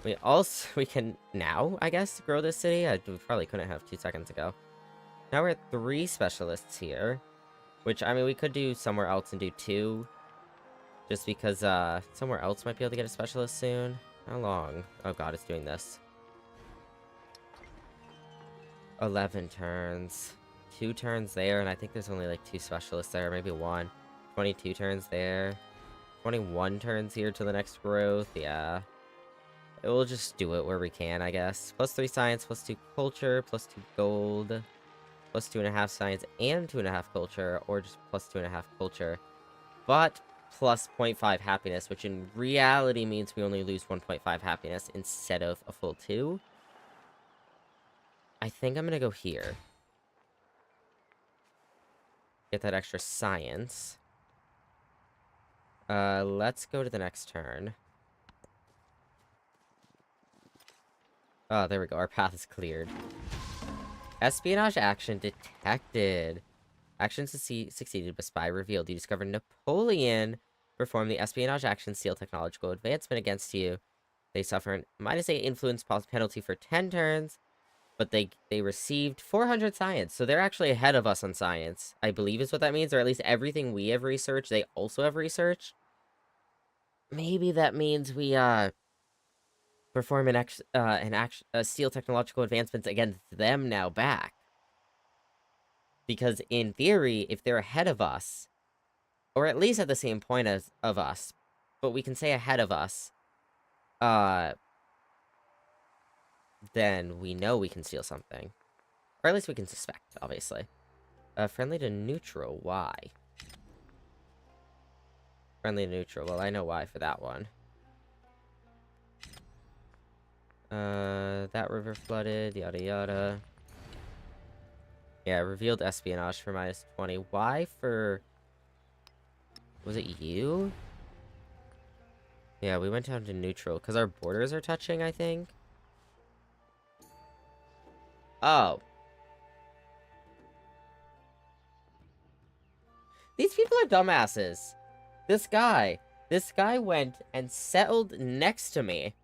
We can now, I guess, grow this city. We probably couldn't have 2 seconds ago. Now we're at 3 specialists here. Which, I mean, we could do somewhere else and do 2. Just because, somewhere else might be able to get a specialist soon. How long? Oh god, it's doing this. 11 turns. 2 turns there, and I think there's only, like, 2 specialists there. Maybe 1. 22 turns there. 21 turns here to the next growth. Yeah. We'll just do it where we can, I guess. Plus 3 science, plus 2 culture, plus 2 gold. Plus 2.5 science and 2.5 culture, or just plus 2.5 culture. But plus 0.5 happiness, which in reality means we only lose 1.5 happiness instead of a full 2. I think I'm gonna go here. Get that extra science. Let's go to the next turn. Oh, there we go. Our path is cleared. Espionage action detected. Action succeeded, but spy revealed. You discovered Napoleon performed the espionage action seal technological advancement against you. They suffer an -8 influence penalty for 10 turns, but they received 400 science, so they're actually ahead of us on science, I believe is what that means, or at least everything we have researched, they also have researched. Maybe that means we, perform steal technological advancements against them now back. Because in theory, if they're ahead of us, or at least at the same point as of us, but we can say ahead of us, then we know we can steal something. Or at least we can suspect, obviously. Friendly to neutral, why? Friendly to neutral, well, I know why for that one. That river flooded, yada yada. Yeah, revealed espionage for -20. Why for... Was it you? Yeah, we went down to neutral, because our borders are touching, I think. Oh. These people are dumbasses. This guy went and settled next to me.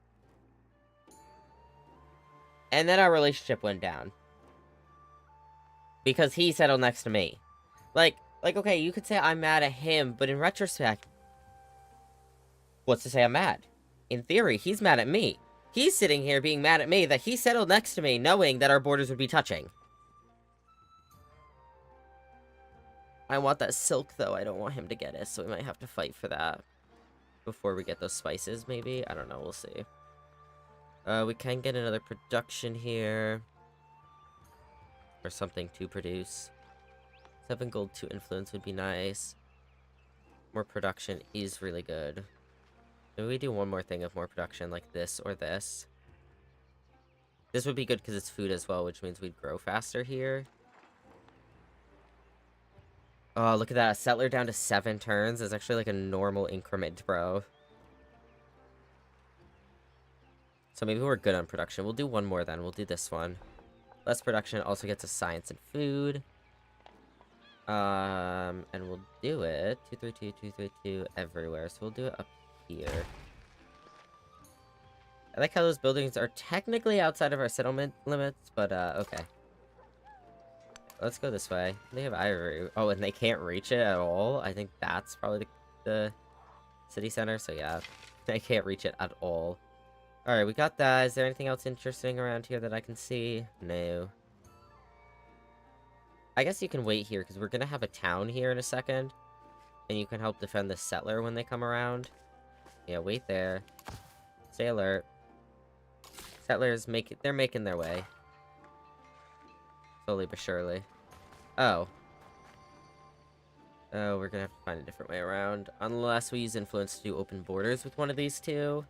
And then our relationship went down. Because he settled next to me. Like, okay, you could say I'm mad at him, but in retrospect, what's to say I'm mad? In theory, he's mad at me. He's sitting here being mad at me that he settled next to me, knowing that our borders would be touching. I want that silk, though. I don't want him to get it, so we might have to fight for that. Before we get those spices, maybe? I don't know, we'll see. We can get another production here. Or something to produce. 7 gold, 2 influence would be nice. More production is really good. Maybe we do one more thing of more production, like this or this. This would be good because it's food as well, which means we'd grow faster here. Oh, look at that. A settler down to 7 turns is actually like a normal increment, bro. So maybe we're good on production. We'll do one more then. We'll do this one. Less production also gets us science and food. And we'll do it 232, 232 everywhere. So we'll do it up here. I like how those buildings are technically outside of our settlement limits, but okay. Let's go this way. They have ivory. Oh, and they can't reach it at all? I think that's probably the city center, so yeah. They can't reach it at all. Alright, we got that. Is there anything else interesting around here that I can see? No. I guess you can wait here, because we're gonna have a town here in a second. And you can help defend the settler when they come around. Yeah, wait there. Stay alert. Settlers, they're making their way. Slowly but surely. Oh. Oh, we're gonna have to find a different way around. Unless we use influence to do open borders with one of these two.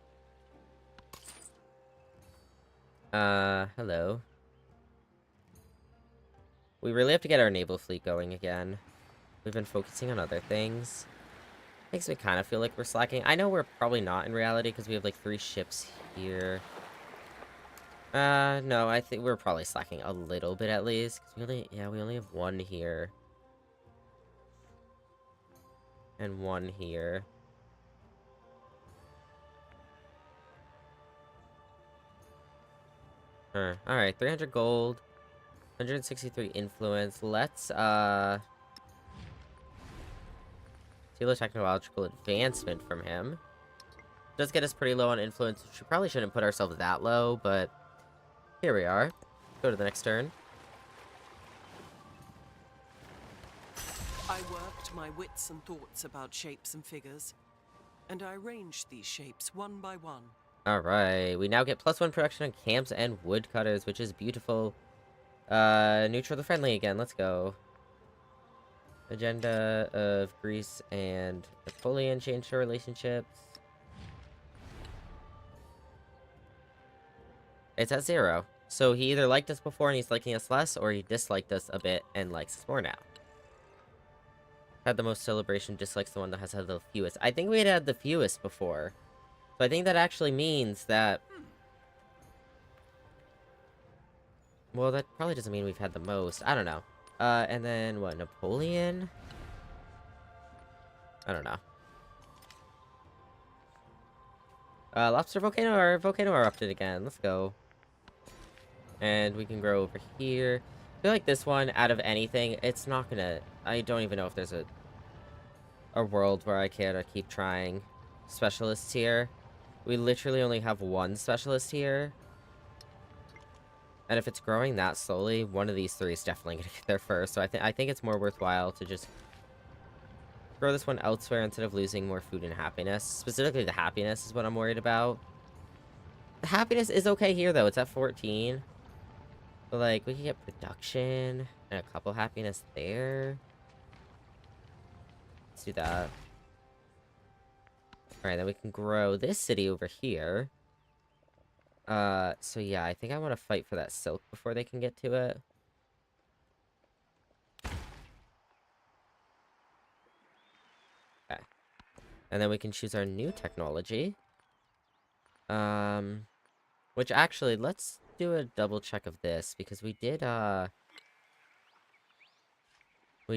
Hello. We really have to get our naval fleet going again. We've been focusing on other things. Makes me kind of feel like we're slacking. I know we're probably not in reality, because we have, like, 3 ships here. No, I think we're probably slacking a little bit at least. Because we only have 1 here. And 1 here. Alright, 300 gold. 163 influence. Let's, steal a technological advancement from him. Does get us pretty low on influence, which we probably shouldn't put ourselves that low, but here we are. Go to the next turn. I worked my wits and thoughts about shapes and figures, and I arranged these shapes one by one. Alright, we now get +1 production on camps and woodcutters, which is beautiful. Neutral the friendly again, let's go. Agenda of Greece and Napoleon changed their relationships. It's at 0. So he either liked us before and he's liking us less, or he disliked us a bit and likes us more now. Had the most celebration, dislikes the one that has had the fewest. I think we had the fewest before. So I think that actually means that... Well, that probably doesn't mean we've had the most. I don't know. And then, what, Napoleon? I don't know. Lobster volcano erupted again. Let's go. And we can grow over here. I feel like this one, out of anything, it's not gonna... I don't even know if there's a world where I care to keep trying specialists here. We literally only have one specialist here. And if it's growing that slowly, one of these three is definitely gonna get there first. So I think it's more worthwhile to just grow this one elsewhere instead of losing more food and happiness. Specifically, the happiness is what I'm worried about. The happiness is okay here, though. It's at 14. But, like, we can get production and a couple happiness there. Let's do that. Alright, then we can grow this city over here. So yeah, I think I want to fight for that silk before they can get to it. Okay. And then we can choose our new technology. Which actually, let's do a double check of this, because we did,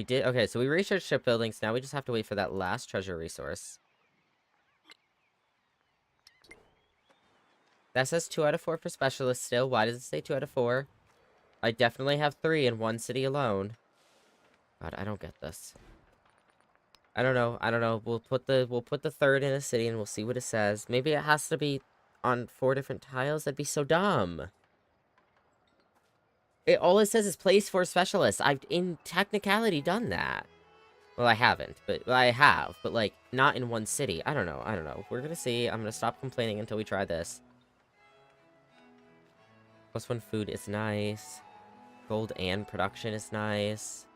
okay, so we researched shipbuildings, now we just have to wait for that last treasure resource. That says 2 out of 4 for specialists still. Why does it say 2 out of 4? I definitely have 3 in one city alone. God, I don't get this. I don't know. We'll put the third in a city and we'll see what it says. Maybe it has to be on 4 different tiles. That'd be so dumb. All it says is place for specialists. I've in technicality done that. Well, I haven't, but well, I have, but like not in one city. I don't know. We're gonna see. I'm gonna stop complaining until we try this. +1 food is nice. Gold and production is nice.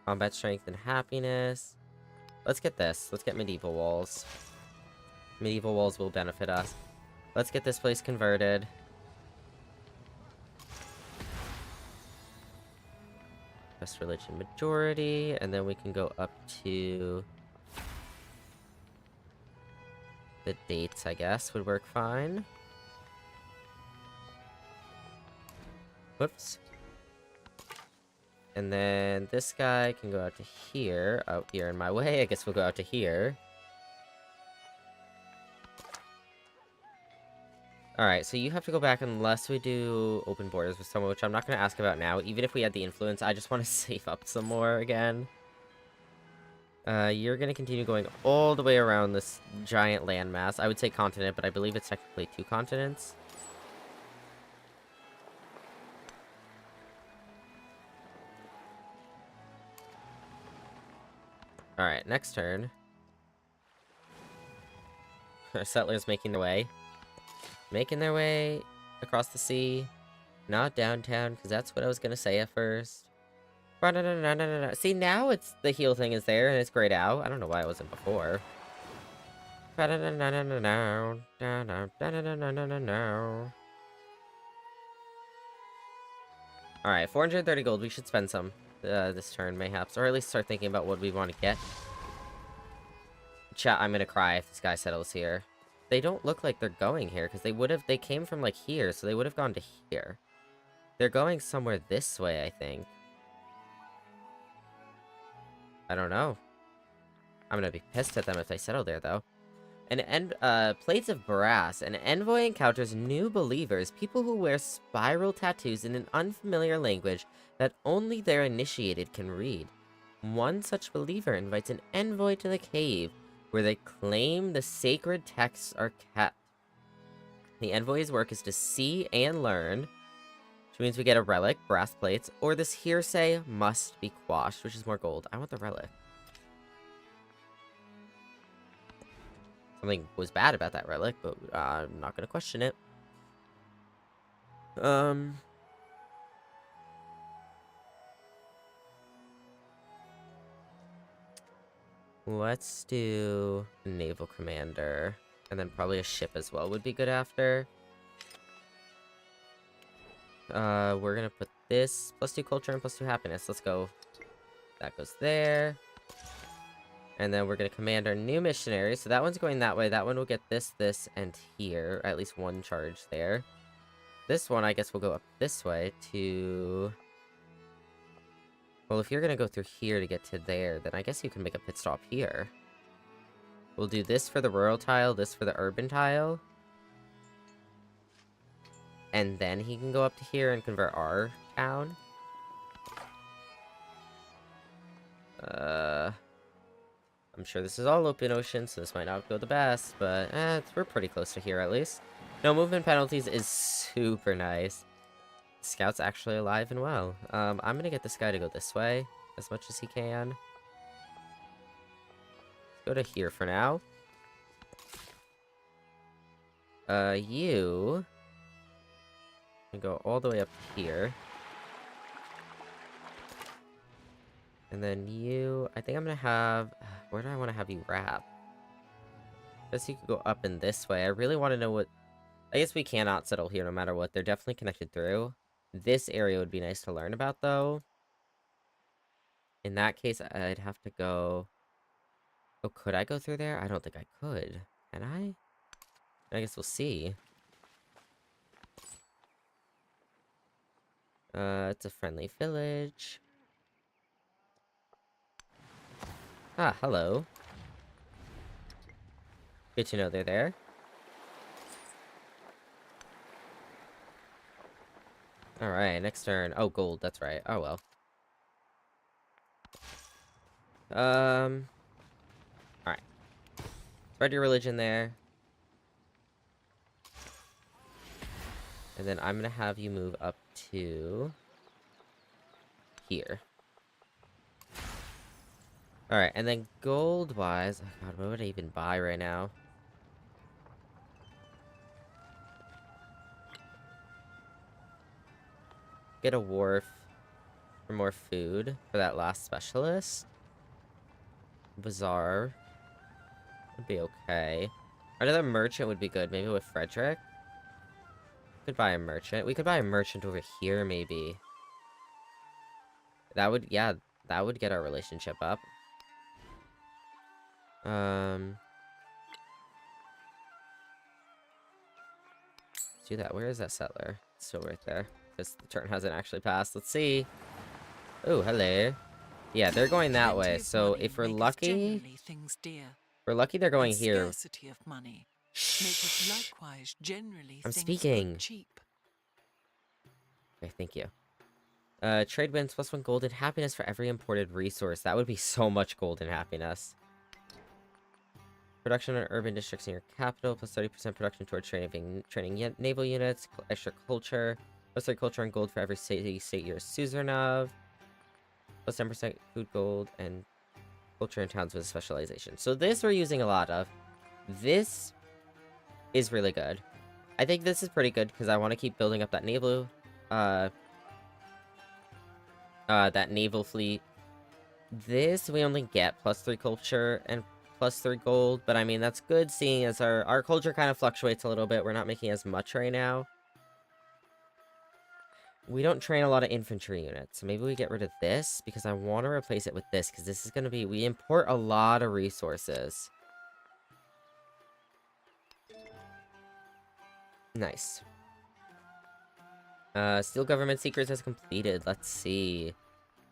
Combat strength and happiness. Let's get this. Let's get medieval walls. Medieval walls will benefit us. Let's get this place converted. Best religion majority. And then we can go up to... the dates, I guess, would work fine. Whoops. And then this guy can go out to here. Out here in my way. I guess we'll go out to here. Alright, so you have to go back unless we do open borders with someone, which I'm not going to ask about now. Even if we had the influence, I just want to save up some more again. You're going to continue going all the way around this giant landmass. I would say continent, but I believe it's technically 2 continents. Alright, next turn. Our settlers making their way. Making their way across the sea. Not downtown, because that's what I was going to say at first. See, now it's the heal thing is there, and it's grayed out. I don't know why it wasn't before. Alright, 430 gold. We should spend some this turn, mayhaps. Or at least start thinking about what we want to get. Chat, I'm gonna cry if this guy settles here. They don't look like they're going here, because they came from, like, here, so they would have gone to here. They're going somewhere this way, I think. I don't know. I'm gonna be pissed at them if they settle there, though. Plates of brass. An envoy encounters new believers, people who wear spiral tattoos in an unfamiliar language that only their initiated can read. One such believer invites an envoy to the cave, where they claim the sacred texts are kept. The envoy's work is to see and learn, which means we get a relic, brass plates, or this hearsay must be quashed, which is more gold. I want the relic. Something was bad about that relic, but I'm not gonna question it. Let's do naval commander, and then probably a ship as well would be good after. We're gonna put this +2 culture and +2 happiness. Let's go. That goes there. And then we're gonna command our new missionary. So that one's going that way. That one will get this, this, and here. At least one charge there. This one, I guess, will go up this way to... Well, if you're gonna go through here to get to there, then I guess you can make a pit stop here. We'll do this for the rural tile, this for the urban tile. And then he can go up to here and convert our town. I'm sure this is all open ocean, so this might not go the best, but we're pretty close to here at least. No movement penalties is super nice. Scout's actually alive and well. I'm gonna get this guy to go this way as much as he can. Let's go to here for now. You can go all the way up here. And then you, I think I'm gonna have, where do I want to have you wrap? I guess you could go up in this way. I really want to know what, I guess we cannot settle here no matter what. They're definitely connected through. This area would be nice to learn about, though. In that case, I'd have to go... Oh, could I go through there? I don't think I could. Can I? I guess we'll see. It's a friendly village. Ah, hello. Good to know they're there. Alright, next turn. Oh, gold, that's right. Oh, well. Alright. Spread your religion there. And then I'm gonna have you move up to... here. Alright, and then gold-wise... Oh god, what would I even buy right now? Get a wharf for more food for that last specialist. Bazaar would be okay. Another merchant would be good, maybe with Frederick. Could buy a merchant. We could buy a merchant over here, maybe. That would, yeah, that would get our relationship up. Let's do that. Where is that settler? It's still right there. Because the turn hasn't actually passed. Let's see. Oh, hello. Yeah, they're going that way. So if we're lucky... We're lucky they're going here. Of money maketh likewise generally I'm things speaking. look cheap. Okay, thank you. Trade wins +1 gold and happiness for every imported resource. That would be so much gold and happiness. Production in urban districts in your capital, +30% production toward training naval units, extra culture, +3 culture and gold for every state you're a suzerain of, +10% food gold, and culture in towns with specialization. So this we're using a lot of. This is really good. I think this is pretty good because I want to keep building up that naval, that naval fleet. This we only get +3 culture and +3 gold, but I mean that's good seeing as our culture kind of fluctuates a little bit. We're not making as much right now. We don't train a lot of infantry units, so maybe we get rid of this because I want to replace it with this because this is going to be, we import a lot of resources. Nice. Steal government secrets has completed. Let's see.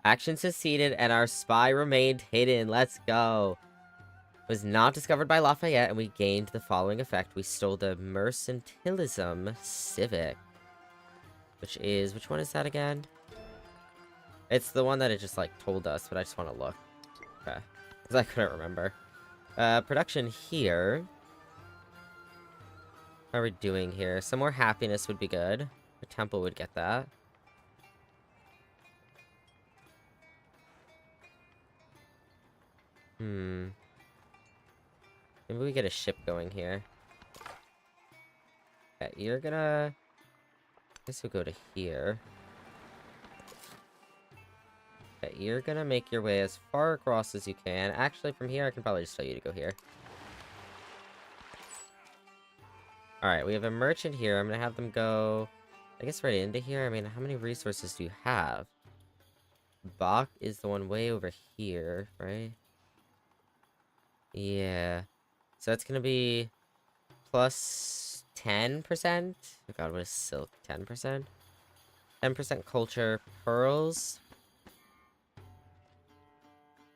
Action succeeded and our spy remained hidden. Let's go. Was not discovered by Lafayette and we gained the following effect. We stole the mercantilism civic. Which is, which one is that again? It's the one that it just, like, told us, but I just want to look. Okay. Because I couldn't remember. Production here. How are we doing here? Some more happiness would be good. The temple would get that. Maybe we get a ship going here. Okay, you're gonna... I guess we'll go to here. Okay, you're gonna make your way as far across as you can. Actually, from here, I can probably just tell you to go here. Alright, we have a merchant here. I'm gonna have them go I guess right into here. I mean, how many resources do you have? Bach is the one way over here, right? Yeah. So that's gonna be plus 10%? Oh god, what is silk? 10%? 10% culture. Pearls?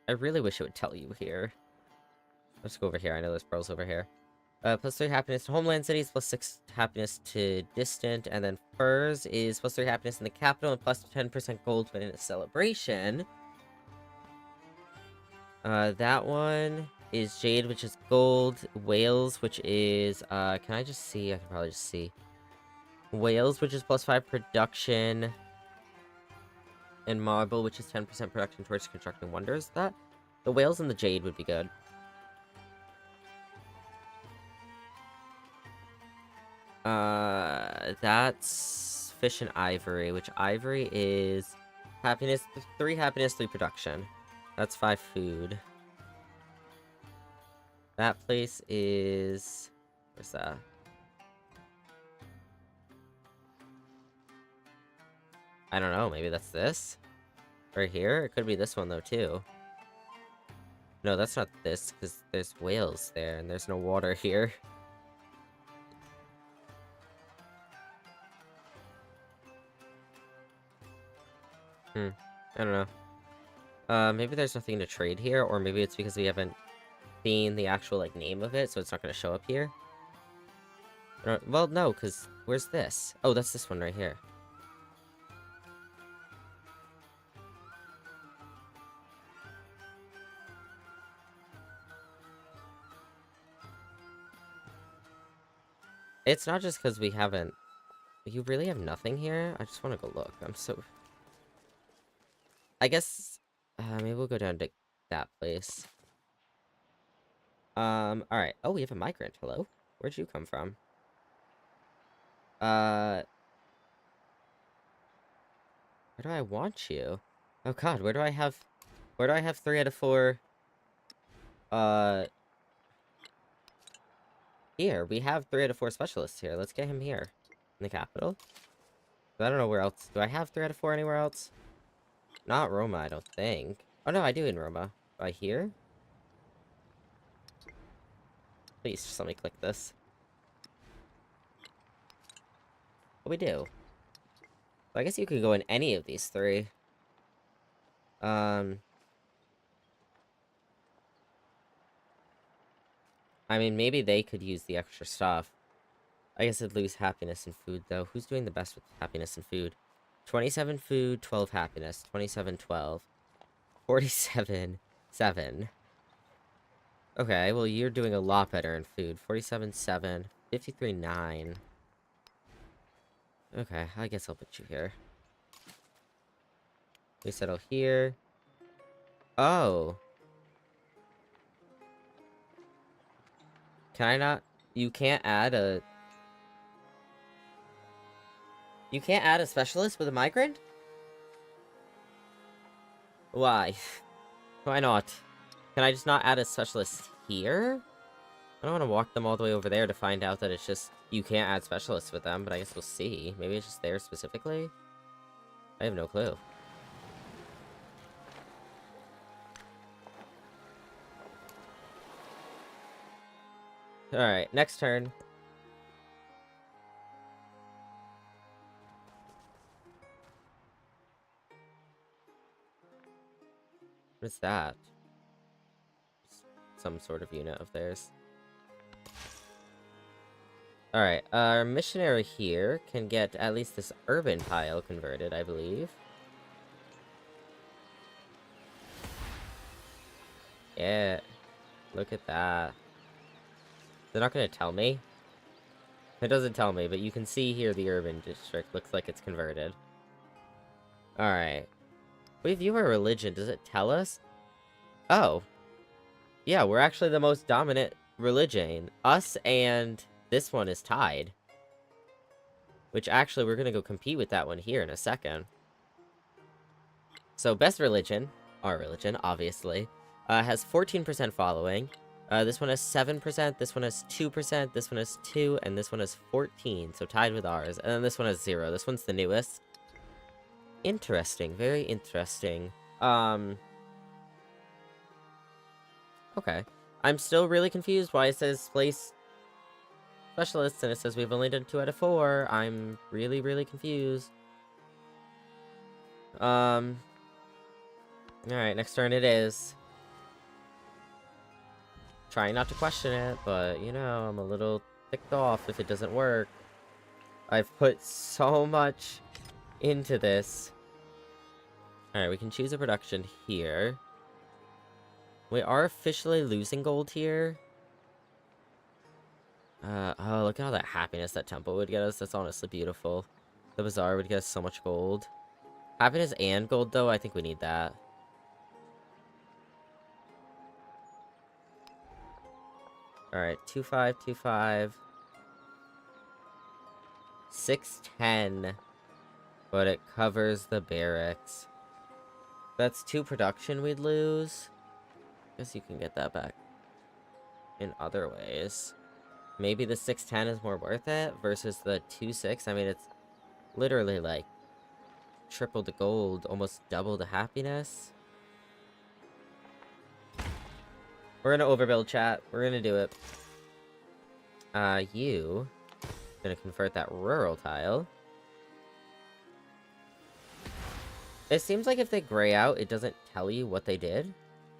I really wish it would tell you here. Let's go over here. I know there's pearls over here. Plus 3 happiness to homeland cities, plus 6 happiness to distant, and then furs is plus 3 happiness in the capital, and plus 10% gold when in a celebration. That one is jade, which is gold. Whales, which is, can I just see? I can probably just see. Whales, which is plus 5 production. And marble, which is 10% production towards constructing wonders. The whales and the jade would be good. That's fish and ivory, which ivory is happiness, 3 happiness, 3 production. That's 5 food. That place is... Where's that? I don't know, maybe that's this? Right here? It could be this one, though, too. No, that's not this, because there's whales there, and there's no water here. I don't know. Maybe there's nothing to trade here, or maybe it's because we haven't seen the actual, like, name of it, so it's not going to show up here. Well, no, because where's this? Oh, that's this one right here. It's not just because we haven't... You really have nothing here? I just want to go look. I'm so... I guess... maybe we'll go down to that place. Alright. Oh, we have a migrant. Hello? Where'd you come from? Where do I want you? Oh god, where do I have 3 out of 4? Here, we have 3 out of 4 specialists here. Let's get him here. In the capital? I don't know where else. Do I have 3 out of 4 anywhere else? Not Roma, I don't think. Oh no, I do in Roma. Do I here? Please, just let me click this. What we do? Well, I guess you could go in any of these 3. I mean, maybe they could use the extra stuff. I guess it'd lose happiness and food, though. Who's doing the best with happiness and food? 27 food, 12 happiness. 27, 12. 47, 7. Okay, well, you're doing a lot better in food. 47, 7. 53, 9. Okay, I guess I'll put you here. We settle here. Oh. Can I not? You can't add a... You can't add a specialist with a migrant? Why? Why not? Can I just not add a specialist here? I don't want to walk them all the way over there to find out that it's just... You can't add specialists with them, but I guess we'll see. Maybe it's just there specifically? I have no clue. Alright, next turn. What is that? Some sort of unit of theirs. Alright, our missionary here can get at least this urban tile converted, I believe. Yeah, look at that. They're not going to tell me. It doesn't tell me, but you can see here the urban district looks like it's converted. Alright. We view our religion. Does it tell us? Oh. Yeah, we're actually the most dominant religion. Us and this one is tied. Which actually, we're going to go compete with that one here in a second. So, best religion, our religion, obviously, has 14% following. This one has 7%, this one has 2%, this one has 2, and this one has 14, so tied with ours. And then this one has 0. This one's the newest. Interesting, very interesting. Okay. I'm still really confused why it says place specialists and it says we've only done 2 out of 4. I'm really, really confused. Alright, next turn it is. Trying not to question it, but, you know, I'm a little ticked off if it doesn't work. I've put so much into this. Alright, we can choose a production here. We are officially losing gold here. Oh, look at all that happiness that temple would get us. That's honestly beautiful. The bazaar would get us so much gold. Happiness and gold, though, I think we need that. Alright, 2-5, 2-5. 6-10. But it covers the barracks. That's 2 production we'd lose. Guess you can get that back in other ways. Maybe the 6-10 is more worth it versus the 2-6. I mean, it's literally like triple the gold, almost double the happiness. We're gonna overbuild, chat. We're gonna do it. You gonna convert that rural tile. It seems like if they gray out, it doesn't tell you what they did.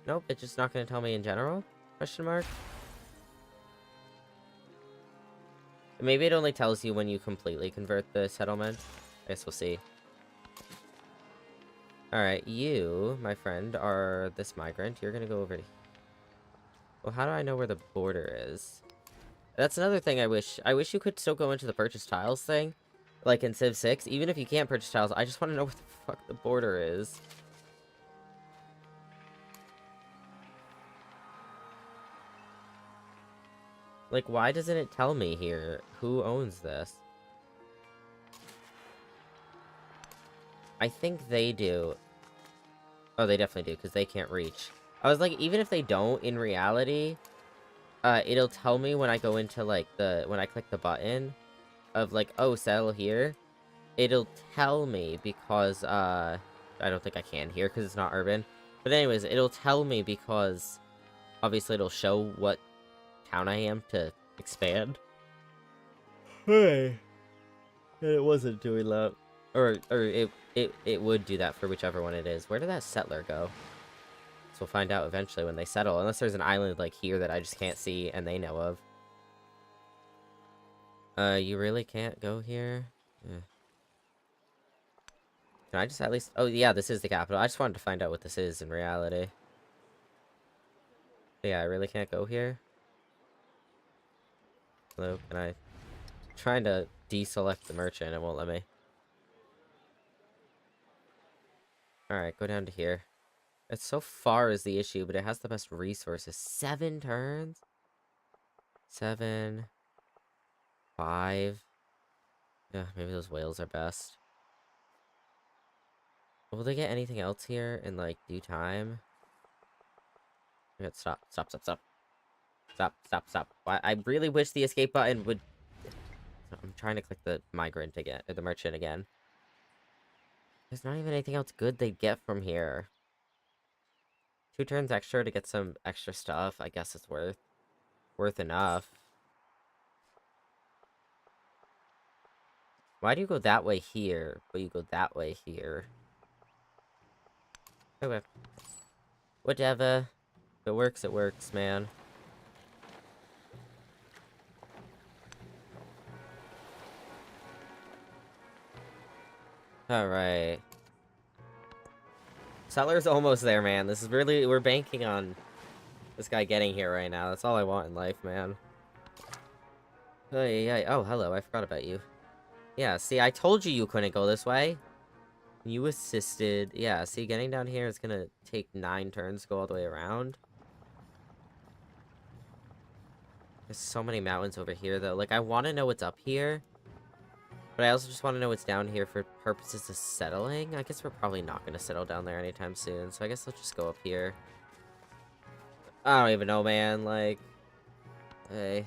Nope, it's just not gonna tell me in general? Question mark? Maybe it only tells you when you completely convert the settlement. I guess we'll see. Alright, you, my friend, are this migrant. You're gonna go over to... Well, how do I know where the border is? That's another thing I wish. I wish you could still go into the purchase tiles thing. Like in Civ 6. Even if you can't purchase tiles, I just want to know where the fuck the border is. Like, why doesn't it tell me here who owns this? I think they do. Oh, they definitely do, because they can't reach. I was like, even if they don't, in reality, it'll tell me when I go into, like, when I click the button of, like, oh, settle here. It'll tell me because, I don't think I can here, because it's not urban. But anyways, it'll tell me because, obviously, it'll show what town I am to expand. Hey. It wasn't doing that. Or it would do that for whichever one it is. Where did that settler go? So we'll find out eventually when they settle. Unless there's an island like here that I just can't see and they know of. You really can't go here? Yeah. Can I just at least... Oh, yeah, this is the capital. I just wanted to find out what this is in reality. Yeah, I really can't go here? Hello, can I... trying to deselect the merchant, it won't let me. Alright, go down to here. It's so far is the issue, but it has the best resources. 7 turns? 7... 5... Yeah, maybe those whales are best. Will they get anything else here in, like, due time? Okay, stop. Stop. I really wish the escape button would... I'm trying to click the migrant again, or the merchant again. There's not even anything else good they'd get from here. 2 turns extra to get some extra stuff. I guess it's worth enough. Why do you go that way here, but you go that way here? Okay. Whatever. If it works, man. Alright. Settler's almost there, man. This is really... We're banking on this guy getting here right now. That's all I want in life, man. Oh, yeah. Oh, hello. I forgot about you. Yeah, see, I told you couldn't go this way. You assisted. Yeah, see, getting down here is gonna take 9 turns to go all the way around. There's so many mountains over here, though. Like, I want to know what's up here. But I also just want to know what's down here for purposes of settling. I guess we're probably not going to settle down there anytime soon. So I guess I'll just go up here. I don't even know, man. Like, hey.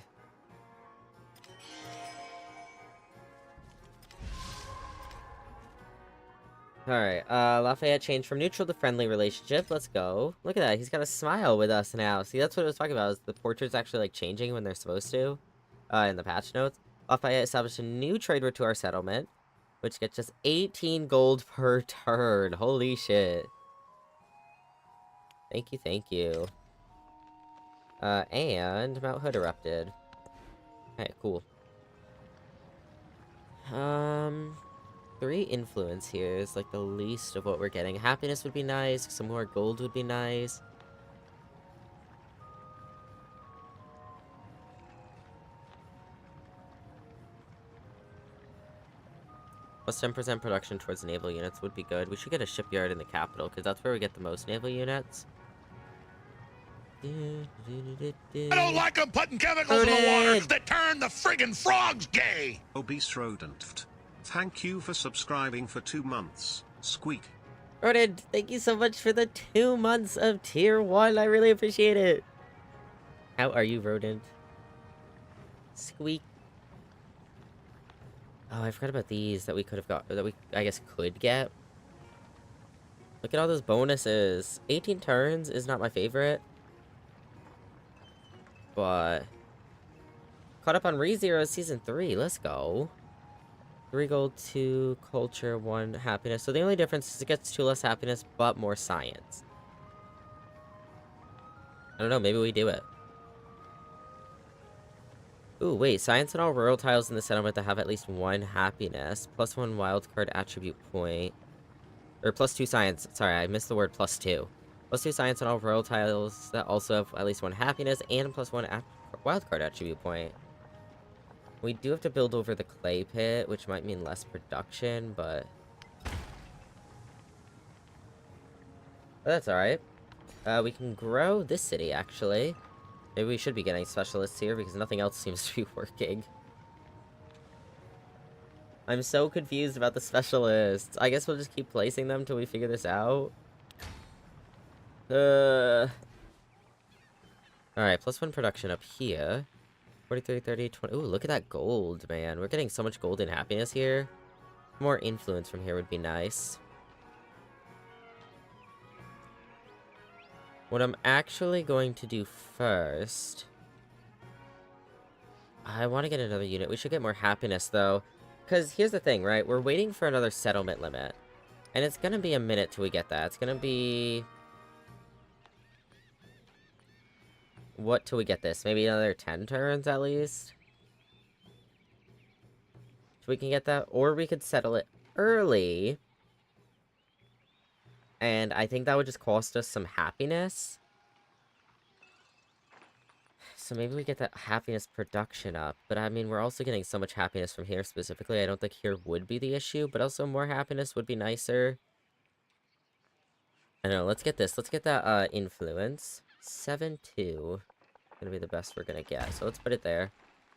Alright, Lafayette changed from neutral to friendly relationship. Let's go. Look at that. He's got a smile with us now. See, that's what I was talking about. Is the portraits actually, like, changing when they're supposed to? In the patch notes. Lafayette established a new trade route to our settlement, which gets us 18 gold per turn. Holy shit. Thank you, thank you. And Mount Hood erupted. Alright, cool. 3 influence here is like the least of what we're getting. Happiness would be nice. Some more gold would be nice. Plus 10% production towards naval units would be good. We should get a shipyard in the capital, because that's where we get the most naval units. I don't like them putting chemicals in the water that turn the friggin' frogs gay. Obese rodent. Thank you for subscribing for 2 months. Squeak. Rodent, thank you so much for the 2 months of tier 1. I really appreciate it. How are you, Rodent? Squeak. Oh, I forgot about these that we could have got, that we, I guess, could get. Look at all those bonuses. 18 turns is not my favorite. But caught up on ReZero Season 3. Let's go. 3 gold, 2 culture, 1 happiness. So the only difference is it gets 2 less happiness, but more science. I don't know, maybe we do it. Ooh, wait, science and all rural tiles in the settlement that have at least 1 happiness, plus 1 wildcard attribute point. Or plus 2 science. Sorry, I missed the word plus 2. Plus 2 science on all rural tiles that also have at least 1 happiness, and plus 1 wildcard attribute point. We do have to build over the clay pit, which might mean less production, but that's alright. We can grow this city, actually. Maybe we should be getting specialists here, because nothing else seems to be working. I'm so confused about the specialists. I guess we'll just keep placing them till we figure this out. Alright, plus 1 production up here. 40, 30, 30, 20. Ooh, look at that gold, man. We're getting so much gold and happiness here. More influence from here would be nice. What I'm actually going to do first... I want to get another unit. We should get more happiness, though. Because here's the thing, right? We're waiting for another settlement limit. And it's going to be a minute till we get that. It's going to be... What till we get this? Maybe another 10 turns, at least? So we can get that. Or we could settle it early. And I think that would just cost us some happiness. So maybe we get that happiness production up. But I mean, we're also getting so much happiness from here specifically. I don't think here would be the issue. But also more happiness would be nicer. I don't know. Let's get this. Let's get that influence. 7-2. Gonna be the best we're gonna get. So let's put it there.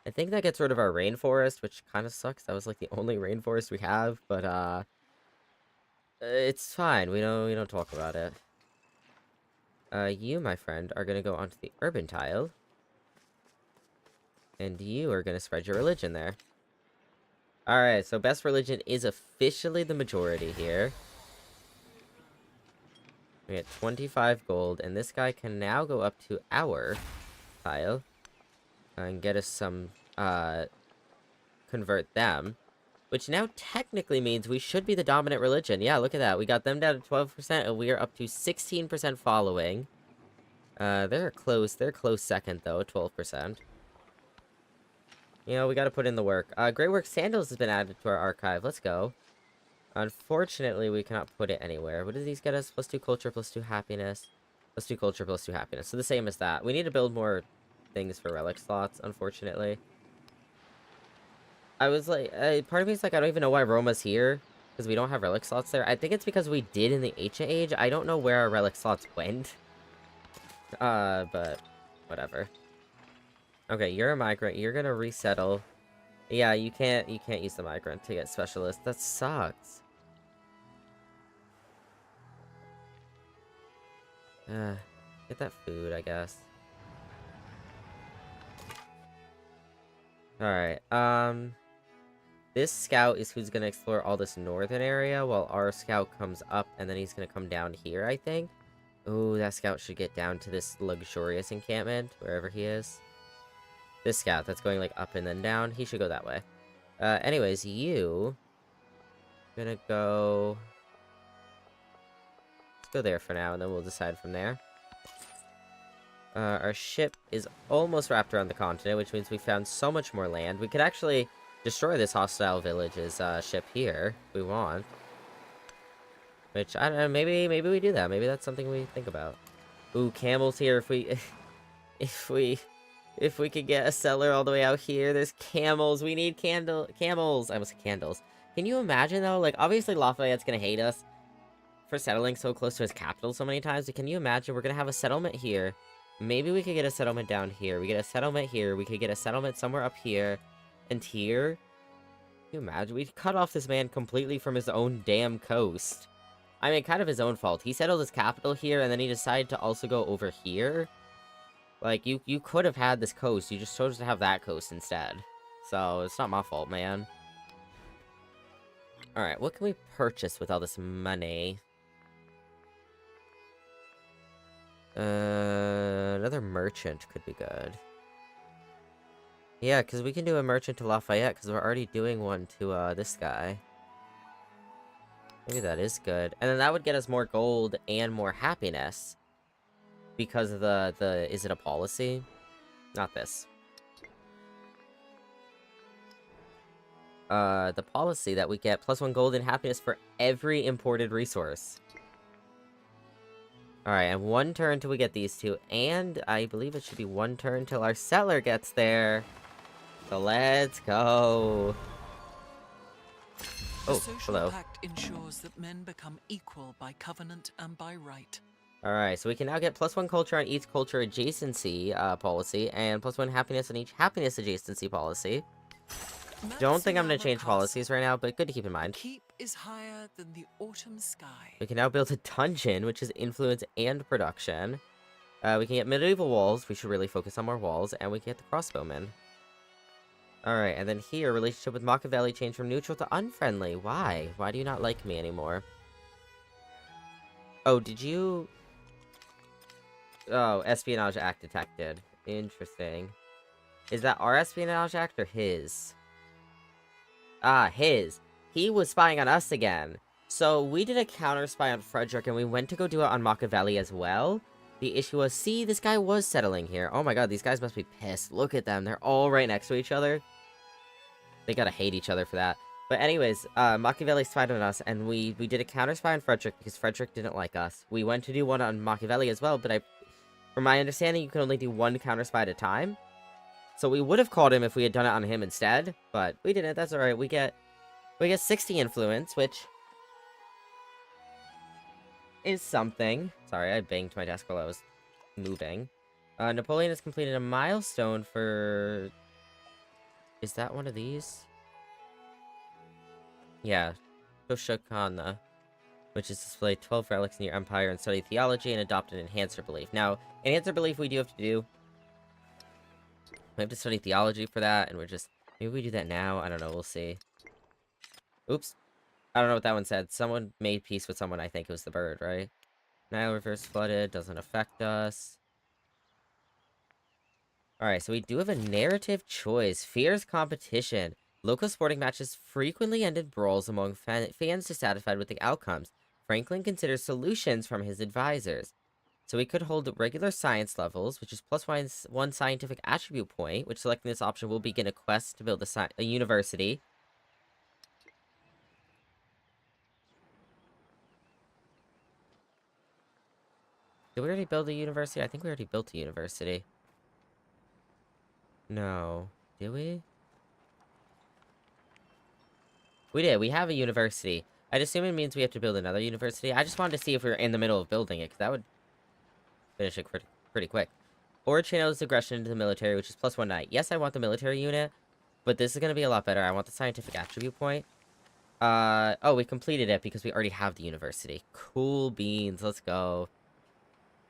I think that gets rid of our rainforest, which kind of sucks. That was like the only rainforest we have. But it's fine. We don't talk about it. You, my friend, are gonna go onto the urban tile. And you are gonna spread your religion there. Alright, so best religion is officially the majority here. We get 25 gold, and this guy can now go up to our tile. And get us some, convert them. Which now technically means we should be the dominant religion. Yeah, look at that. We got them down to 12%, and we are up to 16% following. They're close second, though, 12%. You know, we gotta put in the work. Great Work Sandals has been added to our archive. Let's go. Unfortunately, we cannot put it anywhere. What do these get us? Plus 2 culture, plus 2 happiness. Plus 2 culture, plus 2 happiness. So the same as that. We need to build more things for relic slots, unfortunately. I was like, part of me is like, I don't even know why Roma's here. Because we don't have relic slots there. I think it's because we did in the Ancient Age. I don't know where our relic slots went. But whatever. Okay, you're a migrant. You're gonna resettle. Yeah, you can't use the migrant to get specialist. That sucks. Get that food, I guess. Alright, this scout is who's gonna explore all this northern area, while our scout comes up, and then he's gonna come down here, I think. Ooh, that scout should get down to this luxurious encampment, wherever he is. This scout that's going, like, up and then down, he should go that way. Anyways, you... gonna go... Let's go there for now, and then we'll decide from there. Our ship is almost wrapped around the continent, which means we found so much more land. We could actually destroy this hostile village's ship here, if we want. Which, I don't know, maybe we do that. Maybe that's something we think about. Ooh, camels here. If we could get a cellar all the way out here. There's camels. We need camels. I almost said candles. Can you imagine, though? Like, obviously Lafayette's gonna hate us for settling so close to his capital so many times. But can you imagine? We're gonna have a settlement here. Maybe we could get a settlement down here. We get a settlement here. We could get a settlement somewhere up here. And here. Can you imagine? We cut off this man completely from his own damn coast. I mean, kind of his own fault. He settled his capital here, and then he decided to also go over here. Like, you could have had this coast. You just chose to have that coast instead. So, it's not my fault, man. Alright, what can we purchase with all this money? Another merchant could be good. Yeah, because we can do a merchant to Lafayette, because we're already doing one to, this guy. Maybe that is good. And then that would get us more gold and more happiness. Because of the is it a policy? Not this. The policy that we get +1 gold and happiness for every imported resource. Alright, and 1 turn till we get these two. And I believe it should be 1 turn till our settler gets there. So let's go. The Oh, social hello. pact ensures that men become equal by covenant and by right. Alright, so we can now get +1 culture on each culture adjacency policy, and +1 happiness on each happiness adjacency policy. Don't think I'm going to change policies right now, but good to keep in mind. Keep is higher than the autumn sky. We can now build a dungeon, which is influence and production. We can get medieval walls. We should really focus on more walls, and we can get the crossbowmen. Alright, and then here, relationship with Machiavelli changed from neutral to unfriendly. Why? Why do you not like me anymore? Oh, did you... Oh, Espionage Act detected. Interesting. Is that our Espionage Act or his? Ah, his. He was spying on us again. So, we did a counter spy on Frederick, and we went to go do it on Machiavelli as well. The issue was, see, this guy was settling here. Oh my god, these guys must be pissed. Look at them. They're all right next to each other. They gotta hate each other for that. But anyways, Machiavelli spied on us, and we did a counter spy on Frederick because Frederick didn't like us. We went to do one on Machiavelli as well, but from my understanding, you can only do 1 counter spy at a time. So we would have called him if we had done it on him instead, but we didn't. That's alright. We get 60 influence, which is something. Sorry, I banged my desk while I was moving. Napoleon has completed a milestone for... Is that one of these? Yeah. Shoshakana, which is display 12 relics in your empire and study theology and adopt an enhancer belief. Now, enhancer belief we do have to do. We have to study theology for that, and we're just... Maybe we do that now? I don't know, we'll see. Oops. I don't know what that one said. Someone made peace with someone, I think it was the bird, right? Nile reverse flooded, doesn't affect us. Alright, so we do have a narrative choice. Fierce competition. Local sporting matches frequently ended brawls among fans dissatisfied with the outcomes. Franklin considers solutions from his advisors. So we could hold regular science levels, which is +1 scientific attribute point, which selecting this option will begin a quest to build a university. Did we already build a university? I think we already built a university. No. Did we? We did. We have a university. I'd assume it means we have to build another university. I just wanted to see if we were in the middle of building it, because that would finish it pretty quick. Or channels aggression into the military, which is +1 knight. Yes, I want the military unit, but this is going to be a lot better. I want the scientific attribute point. Oh, we completed it because we already have the university. Cool beans. Let's go.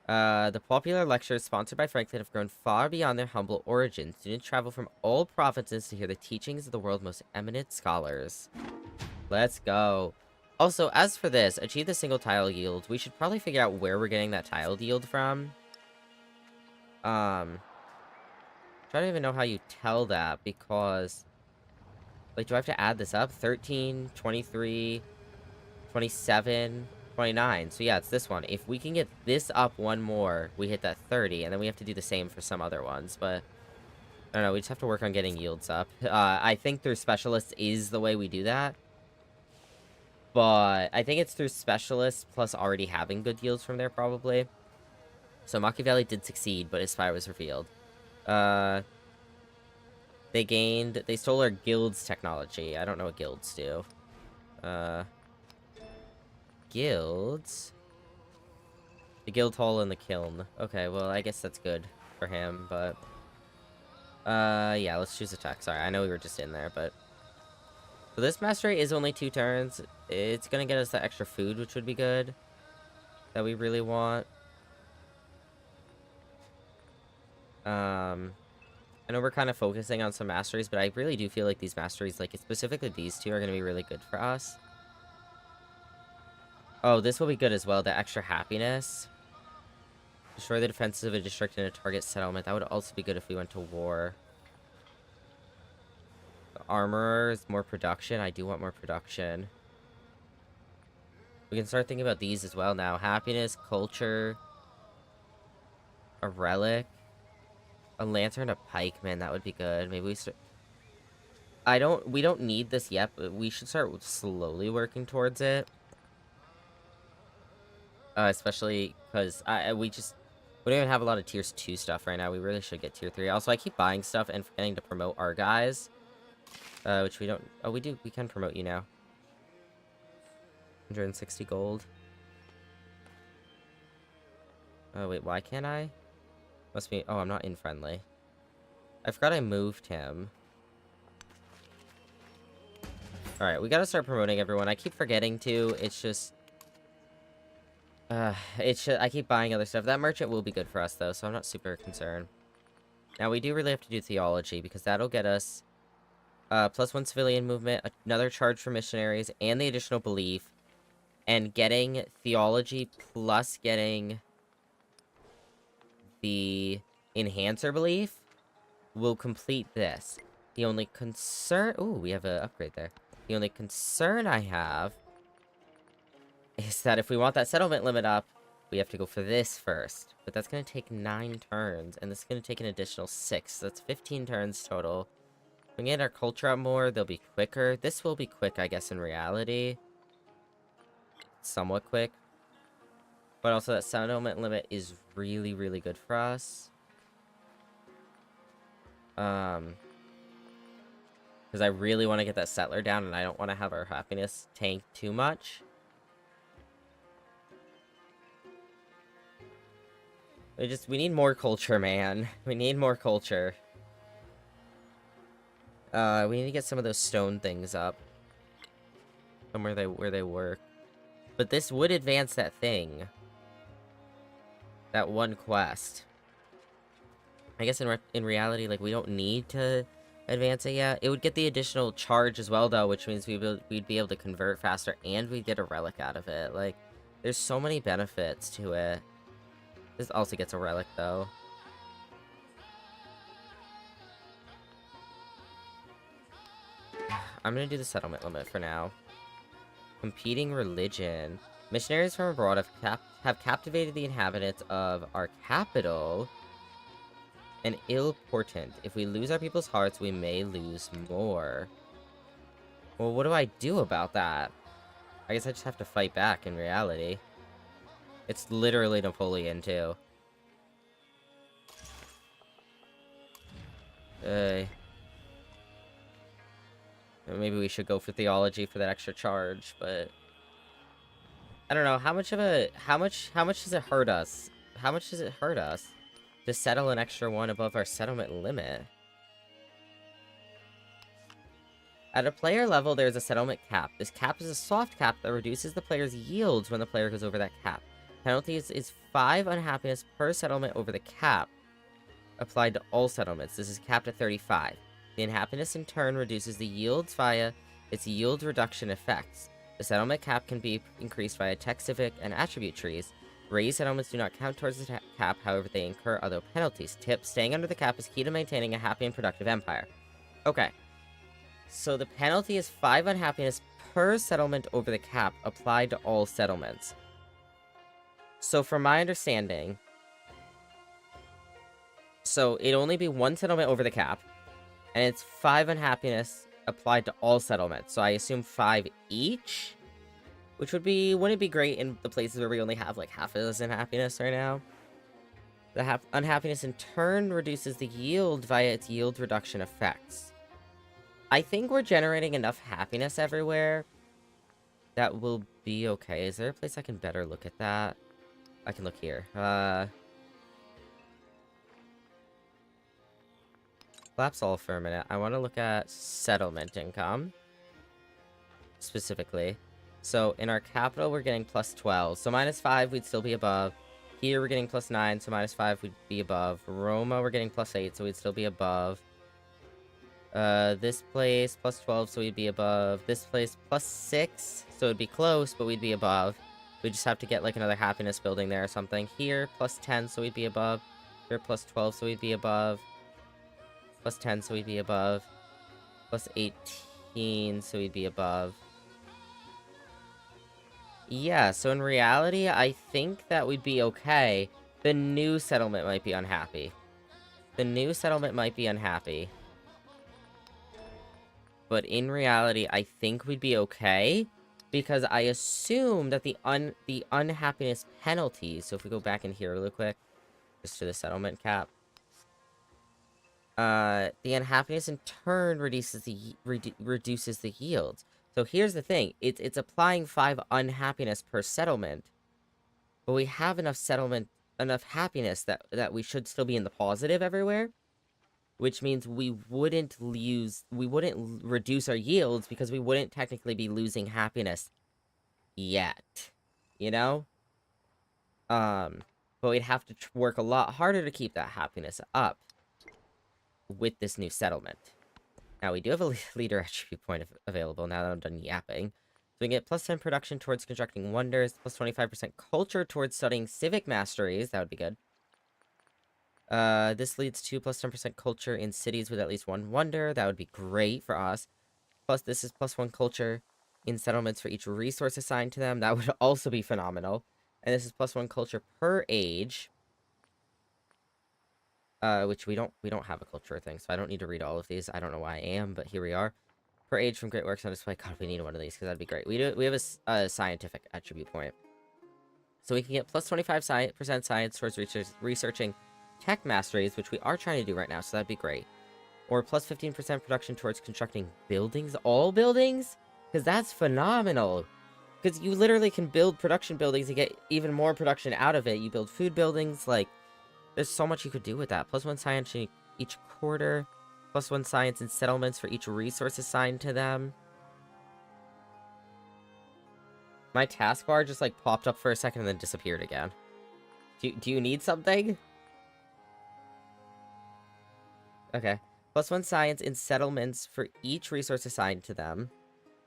The popular lectures sponsored by Franklin have grown far beyond their humble origins. Students travel from all provinces to hear the teachings of the world's most eminent scholars. Let's go. Also, as for this, achieve the single tile yield. We should probably figure out where we're getting that tile yield from. I don't even know how you tell that, because... Like, do I have to add this up? 13, 23, 27, 29. So yeah, it's this one. If we can get this up one more, we hit that 30, and then we have to do the same for some other ones, but... I don't know, we just have to work on getting yields up. I think through specialists is the way we do that. But I think it's through specialists plus already having good yields from there, probably. So Machiavelli did succeed, but his spy was revealed. They stole our guild's technology. I don't know what guilds do. Guilds? The guild hall and the kiln. Okay, well, I guess that's good for him, but... yeah, let's choose attack. Sorry, I know we were just in there, but... So this mastery is only 2 turns. It's gonna get us the extra food, which would be good. That we really want. I know we're kind of focusing on some masteries, but I really do feel like these masteries, like specifically these 2, are gonna be really good for us. Oh, this will be good as well, the extra happiness. Destroy the defenses of a district in a target settlement. That would also be good if we went to war. Armorer is more production. I do want more production. We can start thinking about these as well now. Happiness, culture, a relic, a lantern, a pike. Man, that would be good. Maybe we start... we don't need this yet, but we should start slowly working towards it. Especially because we don't even have a lot of tiers 2 stuff right now. We really should get tier 3. Also, I keep buying stuff and forgetting to promote our guys. Which we don't... Oh, we do. We can promote you now. 160 gold. Oh, wait. Why can't I? Must be... Oh, I'm not in friendly. I forgot I moved him. Alright, we gotta start promoting everyone. I keep forgetting to. It's just... I keep buying other stuff. That merchant will be good for us, though, so I'm not super concerned. Now, we do really have to do theology, because that'll get us... +1 civilian movement, another charge for missionaries, and the additional belief. And getting theology plus getting the enhancer belief will complete this. The only concern... Ooh, we have an upgrade there. The only concern I have is that if we want that settlement limit up, we have to go for this first. But that's going to take 9 turns, and this is going to take an additional 6. So that's 15 turns total. If we get our culture up more, they'll be quicker. This will be quick, I guess, in reality. Somewhat quick. But also that settlement limit is really, really good for us. Because I really want to get that settler down, and I don't want to have our happiness tank too much. We need more culture, man. We need more culture. We need to get some of those stone things up. Somewhere where they work. But this would advance that thing. That one quest. I guess in reality, like, we don't need to advance it yet. It would get the additional charge as well, though, which means we'd be able to convert faster, and we'd get a relic out of it. Like, there's so many benefits to it. This also gets a relic, though. I'm gonna do the settlement limit for now. Competing religion. Missionaries from abroad have captivated the inhabitants of our capital. An ill portent. If we lose our people's hearts, we may lose more. Well, what do I do about that? I guess I just have to fight back in reality. It's literally Napoleon, too. Maybe we should go for theology for that extra charge, but... I don't know, how much does it hurt us? How much does it hurt us to settle an extra one above our settlement limit? At a player level, there's a settlement cap. This cap is a soft cap that reduces the player's yields when the player goes over that cap. Penalties is 5 unhappiness per settlement over the cap, applied to all settlements. This is capped at 35. The unhappiness in turn reduces the yields via its yield reduction effects. The settlement cap can be increased via tech, civic, and attribute trees. Raised settlements do not count towards the cap, however they incur other penalties. Tip, staying under the cap is key to maintaining a happy and productive empire. Okay. So the penalty is 5 unhappiness per settlement over the cap, applied to all settlements. So from my understanding, so it'd only be 1 settlement over the cap, and it's 5 unhappiness applied to all settlements. So I assume 5 each, which would be, wouldn't it be great in the places where we only have like half of this unhappiness right now? The unhappiness in turn reduces the yield via its yield reduction effects. I think we're generating enough happiness everywhere that will be okay. Is there a place I can better look at that? I can look here. Collapse all for a minute. I want to look at settlement income. Specifically. So, in our capital, we're getting plus 12. So, minus 5, we'd still be above. Here, we're getting plus 9. So, minus 5, we'd be above. Roma, we're getting plus 8. So, we'd still be above. This place, plus 12. So, we'd be above. This place, plus 6. So, it'd be close, but we'd be above. We just have to get, like, another happiness building there or something. Here, plus 10. So, we'd be above. Here, plus 12. So, we'd be above. Plus 10, so we'd be above. Plus 18, so we'd be above. Yeah, so in reality, I think that we'd be okay. The new settlement might be unhappy. The new settlement might be unhappy. But in reality, I think we'd be okay. Because I assume that the unhappiness penalties... So if we go back in here real quick. Just to the settlement cap. The unhappiness in turn reduces the yields. So here's the thing. It's applying 5 unhappiness per settlement. But we have enough happiness that we should still be in the positive everywhere. Which means we wouldn't reduce our yields because we wouldn't technically be losing happiness yet. You know? But we'd have to work a lot harder to keep that happiness up with this new settlement. Now, we do have a leader attribute point available now that I'm done yapping. So we can get plus 10 production towards constructing wonders, plus 25% culture towards studying civic masteries. That would be good. This leads to plus 10% culture in cities with at least 1 wonder. That would be great for us. Plus, this is plus 1 culture in settlements for each resource assigned to them. That would also be phenomenal. And this is plus 1 culture per age. Which we don't have a culture thing, so I don't need to read all of these. I don't know why I am, but here we are. Per age from great works on display. God, we need one of these, because that'd be great. We have a scientific attribute point. So we can get plus 25% science towards researching tech masteries, which we are trying to do right now, so that'd be great. Or plus 15% production towards constructing buildings. All buildings? Because that's phenomenal. Because you literally can build production buildings and get even more production out of it. You build food buildings, like... There's so much you could do with that. Plus 1 science in each quarter. Plus 1 science in settlements for each resource assigned to them. My taskbar just, like, popped up for a second and then disappeared again. Do you need something? Okay. Plus 1 science in settlements for each resource assigned to them.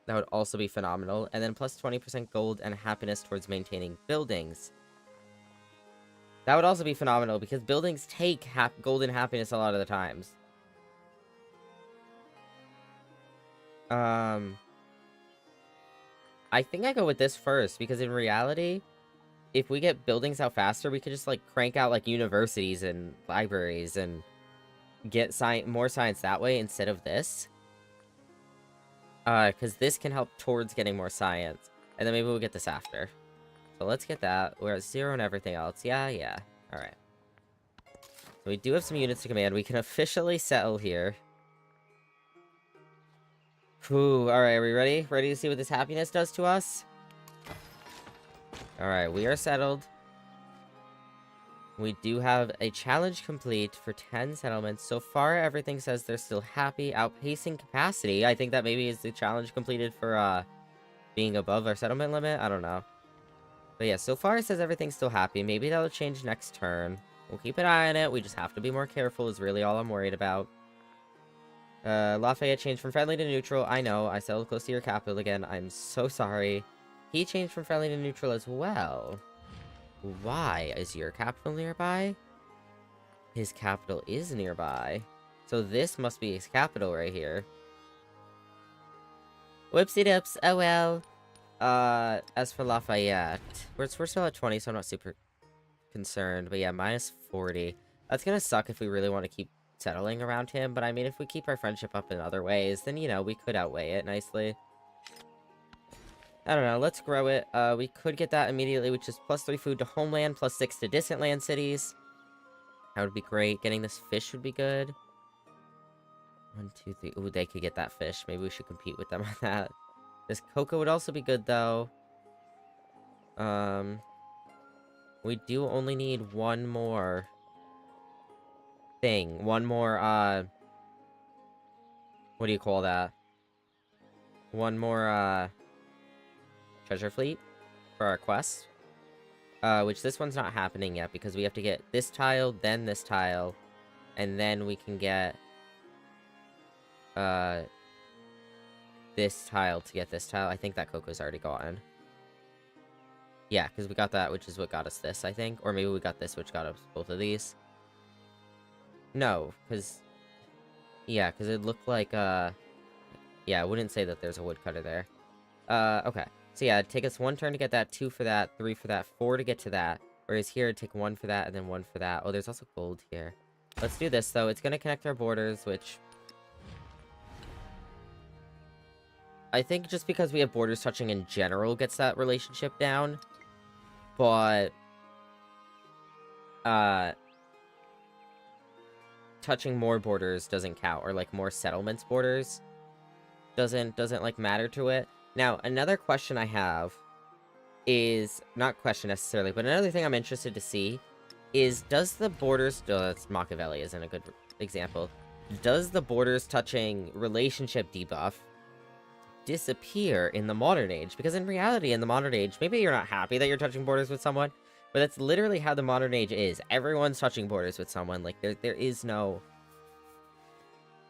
That would also be phenomenal. And then plus 20% gold and happiness towards maintaining buildings. That would also be phenomenal, because buildings take golden happiness a lot of the times. I think I go with this first, because in reality, if we get buildings out faster, we could just, like, crank out, like, universities and libraries and get more science that way instead of this. Because this can help towards getting more science. And then maybe we'll get this after. So let's get that. We're at 0 and everything else. Yeah. Alright. So we do have some units to command. We can officially settle here. Whew. Alright, are we ready? Ready to see what this happiness does to us? Alright, we are settled. We do have a challenge complete for 10 settlements. So far, everything says they're still happy, outpacing capacity. I think that maybe is the challenge completed for, being above our settlement limit. I don't know. But yeah, so far it says everything's still happy. Maybe that'll change next turn. We'll keep an eye on it. We just have to be more careful is really all I'm worried about. Lafayette changed from friendly to neutral. I know, I settled close to your capital again. I'm so sorry. He changed from friendly to neutral as well. Why? Is your capital nearby? His capital is nearby. So this must be his capital right here. Whoopsie dips. Oh well. As for Lafayette, we're still at 20, so I'm not super concerned. But yeah, minus 40. That's gonna suck if we really want to keep settling around him. But I mean, if we keep our friendship up in other ways, then, you know, we could outweigh it nicely. I don't know, let's grow it. We could get that immediately, which is +3 food to homeland, +6 to distant land cities. That would be great. Getting this fish would be good. 1, 2, 3. Ooh, they could get that fish. Maybe we should compete with them on that. This cocoa would also be good, though. We do only need one more thing. One more, what do you call that? One more, treasure fleet for our quest. Which this one's not happening yet, because we have to get this tile, then this tile, and then we can get, this tile to get this tile. I think that cocoa's already gone. Yeah, because we got that, which is what got us this, I think. Or maybe we got this, which got us both of these. No, because... Yeah, because it looked like, Yeah, I wouldn't say that there's a woodcutter there. Okay. So yeah, it'd take us 1 turn to get that, 2 for that, 3 for that, 4 to get to that. Whereas here, it'd take 1 for that, and then 1 for that. Oh, there's also gold here. Let's do this, though. It's gonna connect our borders, which... I think just because we have borders touching in general gets that relationship down. But... touching more borders doesn't count, or, like, more settlements borders doesn't, like, matter to it. Now, another question I have is, not question necessarily, but another thing I'm interested to see is, does the borders, that's Machiavelli isn't a good example, does the borders touching relationship debuff disappear in the modern age? Because in reality, in the modern age, maybe you're not happy that you're touching borders with someone, but that's literally how the modern age is. Everyone's touching borders with someone. Like, there is no...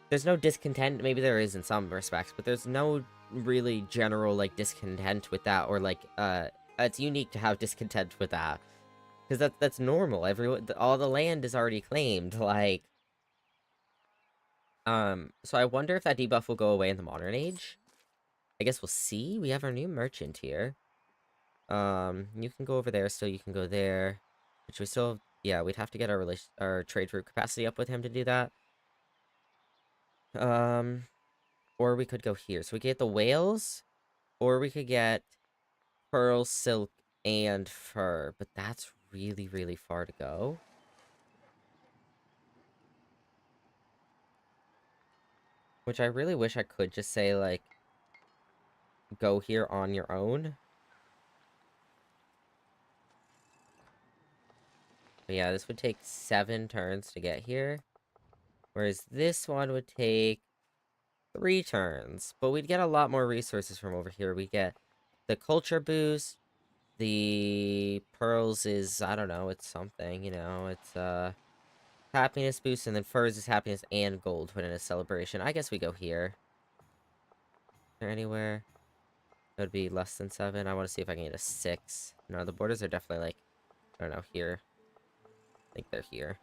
There's no discontent. Maybe there is in some respects, but there's no really general, like, discontent with that, or, like, it's unique to have discontent with that. Because that's normal. All the land is already claimed, like... So I wonder if that debuff will go away in the modern age. I guess we'll see. We have our new merchant here. You can go over there, still you can go there. Which we still... Yeah, we'd have to get our trade route capacity up with him to do that. Or we could go here. So we could get the whales, or we could get pearl, silk, and fur. But that's really, really far to go. Which I really wish I could just say, like, go here on your own. But yeah, this would take 7 turns to get here. Whereas this one would take 3 turns. But we'd get a lot more resources from over here. We get the culture boost. The pearls is, I don't know, it's something, you know. It's, happiness boost, and then furs is happiness and gold put in a celebration. I guess we go here. Is there anywhere? That would be less than 7. I want to see if I can get a 6. No, the borders are definitely, like, I don't know, here. I think they're here.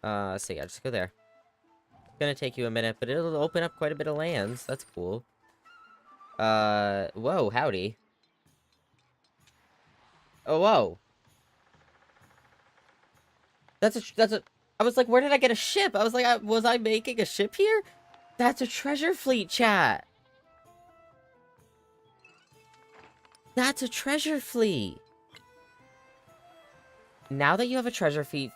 So yeah, just go there. It's gonna take you a minute, but it'll open up quite a bit of lands. That's cool. Whoa, howdy. Oh, whoa. That's a... I was like, where did I get a ship? I was like, was I making a ship here? That's a treasure fleet, chat. That's a treasure fleet. Now that you have a treasure fleet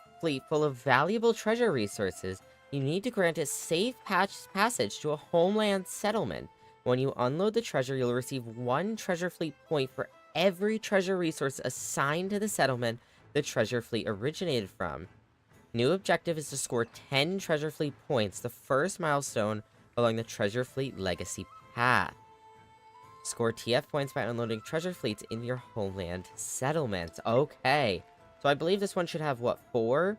full of valuable treasure resources, you need to grant it safe passage to a homeland settlement. When you unload the treasure, you'll receive 1 treasure fleet point for every treasure resource assigned to the settlement the treasure fleet originated from. New objective is to score 10 treasure fleet points, the first milestone along the treasure fleet legacy path. Score TF points by unloading treasure fleets in your homeland settlements. Okay. So I believe this one should have, what, 4?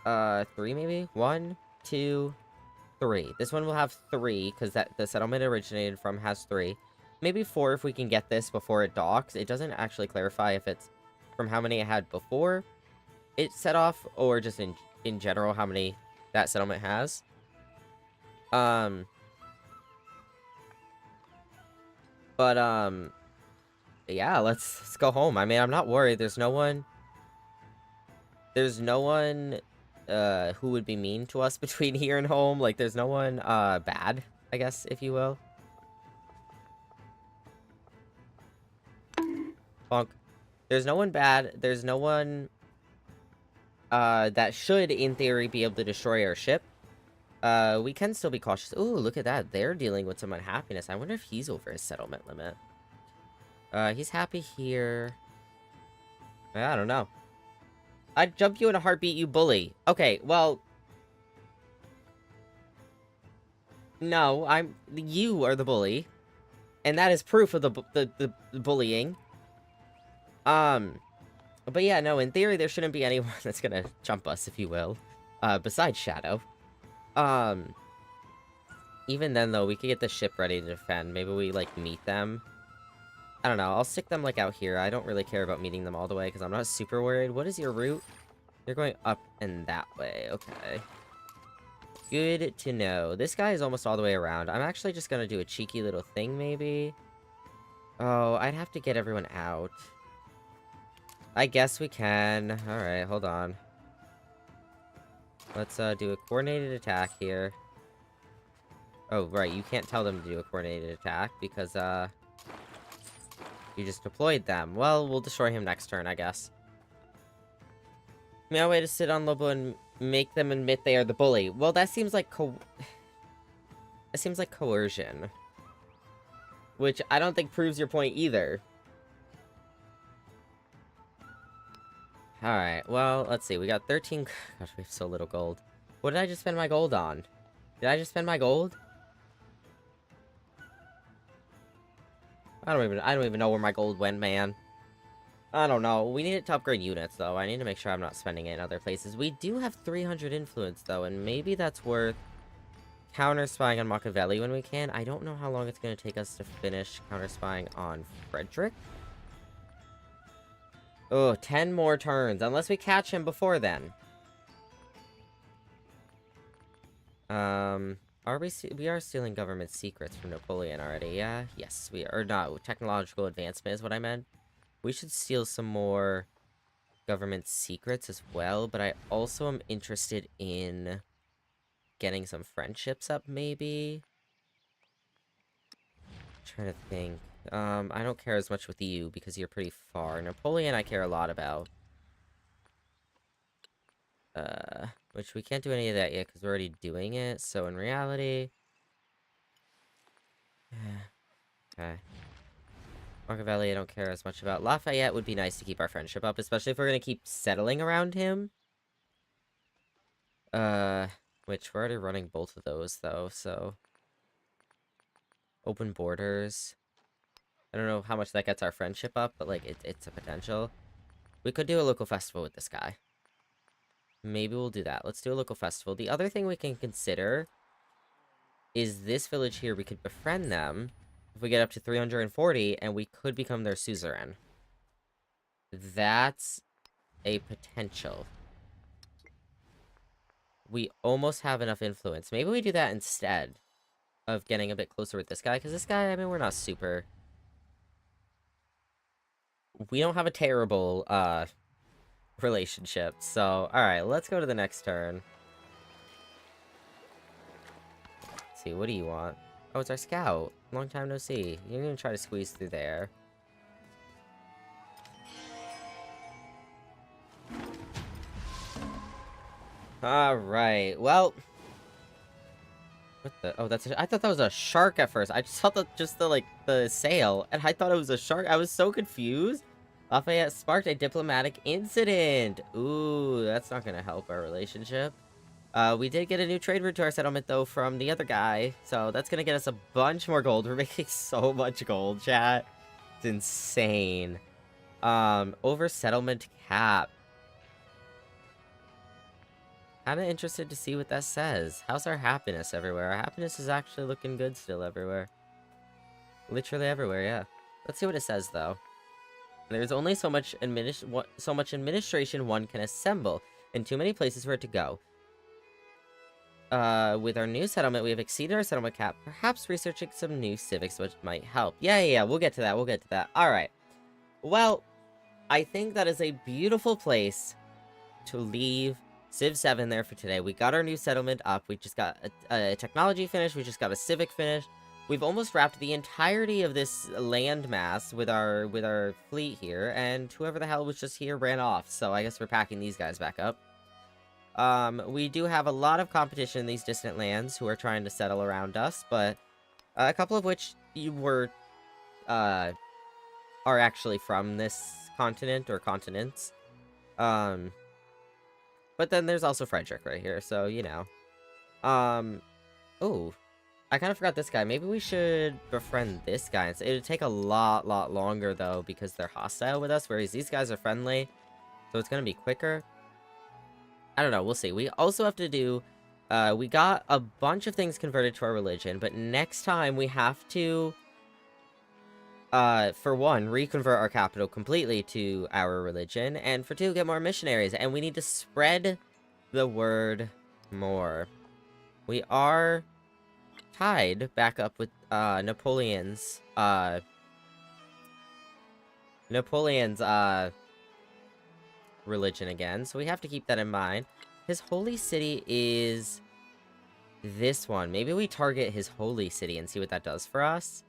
3 maybe? 1, 2, 3. This one will have 3, because the settlement it originated from has 3. Maybe 4 if we can get this before it docks. It doesn't actually clarify if it's from how many it had before it set off, or just in general how many that settlement has. Yeah, let's go home. I mean, I'm not worried. There's no one who would be mean to us between here and home. Like, there's no one bad, I guess, if you will. Bonk. There's no one bad. There's no one that should, in theory, be able to destroy our ship. We can still be cautious. Ooh, look at that. They're dealing with some unhappiness. I wonder if he's over his settlement limit. He's happy here. I don't know. I'd jump you in a heartbeat, you bully. Okay, well... No, you are the bully. And that is proof of the bullying. But yeah, no, in theory, there shouldn't be anyone that's gonna jump us, if you will. Besides Shadow. Even then, though, we could get the ship ready to defend. Maybe we, like, meet them. I don't know. I'll stick them, like, out here. I don't really care about meeting them all the way, because I'm not super worried. What is your route? You're going up and that way. Okay. Good to know. This guy is almost all the way around. I'm actually just gonna do a cheeky little thing, maybe. Oh, I'd have to get everyone out. I guess we can. Alright, hold on. Let's, do a coordinated attack here. Oh, right, you can't tell them to do a coordinated attack, because, you just deployed them. Well, we'll destroy him next turn, I guess. Meow way to sit on Lobo and make them admit they are the bully. Well, that seems like that seems like coercion. Which I don't think proves your point either. Alright, well, let's see. We got 13... Gosh, we have so little gold. What did I just spend my gold on? Did I just spend my gold? I don't even know where my gold went, man. I don't know. We need it to upgrade units, though. I need to make sure I'm not spending it in other places. We do have 300 influence, though, and maybe that's worth counter-spying on Machiavelli when we can. I don't know how long it's going to take us to finish counter-spying on Frederick. Oh, 10 more turns, unless we catch him before then. We are stealing government secrets from Napoleon already, yeah? Yes, we are. No, technological advancement is what I meant. We should steal some more government secrets as well, but I also am interested in getting some friendships up, maybe? Trying to think. I don't care as much with you, because you're pretty far. Napoleon I care a lot about. Which we can't do any of that yet, because we're already doing it, so in reality... Okay. Machiavelli I don't care as much about. Lafayette would be nice to keep our friendship up, especially if we're gonna keep settling around him. Which we're already running both of those, though, so... Open borders. I don't know how much that gets our friendship up, but, like, it's a potential. We could do a local festival with this guy. Maybe we'll do that. Let's do a local festival. The other thing we can consider is this village here. We could befriend them if we get up to 340, and we could become their suzerain. That's a potential. We almost have enough influence. Maybe we do that instead of getting a bit closer with this guy, because this guy, I mean, we're not super... We don't have a terrible, relationship, so... Alright, let's go to the next turn. Let's see, what do you want? Oh, it's our scout. Long time no see. You're gonna try to squeeze through there. Alright, well... What the? Oh, I thought that was a shark at first. I just thought that just the sail, and I thought it was a shark. I was so confused. Lafayette sparked a diplomatic incident. Ooh, that's not gonna help our relationship. We did get a new trade route to our settlement, though, from the other guy. So that's gonna get us a bunch more gold. We're making so much gold, chat. It's insane. Over settlement cap. Kinda interested to see what that says. How's our happiness everywhere? Our happiness is actually looking good still everywhere. Literally everywhere, yeah. Let's see what it says, though. There's only so much administration one can assemble, and too many places for it to go. With our new settlement, we have exceeded our settlement cap. Perhaps researching some new civics which might help. Yeah, we'll get to that, Alright. Well, I think that is a beautiful place to leave Civ 7 there for today. We got our new settlement up. We just got a technology finish. We just got a civic finish. We've almost wrapped the entirety of this landmass with our fleet here, and whoever the hell was just here ran off. So I guess we're packing these guys back up. We do have a lot of competition in these distant lands who are trying to settle around us, but a couple of which are actually from this continent or continents. But then there's also Frederick right here, so, you know. Oh, I kind of forgot this guy. Maybe we should befriend this guy. It would take a lot longer, though, because they're hostile with us, whereas these guys are friendly, so it's going to be quicker. I don't know, we'll see. We also have to do, we got a bunch of things converted to our religion, but next time we have to, for one, reconvert our capital completely to our religion, and for two, get more missionaries, and we need to spread the word more. We are tied back up with, Napoleon's religion again, so we have to keep that in mind. His holy city is this one. Maybe we target his holy city and see what that does for us.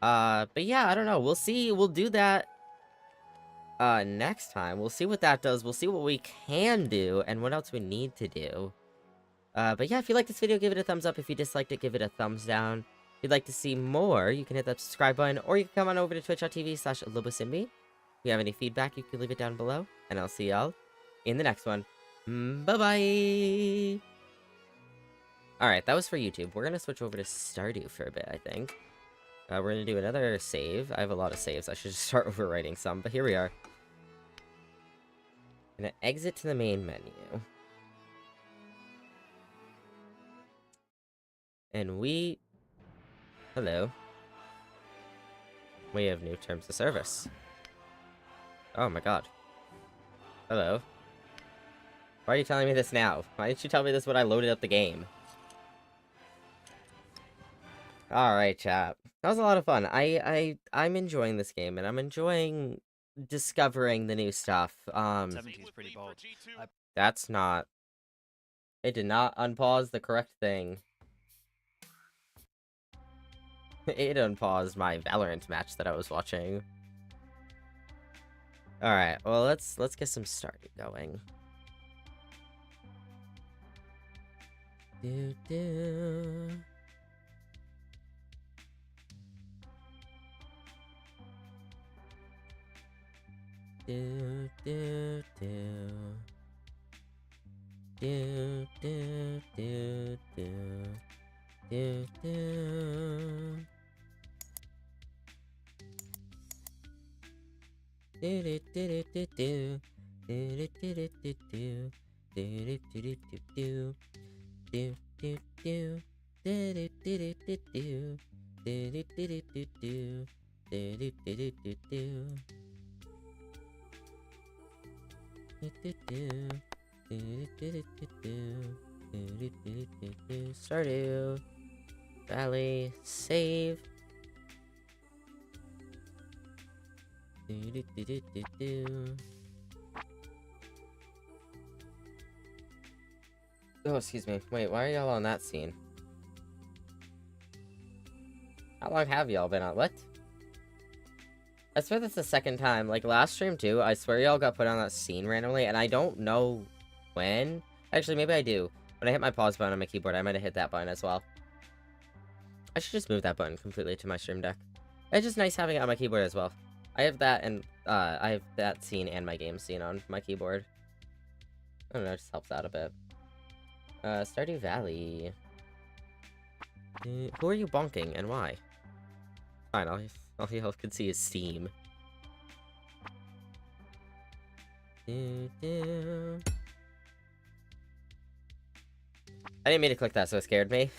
But yeah, I don't know. We'll see. We'll do that next time. We'll see what that does. We'll see what we can do and what else we need to do. But yeah, if you liked this video, give it a thumbs up. If you disliked it, give it a thumbs down. If you'd like to see more, you can hit that subscribe button, or you can come on over to twitch.tv/lobosimbi. If you have any feedback, you can leave it down below, and I'll see y'all in the next one. Bye-bye! Alright, that was for YouTube. We're gonna switch over to Stardew for a bit, I think. We're gonna do another save. I have a lot of saves. I should just start overwriting some, but here we are. Gonna exit to the main menu. And we... Hello. We have new terms of service. Oh my god. Hello. Why are you telling me this now? Why didn't you tell me this when I loaded up the game? Alright, chat. That was a lot of fun. I'm enjoying this game, and I'm enjoying discovering the new stuff. 70's pretty bold. That's not... It did not unpause the correct thing. It unpaused my Valorant match that I was watching. Alright, well, let's get some Stardew going. Do do. Do do do. Do do do do. Do do. Do do do do do. Do do do do do. Do do do do do. Do do do. Do do do do do. Do do do do do. Do do do do do. Stardew. Valley. Save. Oh, excuse me. Wait, why are y'all on that scene? How long have y'all been on? What? I swear that's the second time. Like, last stream, too, I swear y'all got put on that scene randomly, and I don't know when. Actually, maybe I do. When I hit my pause button on my keyboard, I might have hit that button as well. I should just move that button completely to my stream deck. It's just nice having it on my keyboard as well. I have that, and, I have that scene and my game scene on my keyboard. I don't know, it just helps out a bit. Stardew Valley. Who are you bonking and why? Fine, all you can see is Steam. I didn't mean to click that, so it scared me.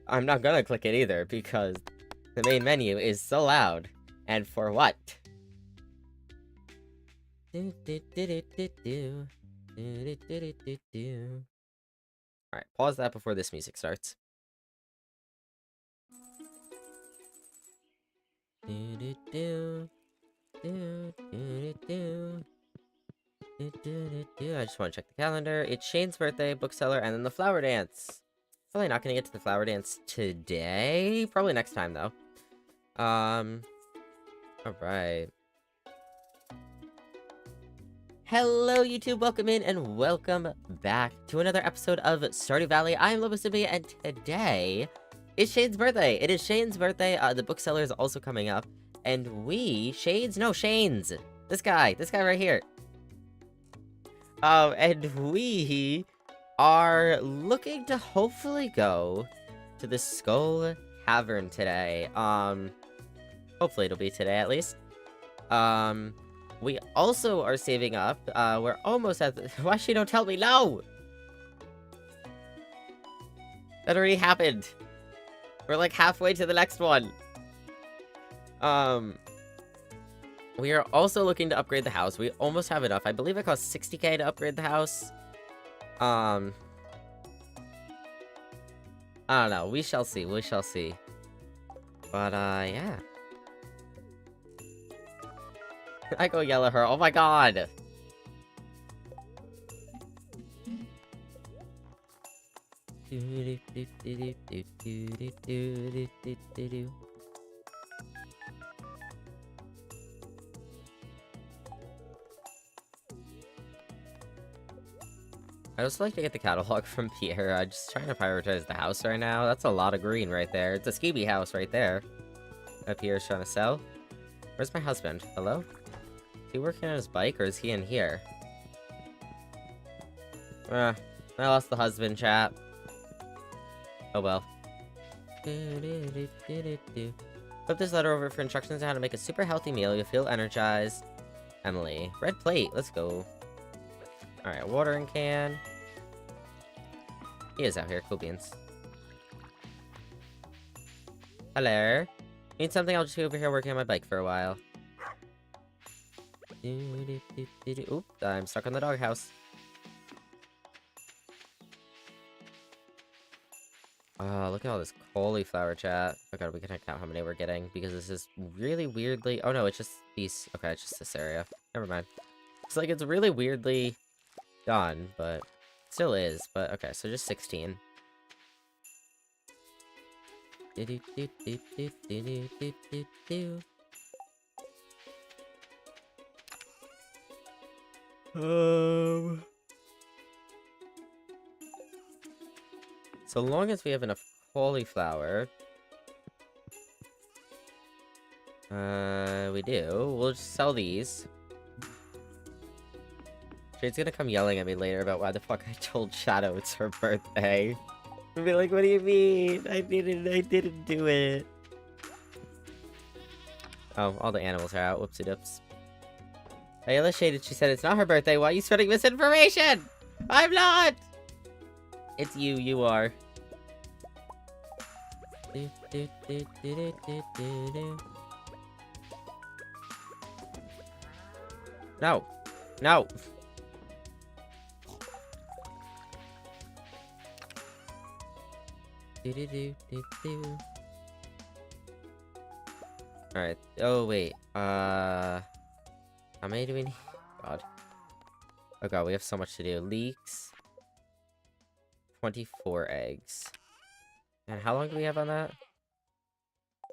I'm not gonna click it either, because the main menu is so loud. And for what? Alright, pause that before this music starts. I just want to check the calendar. It's Shane's birthday, bookseller, and then the flower dance. Probably not gonna get to the flower dance today. Probably next time, though. Alright. Hello, YouTube. Welcome in, and welcome back to another episode of Stardew Valley. I'm Lobosimi, and today is Shane's birthday. It is Shane's birthday. The bookseller is also coming up. And Shane's. This guy right here. And we are looking to hopefully go to the Skull Cavern today. Hopefully it'll be today at least. We also are saving up. We're almost at the... Why she don't tell me? No! That already happened. We're like halfway to the next one. We are also looking to upgrade the house. We almost have enough. I believe it costs 60k to upgrade the house. I don't know. We shall see. We shall see. But, yeah. I go yell at her. Oh my god! I also like to get the catalog from Pierre. I'm just trying to prioritize the house right now. That's a lot of green right there. It's a skibby house right there that Pierre's trying to sell. Where's my husband? Hello? Is he working on his bike, or is he in here? I lost the husband, chap. Oh well. Flip this letter over for instructions on how to make a super healthy meal. You'll feel energized. Emily. Red plate. Let's go. Alright, watering can. He is out here. Cool beans. Hello. Need something? I'll just be over here working on my bike for a while. Oop, I'm stuck on the doghouse. Oh, look at all this cauliflower, chat. Oh god, we can count how many we're getting, because this is really weirdly... Oh no, it's just these... Okay, it's just this area. Never mind. It's like, it's really weirdly done, but... Still is, but okay, so just 16. So long as we have enough cauliflower, we do. We'll just sell these. Shade's gonna come yelling at me later about why the fuck I told Shadow it's her birthday. I'll be like, what do you mean? I didn't do it. Oh, all the animals are out. Whoopsie dips. Ayla shaded. She said it's not her birthday. Why are you spreading misinformation? I'm not! It's you. You are. No. No. Alright. Oh, wait. How many do we need? God. Oh god, we have so much to do. Leeks. 24 eggs. And how long do we have on that?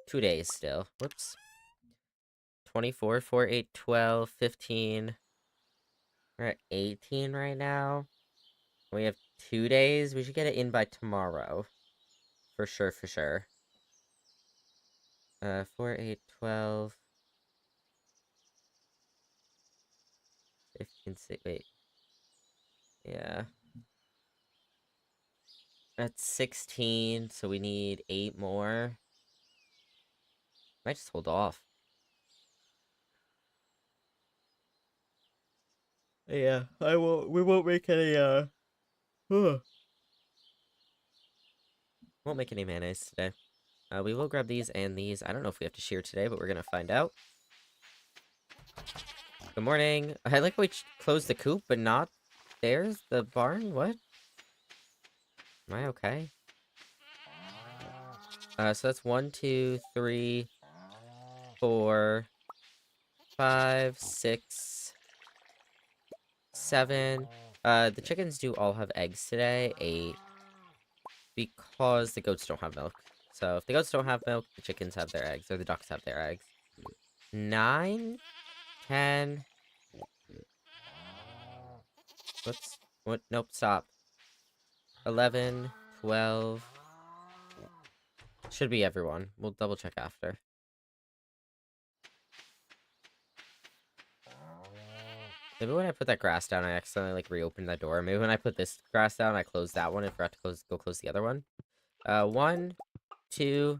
2 days still. Whoops. 24, 4, 8, 12, 15. We're at 18 right now. We have 2 days. We should get it in by tomorrow. For sure, for sure. 4, 8, 12. 15, 6, wait. Yeah. That's 16, so we need 8 more. Might just hold off. Yeah, we won't make any, won't make any mayonnaise today. We will grab these and these. I don't know if we have to shear today, but we're gonna find out. Good morning. I like how we closed the coop, but not theirs? The barn? What? Am I okay? So that's 1, 2, 3, 4, 5, 6, 7. The chickens do all have eggs today. 8. Because the goats don't have milk. So if the goats don't have milk, the chickens have their eggs, or the ducks have their eggs. 9, 10. Whoops. What? Nope, stop. 11, 12. Should be everyone. We'll double check after. Maybe when I put that grass down, I accidentally, like, reopened that door. Maybe when I put this grass down, I closed that one and forgot to go close the other one. 1, 2,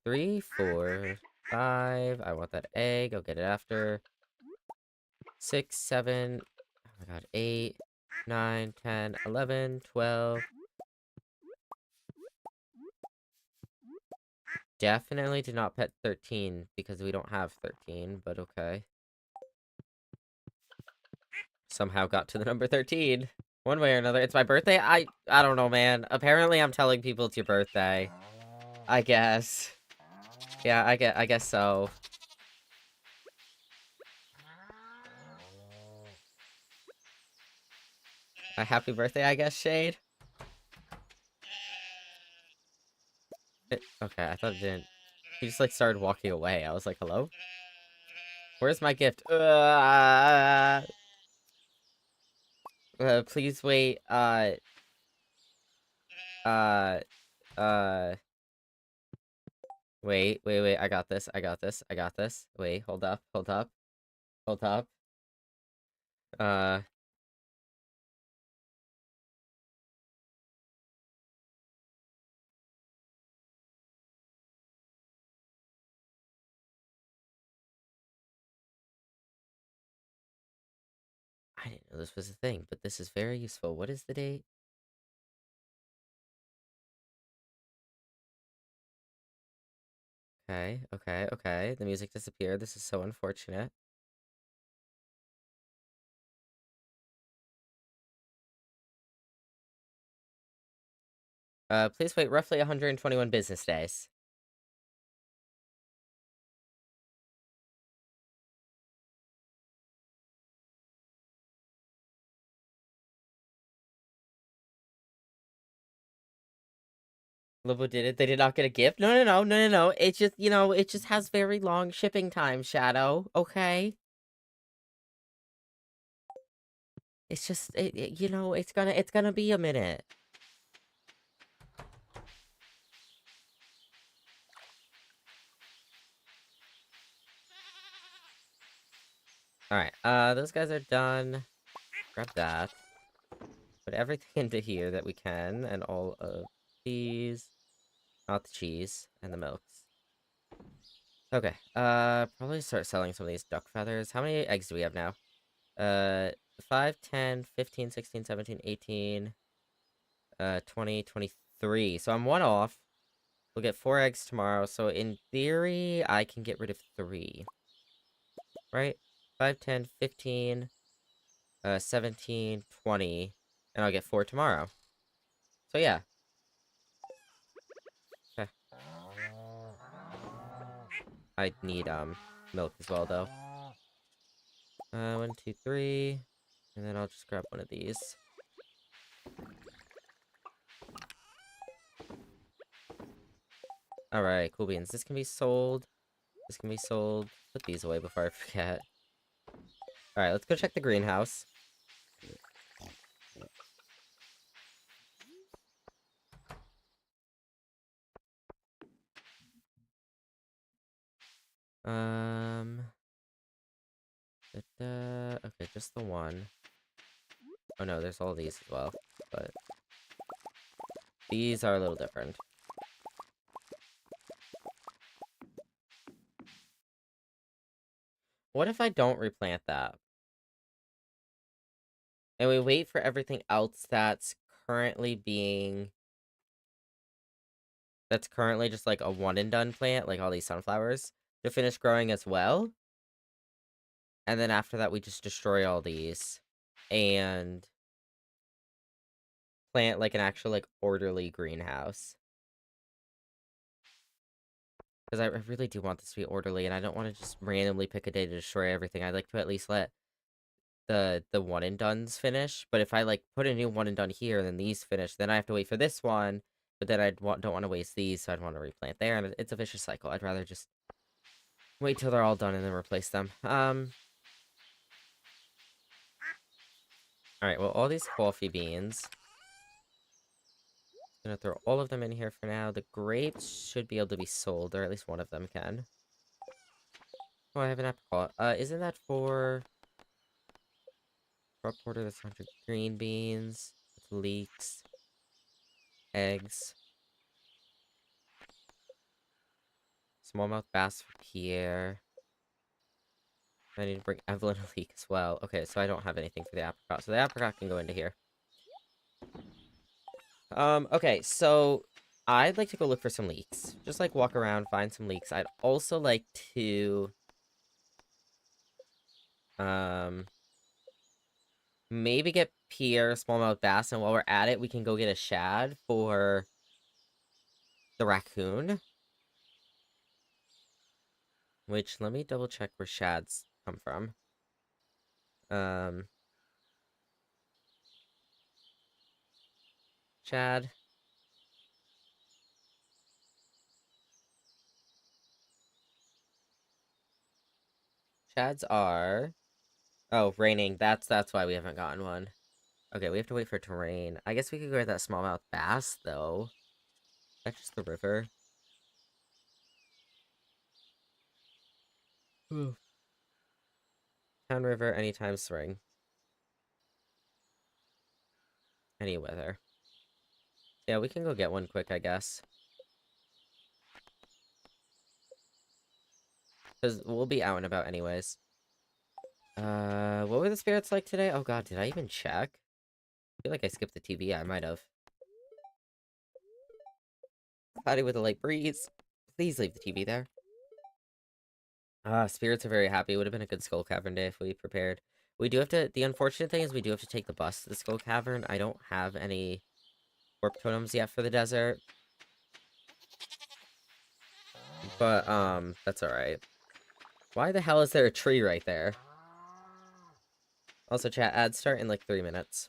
3, 4, 5. I want that egg. I'll get it after. 6, 7. Oh my god. 8, 9, 10, 11, 12. Definitely did not pet 13 because we don't have 13, but okay. Somehow got to the number 13. One way or another. It's my birthday? I don't know, man. Apparently I'm telling people it's your birthday. I guess. Yeah, I guess so. A happy birthday, I guess, Shade? Okay, I thought it didn't. He just, like, started walking away. I was like, hello? Where's my gift? Please wait, uh, uh, wait, I got this, I got this, I got this. Wait, hold up, hold up, hold up. Uh, I didn't know this was a thing, but this is very useful. What is the date? Okay, okay, okay. The music disappeared. This is so unfortunate. Please wait roughly 121 business days. Lobo did it. They did not get a gift. No. It just, it just has very long shipping time, Shadow. Okay? It's just, it's gonna be a minute. Alright, those guys are done. Grab that. Put everything into here that we can, and all of these. Not the cheese, and the milks. Okay, probably start selling some of these duck feathers. How many eggs do we have now? 5, 10, 15, 16, 17, 18, 20, 23. So I'm 1 off. We'll get 4 eggs tomorrow, so in theory, I can get rid of 3. Right? 5, 10, 15, 17, 20, and I'll get 4 tomorrow. So yeah. Okay. I need, milk as well, though. 1, 2, 3, and then I'll just grab one of these. Alright, cool beans. This can be sold. This can be sold. Put these away before I forget. Alright, let's go check the greenhouse. Okay, just the one. Oh no, there's all these as well. But these are a little different. What if I don't replant that? And we wait for everything else currently being... That's currently just like a one and done plant, like all these sunflowers, to finish growing as well. And then after that, we just destroy all these. And plant like an actual like orderly greenhouse. Because I really do want this to be orderly, and I don't want to just randomly pick a day to destroy everything. I'd like to at least let the one and dones finish. But if I like put a new one and done here, and then these finish, then I have to wait for this one. But then don't want to waste these, so I'd want to replant there, and it's a vicious cycle. I'd rather just wait till they're all done and then replace them. Alright, well, all these coffee beans. Gonna throw all of them in here for now. The grapes should be able to be sold, or at least one of them can. Oh, I have an apricot. Isn't that for... Crop border, that's 100 green beans. Leeks. Eggs. Smallmouth bass for Pierre. I need to bring Evelyn a leek as well. Okay, so I don't have anything for the apricot. So the apricot can go into here. Okay, so I'd like to go look for some leeks. Just like walk around, find some leeks. I'd also like to maybe get Pierre smallmouth bass, and while we're at it, we can go get a shad for the raccoon. Which, let me double check where shads come from. Shad. Shads are... Oh, raining. That's why we haven't gotten one. Okay, we have to wait for it to rain. I guess we could go get that smallmouth bass, though. That's just the river. Ooh. Town river, anytime spring. Any weather. Yeah, we can go get one quick, I guess. Because we'll be out and about anyways. What were the spirits like today? Oh god, did I even check? I feel like I skipped the TV. I might have. Cloudy with a light breeze. Please leave the TV there. Spirits are very happy. It would have been a good Skull Cavern day if we prepared. We do have to... The unfortunate thing is we do have to take the bus to the Skull Cavern. I don't have any warp totems yet for the desert. But, that's alright. Why the hell is there a tree right there? Also, chat, ads start in like 3 minutes.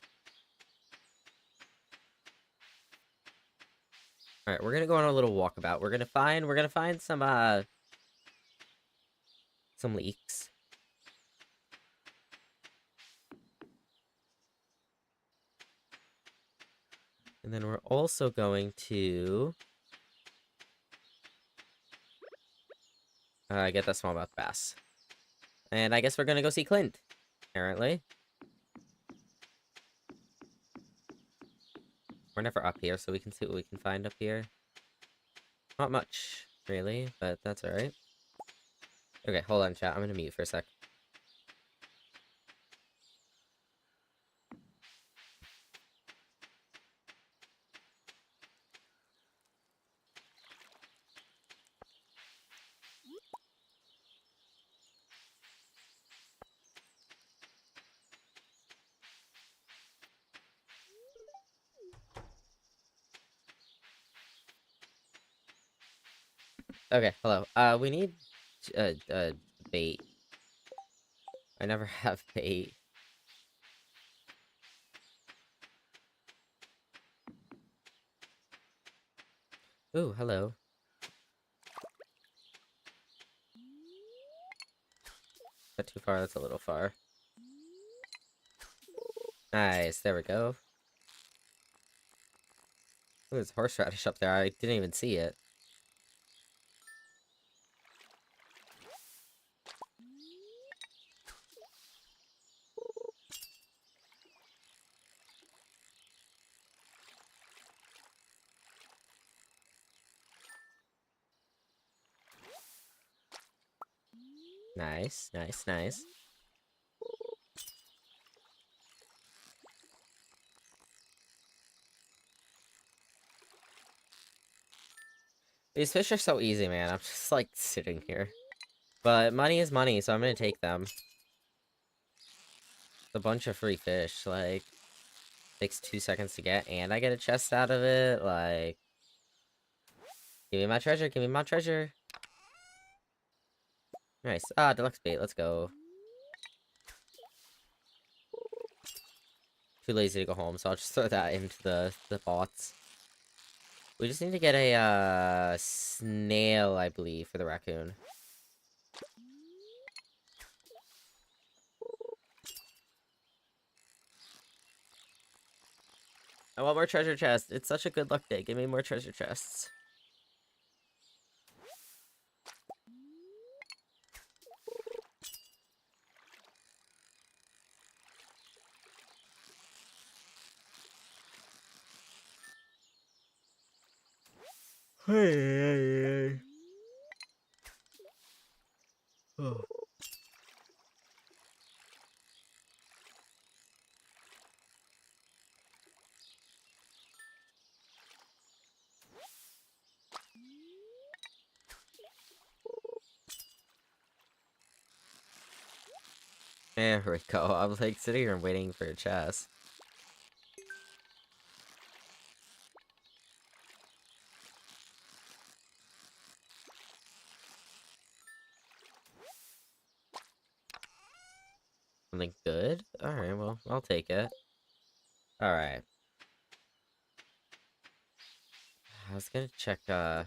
Alright, we're gonna go on a little walkabout. We're gonna find some leeks. And then we're also going to... get that smallmouth bass. And I guess we're gonna go see Clint, apparently. We're never up here, so we can see what we can find up here. Not much, really, but that's alright. Okay, hold on, chat. I'm gonna mute for a sec. Okay, hello. We need, bait. I never have bait. Ooh, hello. Not too far, that's a little far. Nice, there we go. Ooh, there's horseradish up there. I didn't even see it. Nice, nice, nice. These fish are so easy, man. I'm just, like, sitting here. But money is money, so I'm gonna take them. It's a bunch of free fish, like... Takes 2 seconds to get, and I get a chest out of it, like... Give me my treasure, give me my treasure! Nice. Ah, deluxe bait, let's go. Too lazy to go home, so I'll just throw that into the pots. We just need to get a, snail, I believe, for the raccoon. I want more treasure chests. It's such a good luck day. Give me more treasure chests. Hey. Oh. There we go. I was like sitting here and waiting for a chest. Something good? Alright, well, I'll take it. Alright. I was gonna check the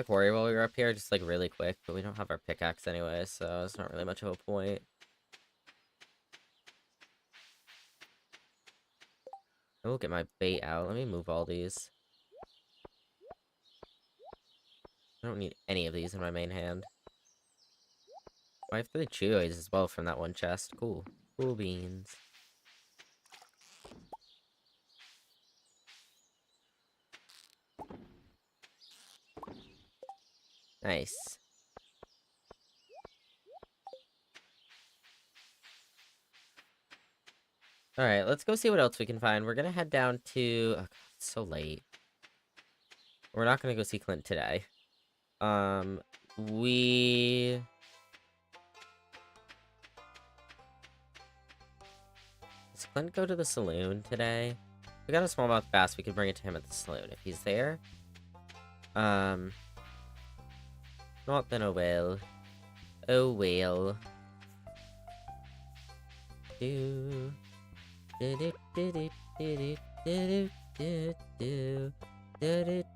quarry while we were up here, just like really quick, but we don't have our pickaxe anyway, so it's not really much of a point. I will get my bait out. Let me move all these. I don't need any of these in my main hand. I have 3 chewies as well from that one chest. Cool. Cool beans. Nice. Alright, let's go see what else we can find. We're gonna head down to... Oh, God, it's so late. We're not gonna go see Clint today. We... Does Clint go to the saloon today? We got a smallmouth bass. We could bring it to him at the saloon if he's there. Not then oh well. Oh well. Do... Do do do do do do do do do do do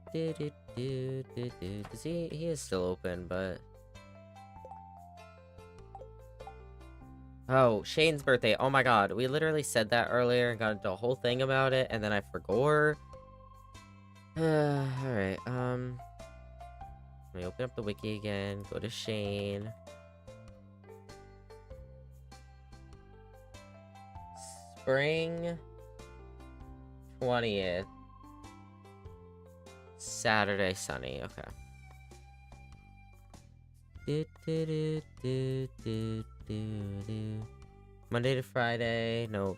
do do. Does he is still open, but oh, Shane's birthday. Oh my god, we literally said that earlier and got into a whole thing about it, and then I forgot. Alright, let me open up the wiki again, go to Shane. Spring 20th. Saturday sunny, okay. Monday to Friday, no.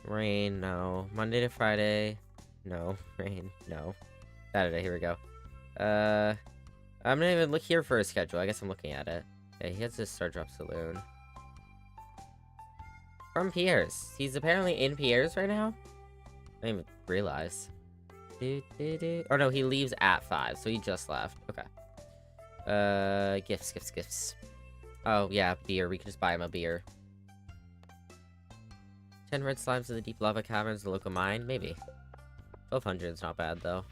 Rain, no. Monday to Friday, no. Rain, no. Saturday, here we go. I'm not even look here for his schedule. I guess I'm looking at it. Okay, he has this Star Drop Saloon. From Pierre's. He's apparently in Pierre's right now? I didn't even realize. Or no, he leaves at 5, so he just left. Okay. Gifts. Oh, yeah, beer. We can just buy him a beer. 10 red slimes in the deep lava caverns, the local mine? Maybe. 1200 is not bad, though.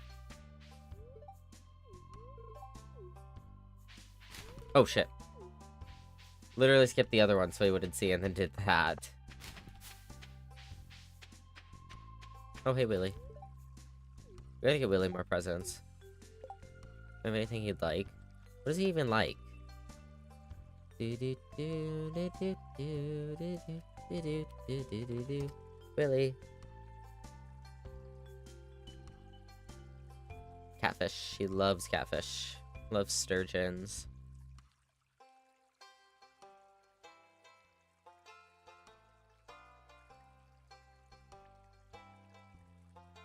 Oh, shit. Literally skipped the other one so he wouldn't see and then did that. Oh, hey, Willy. We gotta get Willy more presents. Have anything he'd like? What does he even like? Willy. Catfish. He loves catfish. Loves sturgeons.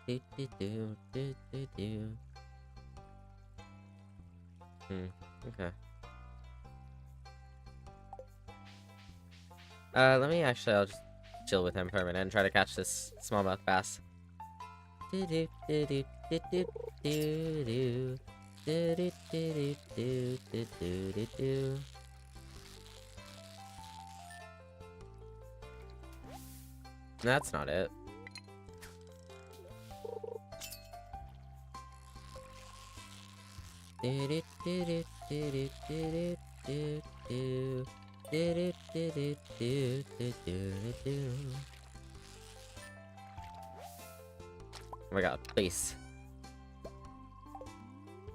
Okay. Let me actually, I'll just chill with him for a minute and try to catch this smallmouth bass. That's not it. Oh my god, please.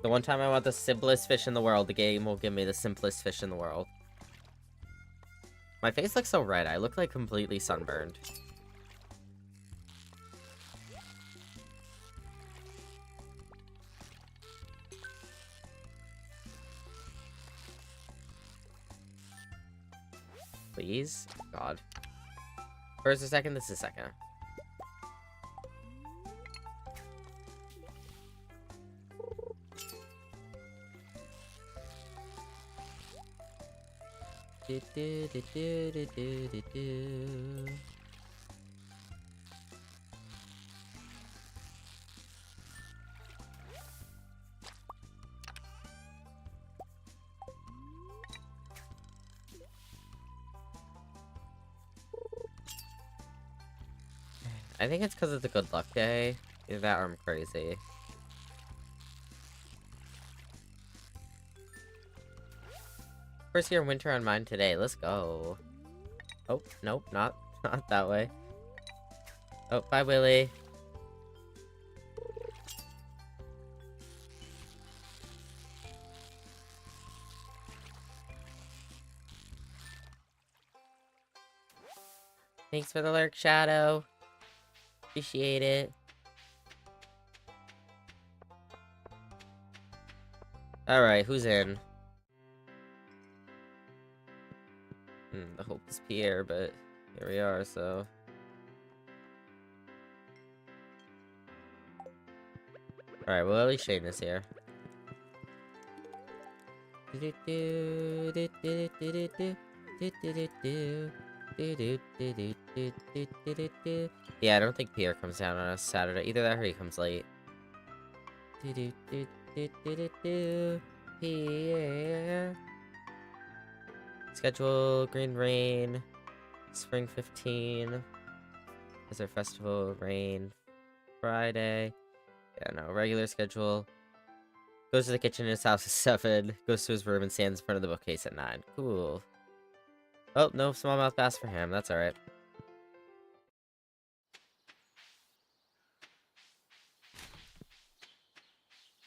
The one time I want the simplest fish in the world, the game will give me the simplest fish in the world. My face looks so red, I look like completely sunburned. Please? God. First or second? This is second. I think it's because it's a good luck day. Either that or I'm crazy. First year winter on mine today. Let's go. Oh, nope, not that way. Oh, bye, Willy. Thanks for the lurk, Shadow. Appreciate it. Alright, who's in? The hope is Pierre, but here we are, so... Alright, well, at least Shane is here. Yeah, I don't think Pierre comes down on a Saturday. Either that or he comes late. Pierre. Schedule Green Rain. Spring 15. Is there festival? Rain. Friday. Yeah, no. Regular schedule. Goes to the kitchen in his house at 7. Goes to his room and stands in front of the bookcase at 9. Cool. Oh, no smallmouth bass for him. That's alright.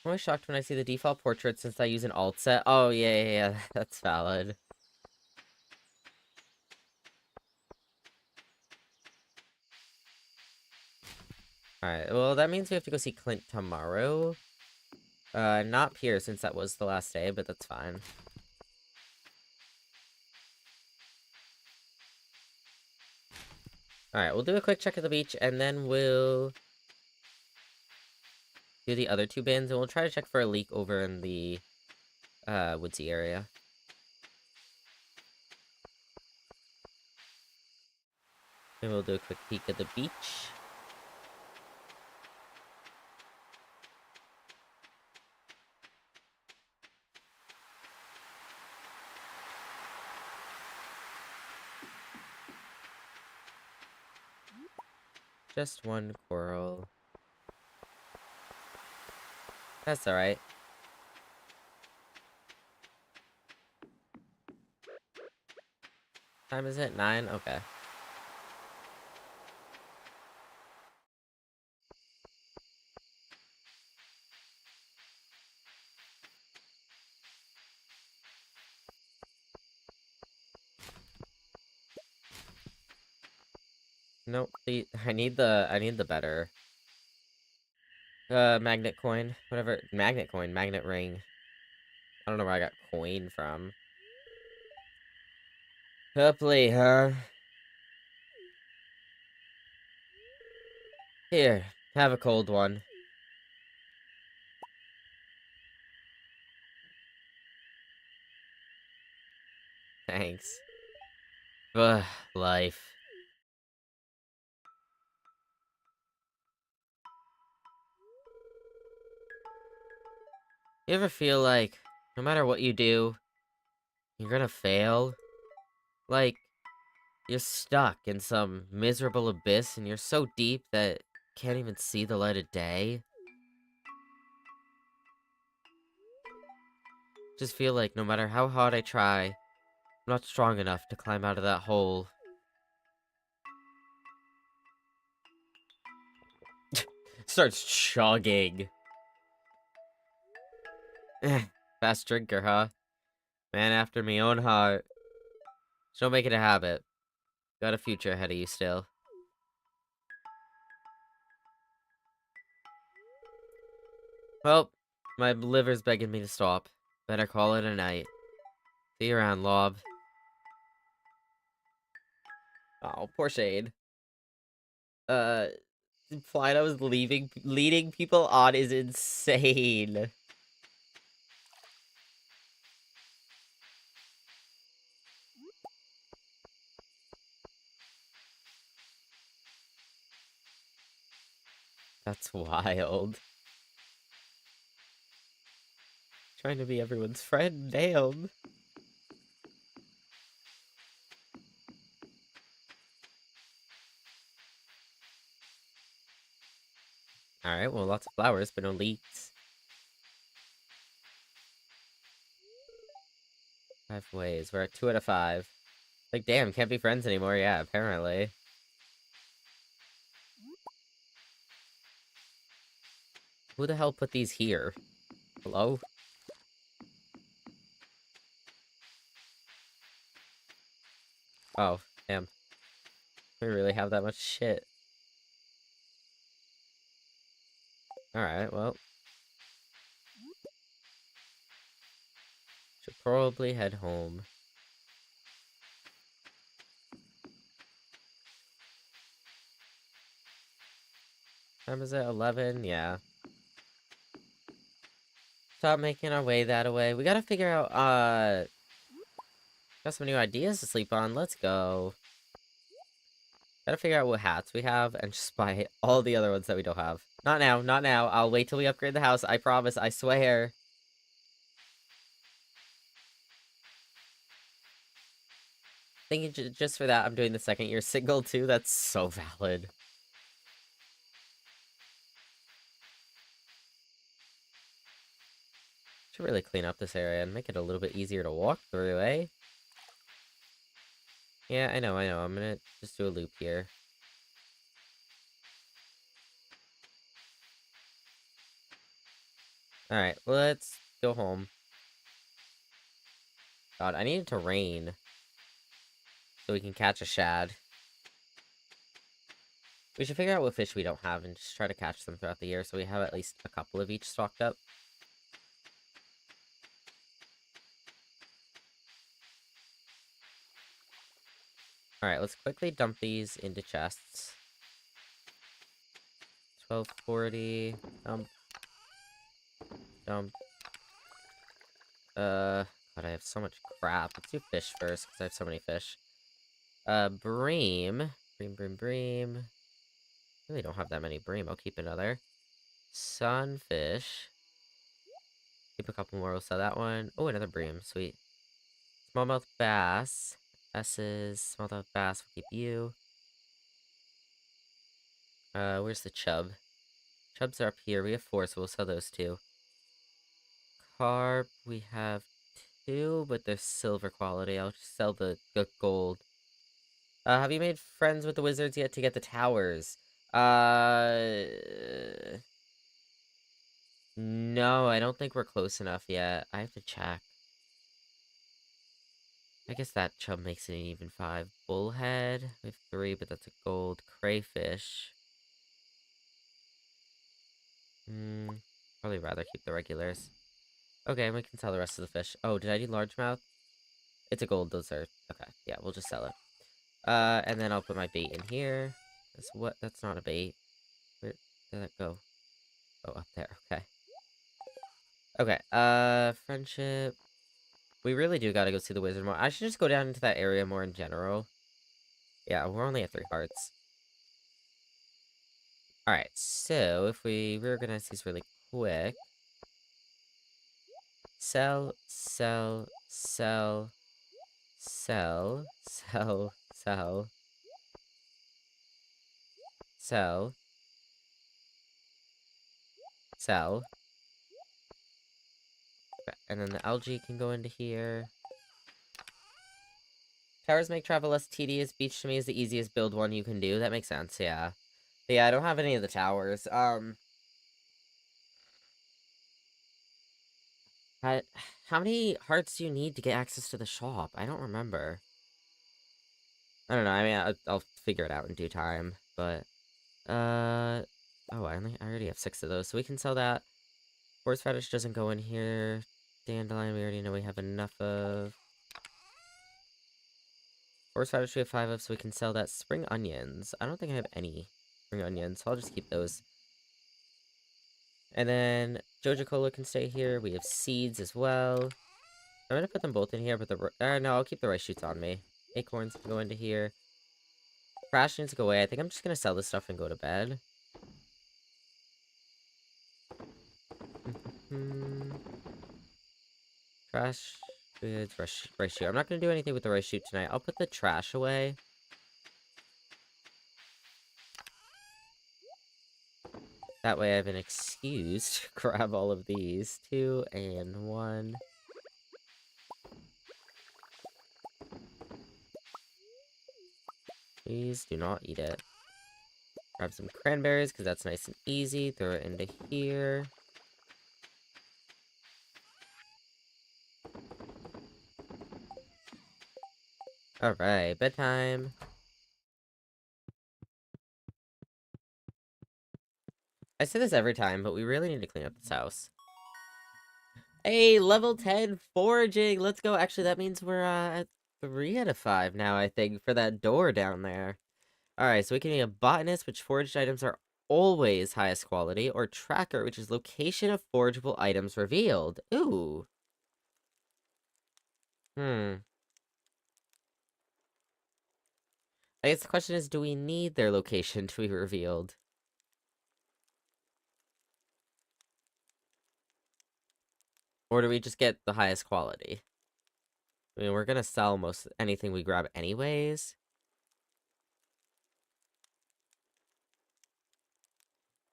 I'm always shocked when I see the default portrait since I use an alt set. Oh, yeah, that's valid. Alright, well, that means we have to go see Clint tomorrow. Not Pierre, since that was the last day, but that's fine. Alright, we'll do a quick check at the beach, and then we'll do the other 2 bins, and we'll try to check for a leak over in the, woodsy area. Then we'll do a quick peek at the beach. Just one coral. That's alright. Time is it? 9? Okay. Nope, I need the better magnet coin. Whatever, magnet coin, magnet ring. I don't know where I got coin from. Hopefully, huh? Here, Have a cold one. Thanks. Ugh, life. You ever feel like, no matter what you do, you're gonna fail? Like, you're stuck in some miserable abyss and you're so deep that you can't even see the light of day? Just feel like no matter how hard I try, I'm not strong enough to climb out of that hole. Starts chugging. Fast drinker, huh? Man after me own heart. So don't make it a habit. Got a future ahead of you still. Well, my liver's begging me to stop. Better call it a night. See you around, Lob. Oh, poor Shade. Uh, implied I was leading people on is insane. That's wild. Trying to be everyone's friend, damn. Alright, well, lots of flowers, but no leeks. 5 ways. We're at 2 out of 5. Like, damn, can't be friends anymore. Yeah, apparently. Who the hell put these here? Hello? Oh, damn. We really have that much shit. Alright, well. Should probably head home. Time is it? 11? Yeah. Stop making our way that way. We gotta figure out, got some new ideas to sleep on. Let's go. Gotta figure out what hats we have and just buy all the other ones that we don't have. Not now, not now. I'll wait till we upgrade the house. I promise, I swear. Thinking just for that, I'm doing the second year single too. That's so valid. Should really clean up this area and make it a little bit easier to walk through, eh? Yeah, I know. I'm gonna just do a loop here. Alright, let's go home. God, I need it to rain so we can catch a shad. We should figure out what fish we don't have and just try to catch them throughout the year so we have at least a couple of each stocked up. Alright, let's quickly dump these into chests. 1240. Dump. Dump. God, I have so much crap. Let's do fish first, because I have so many fish. Bream. Bream. Really don't have that many bream. I'll keep another. Sunfish. Keep a couple more. We'll sell that one. Oh, another bream. Sweet. Smallmouth bass. S's. Smallmouth bass. We'll keep you. Where's the chub? Chubs are up here. We have 4, so we'll sell those 2. Carp. We have 2, but they're silver quality. I'll just sell the gold. Have you made friends with the wizards yet to get the towers? No, I don't think we're close enough yet. I have to check. I guess that chub makes it an even 5. Bullhead, we have 3, but that's a gold. Crayfish. Probably rather keep the regulars. Okay, we can sell the rest of the fish. Oh, did I do largemouth? It's a gold, those are... Okay, yeah, we'll just sell it. And then I'll put my bait in here. That's not a bait. Where did that go? Oh, up there. Okay. Okay, friendship. We really do gotta go see the wizard more. I should just go down into that area more in general. Yeah, we're only at 3 hearts. Alright, so if we reorganize these really quick. Sell, sell, sell, sell, sell, sell, sell, sell. Okay, and then the algae can go into here. Towers make travel less tedious. Beach to me is the easiest build one you can do. That makes sense, yeah. But yeah, I don't have any of the towers. How, how many hearts do you need to get access to the shop? I don't remember. I don't know. I mean, I'll figure it out in due time. But, oh, I already have 6 of those, so we can sell that. Horseradish doesn't go in here. Dandelion, we already know we have enough of. Horseradish we have 5 of, so we can sell that. Spring onions. I don't think I have any spring onions, so I'll just keep those. And then Joja Cola can stay here. We have seeds as well. I'm gonna put them both in here, but no, I'll keep the rice shoots on me. Acorns can go into here. Crash needs to go away. I think I'm just gonna sell this stuff and go to bed. Trash, goods, rice shoot. I'm not gonna do anything with the rice shoot tonight. I'll put the trash away. That way I have an excuse to grab all of these. 2 and 1. Please do not eat it. Grab some cranberries, because that's nice and easy. Throw it into here. Alright, bedtime. I say this every time, but we really need to clean up this house. Hey, level 10 foraging! Let's go. Actually, that means we're at 3 out of 5 now, I think, for that door down there. Alright, so we can be a botanist, which foraged items are always highest quality, or tracker, which is location of forageable items revealed. Ooh. I guess the question is, do we need their location to be revealed? Or do we just get the highest quality? I mean, we're gonna sell most anything we grab anyways.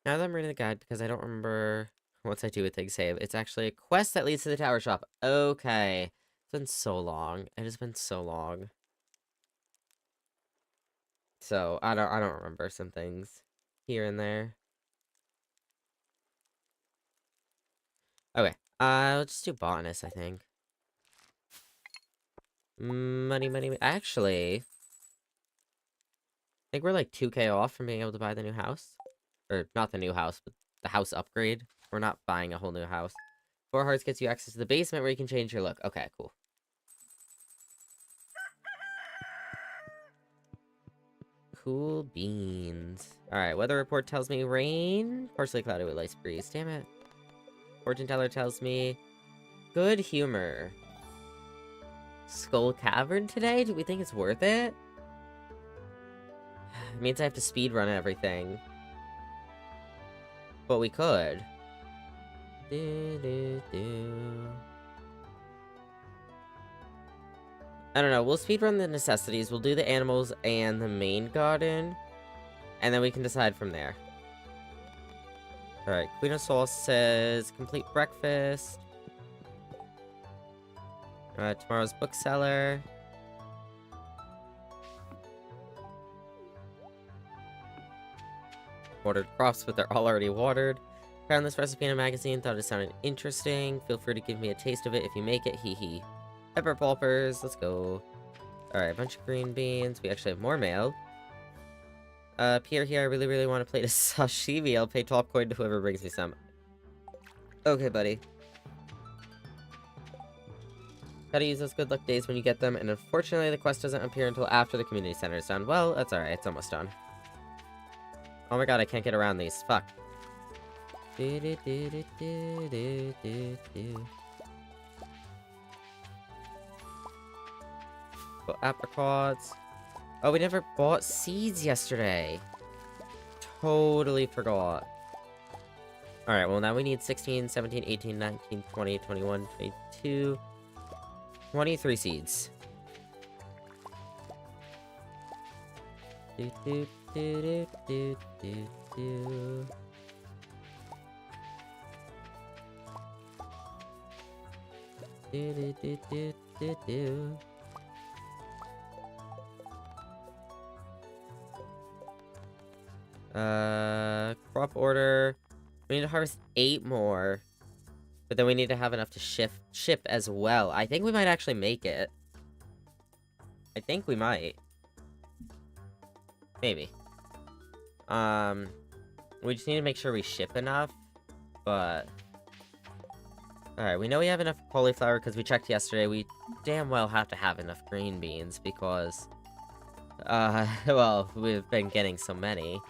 Now that I'm reading the guide, because I don't remember what I do with Thing Save, it's actually a quest that leads to the tower shop. Okay. It's been so long. It has been so long. So, I don't remember some things here and there. Okay. Let's just do botanist, I think. Money, money, actually, I think we're like 2K off from being able to buy the new house. Or, not the new house, but the house upgrade. We're not buying a whole new house. 4 hearts gets you access to the basement where you can change your look. Okay, cool. Cool beans. Alright, weather report tells me rain. Partially cloudy with light breeze. Damn it. Fortune teller tells me good humor. Skull Cavern today? Do we think it's worth it? It means I have to speedrun everything. But we could. I don't know. We'll speedrun the necessities. We'll do the animals and the main garden. And then we can decide from there. Alright, Queen of Souls says complete breakfast. Tomorrow's bookseller. Watered crops, but they're all already watered. Found this recipe in a magazine, thought it sounded interesting. Feel free to give me a taste of it if you make it, hee hee. Pepper pulpers, let's go. Alright, a bunch of green beans. We actually have more mail. Pierre here, I really want to plate a sashimi. I'll pay top coin to whoever brings me some. Okay, buddy. Gotta use those good luck days when you get them, and unfortunately the quest doesn't appear until after the community center is done. Well, that's alright, it's almost done. Oh my god, I can't get around these. Fuck. Do, do, do, do, do, do, do, do. Got apricots. Oh, we never bought seeds yesterday. Totally forgot. Alright, well now we need 16, 17, 18, 19, 20, 21, 22, 23 seeds. Do, do, do, do, do, do, do. Do, do, do, do, do, do. Crop order. We need to harvest 8 more. But then we need to have enough to ship as well. I think we might actually make it. I think we might. Maybe. We just need to make sure we ship enough. But... Alright, we know we have enough cauliflower because we checked yesterday. We damn well have to have enough green beans because... well, we've been getting so many.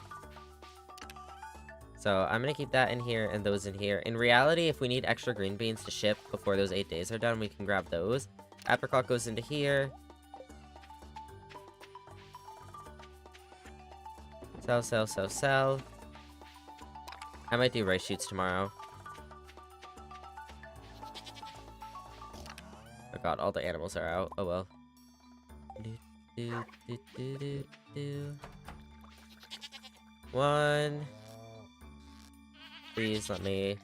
So I'm gonna keep that in here and those in here. In reality, if we need extra green beans to ship before those 8 days are done, we can grab those. Apricot goes into here. Sell, sell, sell, sell. I might do rice shoots tomorrow. Oh god, all the animals are out. Oh well. Do, do, do, do, do. 1. Please let me.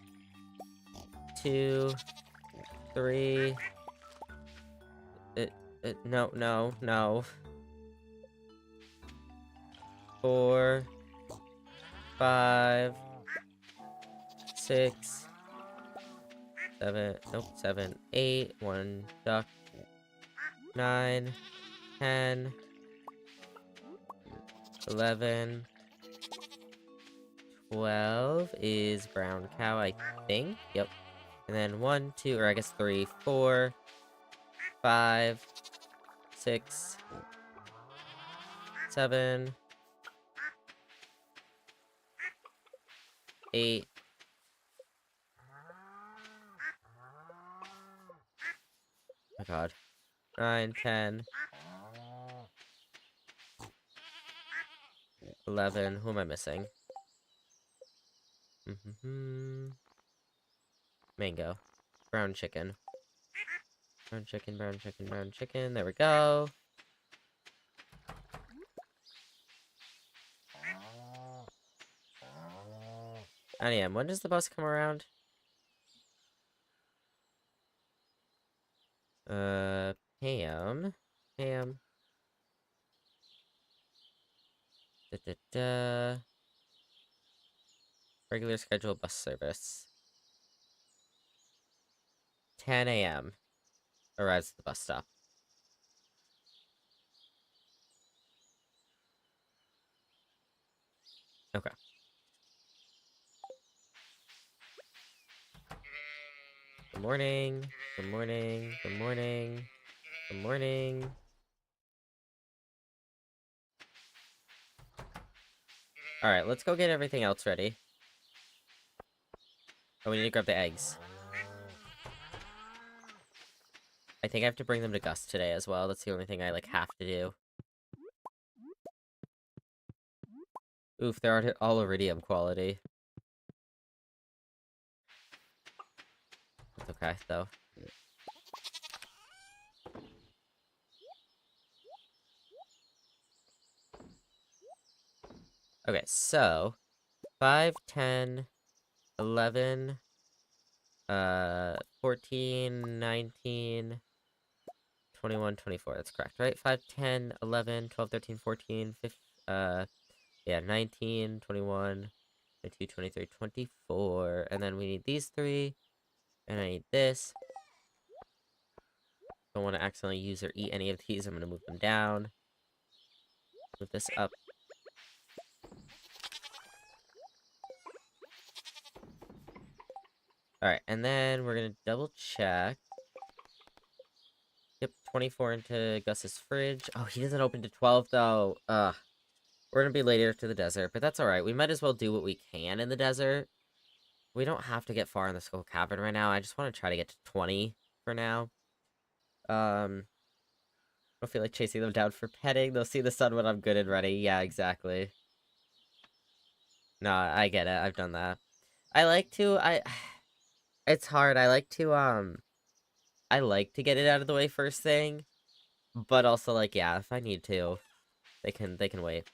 2. 3. No, no, no. 4. 5. 6. 7. Nope, 7. 8. 1 duck. 9. 10. 11. 12 is brown cow, I think. Yep. And then 1, 2, or I guess 3, 4, 5, 6, 7, 8. Oh my god. 9, 10, 11. Who am I missing? Mango. Brown chicken. Brown chicken, brown chicken, brown chicken. There we go. Annie, when does the bus come around? Pam. Pam. Da, da, da. Regular scheduled bus service. 10 a.m. Arrives at the bus stop. Okay. Good morning. Good morning. Good morning. Good morning. Alright, let's go get everything else ready. Oh, we need to grab the eggs. I think I have to bring them to Gus today as well. That's the only thing I, like, have to do. Oof, they're all iridium quality. That's okay, though. Okay, so... 5, 10, 11... 14, 19... 21, 24, that's correct, right? 5, 10, 11, 12, 13, 14, 15, yeah, 19, 21, 22, 23, 24, and then we need these 3, and I need this. Don't want to accidentally use or eat any of these, I'm going to move them down. Move this up. Alright, and then we're going to double check. Yep, 24 into Gus's fridge. Oh, he doesn't open to 12, though. Ugh. We're gonna be later to the desert, but that's alright. We might as well do what we can in the desert. we don't have to get far in the Skull Cavern right now. I just want to try to get to 20 for now. I don't feel like chasing them down for petting. They'll see the sun when I'm good and ready. Yeah, exactly. No, I get it. I've done that. I like to, it's hard. I like to get it out of the way first thing, but also, like, yeah, if I need to, they can wait.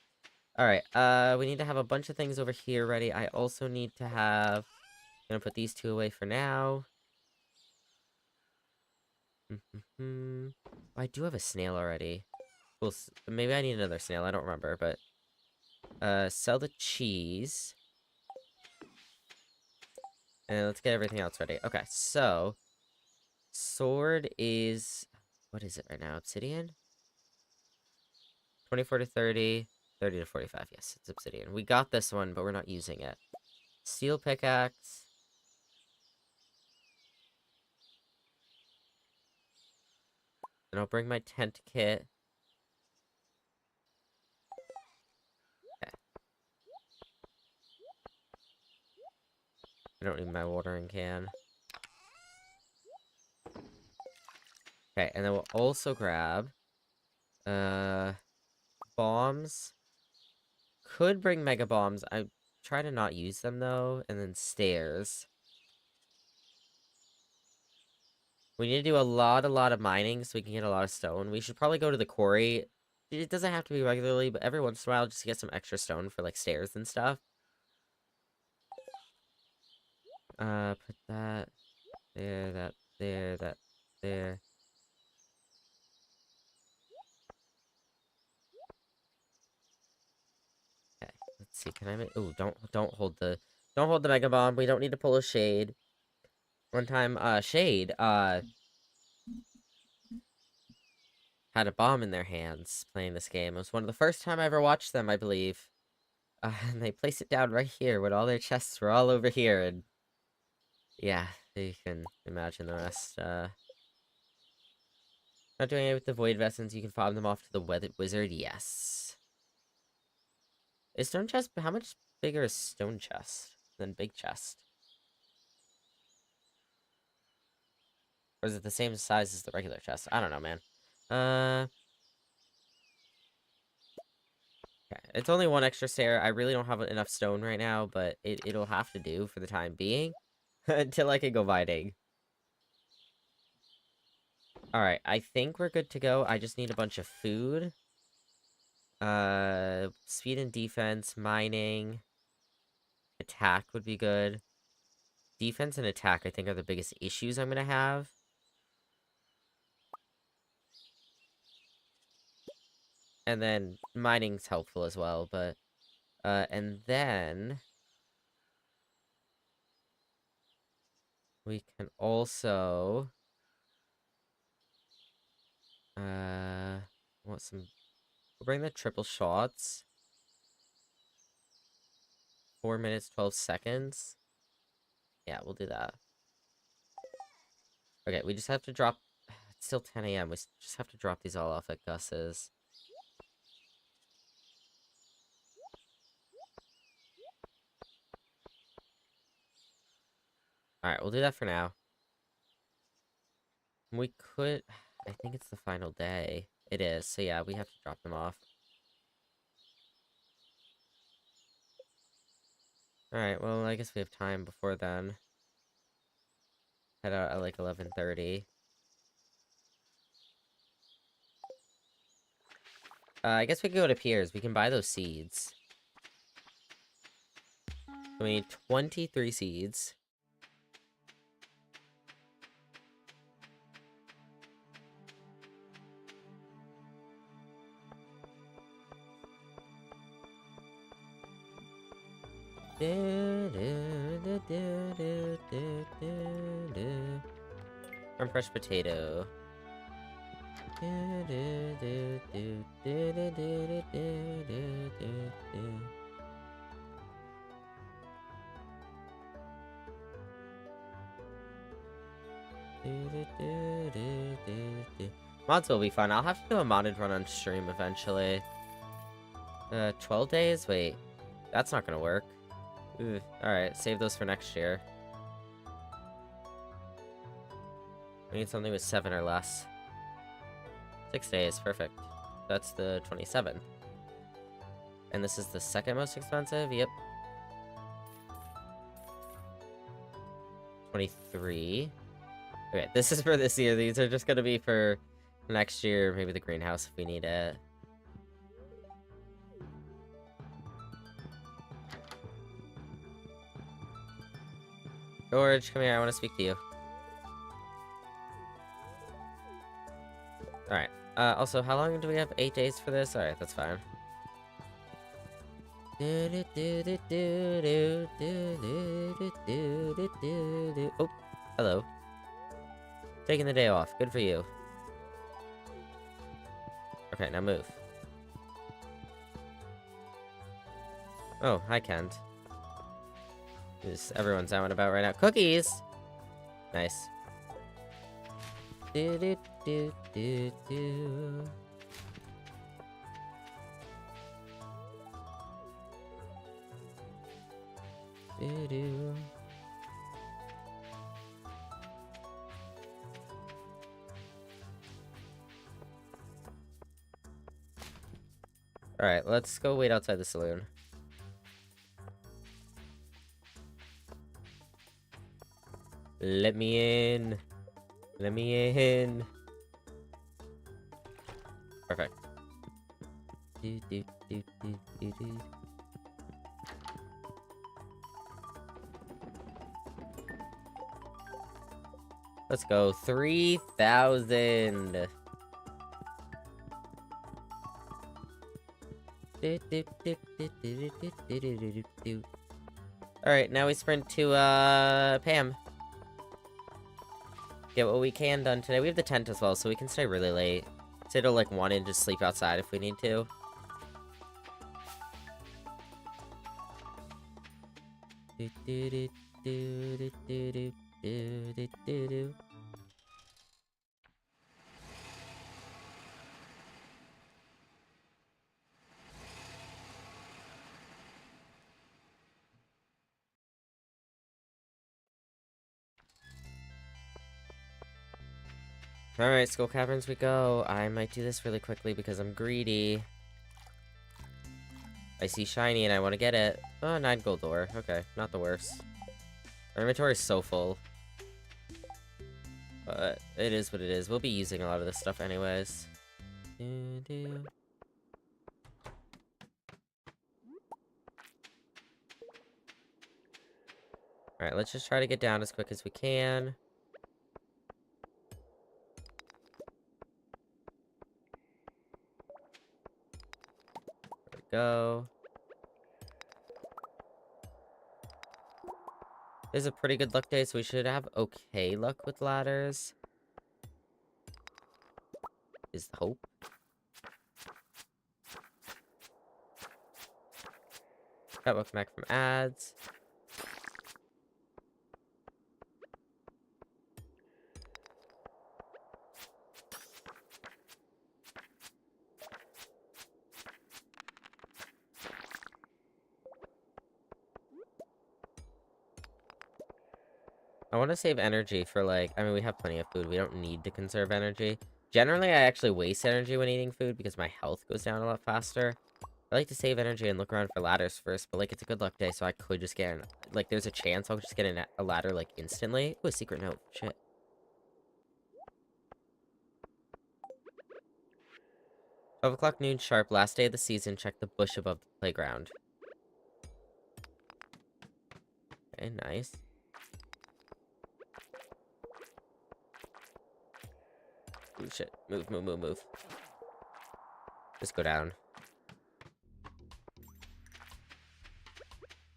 Alright, we need to have a bunch of things over here ready. I also need to have, I'm gonna put these two away for now. I do have a snail already. Well, maybe I need another snail. I don't remember, but, sell the cheese. And let's get everything else ready. Okay, so, sword is, what is it right now? Obsidian? 24 to 30, 30 to 45. Yes, it's obsidian. We got this one, but we're not using it. Steel pickaxe. And I'll bring my tent kit. Okay. I don't need my watering can. Okay, and then we'll also grab bombs. Could bring mega bombs. I try to not use them though, and then stairs. We need to do a lot of mining so we can get a lot of stone. We should probably go to the quarry. It doesn't have to be regularly, but every once in a while just to get some extra stone for like stairs and stuff. Put that there, that there, that there. Okay, let's see. Can I make? Oh, don't hold the mega bomb. We don't need to pull a shade. One time, shade had a bomb in their hands playing this game. It was one of the first time I ever watched them, I believe. And they placed it down right here when all their chests were all over here, and yeah, you can imagine the rest. Not doing it with the void vessels. You can fob them off to the wizard. Yes. Is stone chest? How much bigger is stone chest than big chest? Or is it the same size as the regular chest? I don't know, man. Okay. It's only one extra stair. I really don't have enough stone right now, but it'll have to do for the time being until I can go mining. Alright, I think we're good to go. I just need a bunch of food. Speed and defense, mining. Attack would be good. Defense and attack, I think, are the biggest issues I'm gonna have. And then mining's helpful as well, but... and then... we can also... want some... we'll bring the triple shots. 4 minutes, 12 seconds. Yeah, we'll do that. Okay, we just have to drop... it's still 10 a.m. We just have to drop these all off at Gus's. Alright, we'll do that for now. We could... I think it's the final day. It is, so yeah, we have to drop them off. Alright, well, I guess we have time before then. Head out at like 11:30. I guess we can go to Piers. We can buy those seeds. We need 23 seeds. From fresh potato. Mods will be fun. I'll have to do a modded run on stream eventually. 12 days? Wait. That's not gonna work. Alright, save those for next year. We need something with 7 or less. 6 days, perfect. That's the 27th. And this is the second most expensive? Yep. 23. Okay, this is for this year. These are just gonna be for next year, maybe the greenhouse if we need it. George, come here, I want to speak to you. Alright, also, how long do we have? 8 days for this? Alright, that's fine. Oh, hello. Taking the day off. Good for you. Okay, now move. Oh, hi, Kent. Who's everyone's out and about right now? Cookies! Nice. Do. Alright, let's go wait outside the saloon. Let me in. Let me in. Perfect. Do. Let's go. 3,000. Alright, now we sprint to, Pam. Get what we can done today. We have the tent as well, so we can stay really late. Stay till, like, 1 and just sleep outside if we need to. Alright, Skull Caverns we go. I might do this really quickly because I'm greedy. I see shiny and I want to get it. Oh, 9 gold ore. Okay, not the worst. Our inventory is so full. But it is what it is. We'll be using a lot of this stuff anyways. Alright, let's just try to get down as quick as we can. There we go. This is a pretty good luck day, so we should have okay luck with ladders. Is the hope. Got welcome back from ads. I want to save energy for, like, I mean, we have plenty of food. We don't need to conserve energy. Generally, I actually waste energy when eating food because my health goes down a lot faster. I like to save energy and look around for ladders first, but, like, it's a good luck day, so I could just get, like, there's a chance I'll just get a ladder, like, instantly. Ooh, a secret note. Shit. 12 o'clock noon sharp, last day of the season. Check the bush above the playground. Okay, nice. Ooh, shit. Move. Just go down.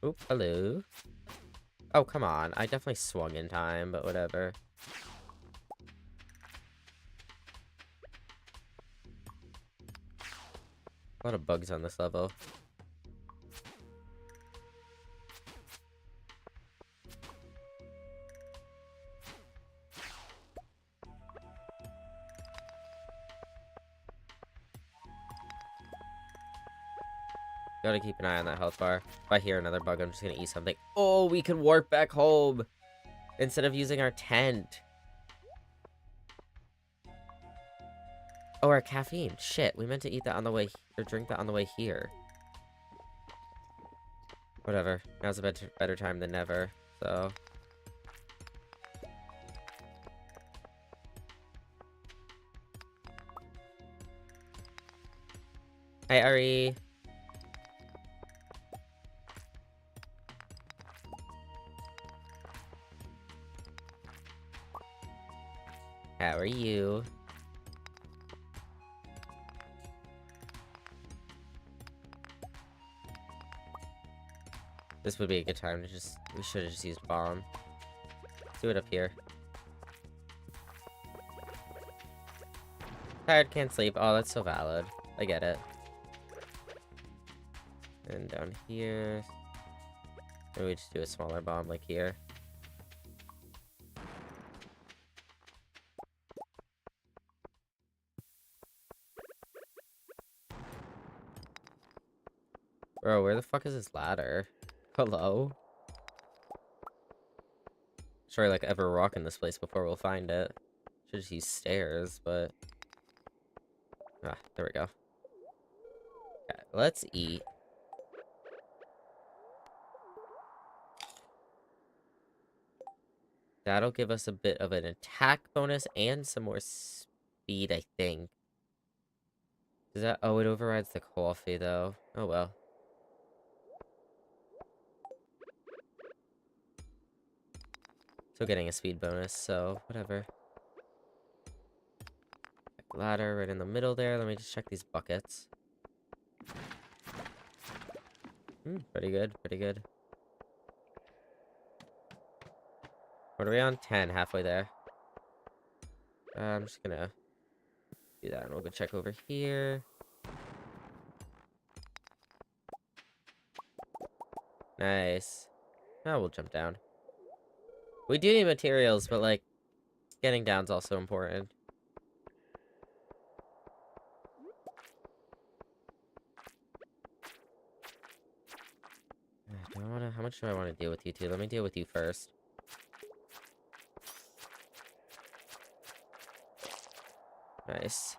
Oop, hello. Oh, come on. I definitely swung in time, but whatever. A lot of bugs on this level. Gotta keep an eye on that health bar. If I hear another bug, I'm just gonna eat something. Oh, we can warp back home instead of using our tent. Oh, our caffeine. Shit, we meant to eat that on the way, or drink that on the way here. Whatever. Now's a better time than never, so... Hi, Ari. How are you? This would be a good time to just... We should have just used bomb. Let's do it up here. Tired, can't sleep. Oh, that's so valid. I get it. And down here... Maybe we just do a smaller bomb like here. Bro, where the fuck is this ladder? Hello? Sure, like, ever walk in this place before we'll find it. Should just use stairs, but... Ah, there we go. Okay, let's eat. That'll give us a bit of an attack bonus and some more speed, I think. Does that... Oh, it overrides the coffee, though. Oh, well. Still getting a speed bonus, so whatever. Ladder right in the middle there. Let me just check these buckets. Pretty good, pretty good. What are we on? 10, halfway there. I'm just gonna do that, and we'll go check over here. Nice. Now we'll jump down. We do need materials, but, like, getting down's also important. Do I wanna... How much do I want to deal with you two? Let me deal with you first. Nice.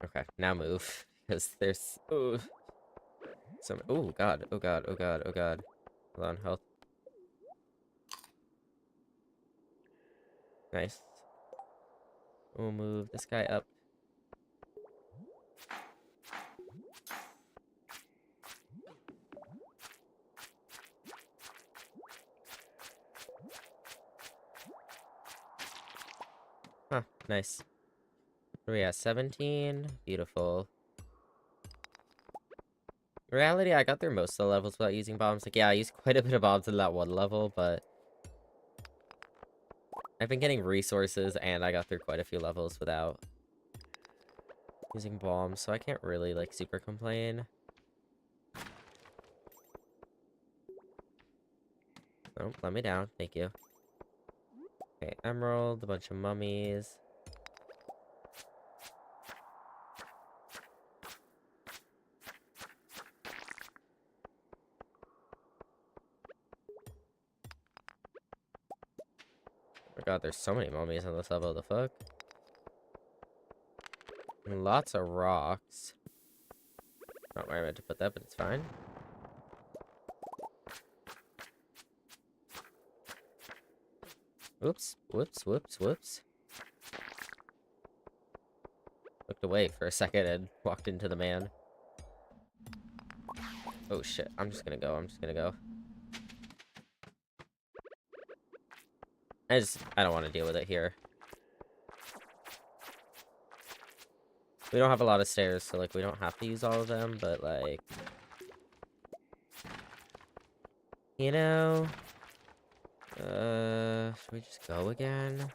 Okay, now move. Because there's... Ooh. Some... Oh, God. Oh, God. Oh, God. Oh, God. Hold on, health. Nice. We'll move this guy up. Huh, nice. What are we at? 17? Beautiful. In reality, I got through most of the levels without using bombs. Like, yeah, I used quite a bit of bombs in that one level, but... I've been getting resources, and I got through quite a few levels without using bombs, so I can't really, like, super complain. Oh, let me down. Thank you. Okay, emerald, a bunch of mummies. Oh my god, there's so many mummies on this level, the fuck? And lots of rocks. Not where I meant to put that, but it's fine. Whoops, whoops, whoops, whoops. Looked away for a second and walked into the man. Oh shit, I'm just gonna go, I'm just gonna go. I don't want to deal with it here. We don't have a lot of stairs, so, like, we don't have to use all of them, but, like... You know... Should we just go again?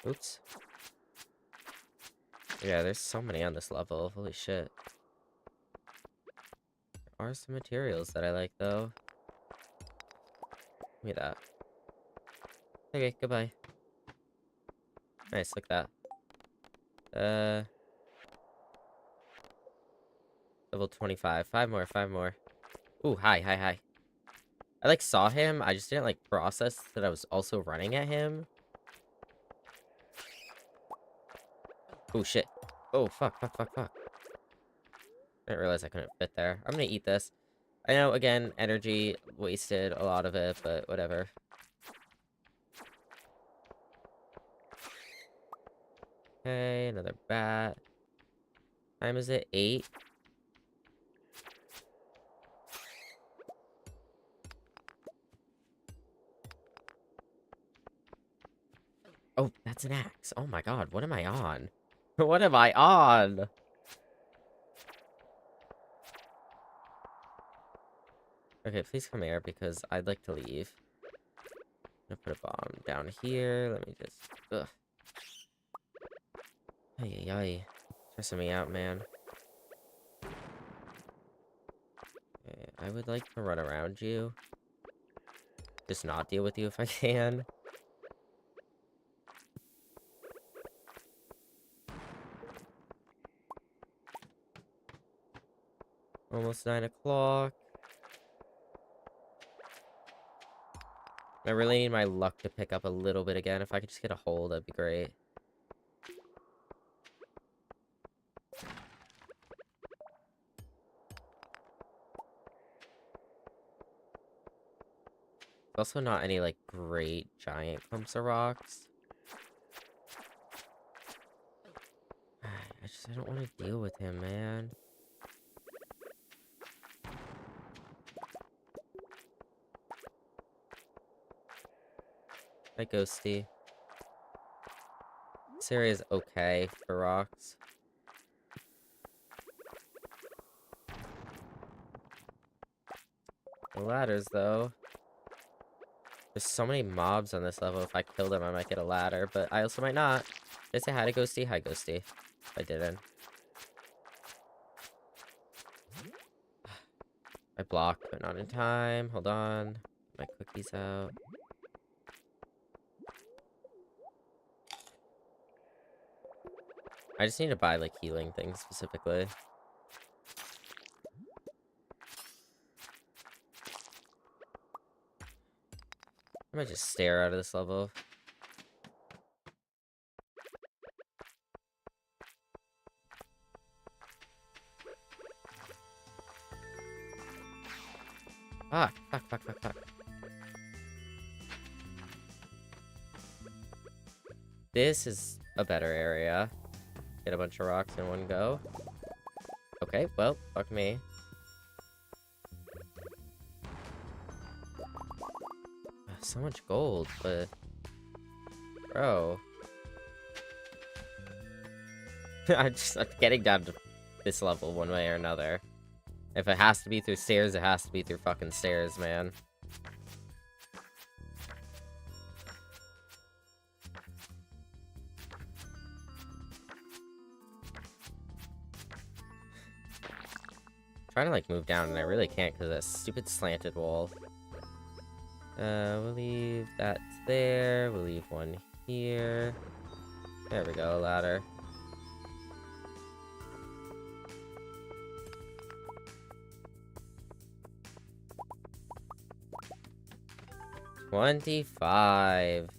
Oops. Yeah, there's so many on this level. Holy shit. There are some materials that I like, though. Give me that. Okay, goodbye. Nice, like that. Level 25. 5 more, 5 more. Ooh, hi, hi, hi. I, like, saw him. I just didn't, like, process that I was also running at him. Oh, shit. Oh, fuck, fuck, fuck, fuck. I didn't realize I couldn't fit there. I'm gonna eat this. I know, again, energy wasted a lot of it, but whatever. Okay, another bat. Time is it? 8? Oh, that's an axe. Oh my god, what am I on? What am I on? Okay, please come here because I'd like to leave. I'm gonna put a bomb down here. Let me just... Ugh. Ay, ay, ay. Stressing me out, man. Okay, I would like to run around you. Just not deal with you if I can. Almost 9 o'clock. I really need my luck to pick up a little bit again. If I could just get a hole, that'd be great. Also not any, like, great giant clumps of rocks. I don't want to deal with him, man. Hi, Ghosty. This area is okay for rocks. The ladders, though. There's so many mobs on this level. If I kill them, I might get a ladder, but I also might not. Did I say hi to Ghosty? Hi, Ghosty. I didn't. I blocked, but not in time. Hold on. My cookies out. I just need to buy, like, healing things specifically. I might just stare out of this level. Fuck, fuck, fuck, fuck, fuck. This is a better area. Get a bunch of rocks in one go. Okay, well, fuck me. So much gold, but... Bro. I'm getting down to this level one way or another. If it has to be through stairs, it has to be through fucking stairs, man. Trying to, like, move down, and I really can't because of that stupid slanted wall. We'll leave that there. We'll leave one here. There we go, ladder. $25. Alright,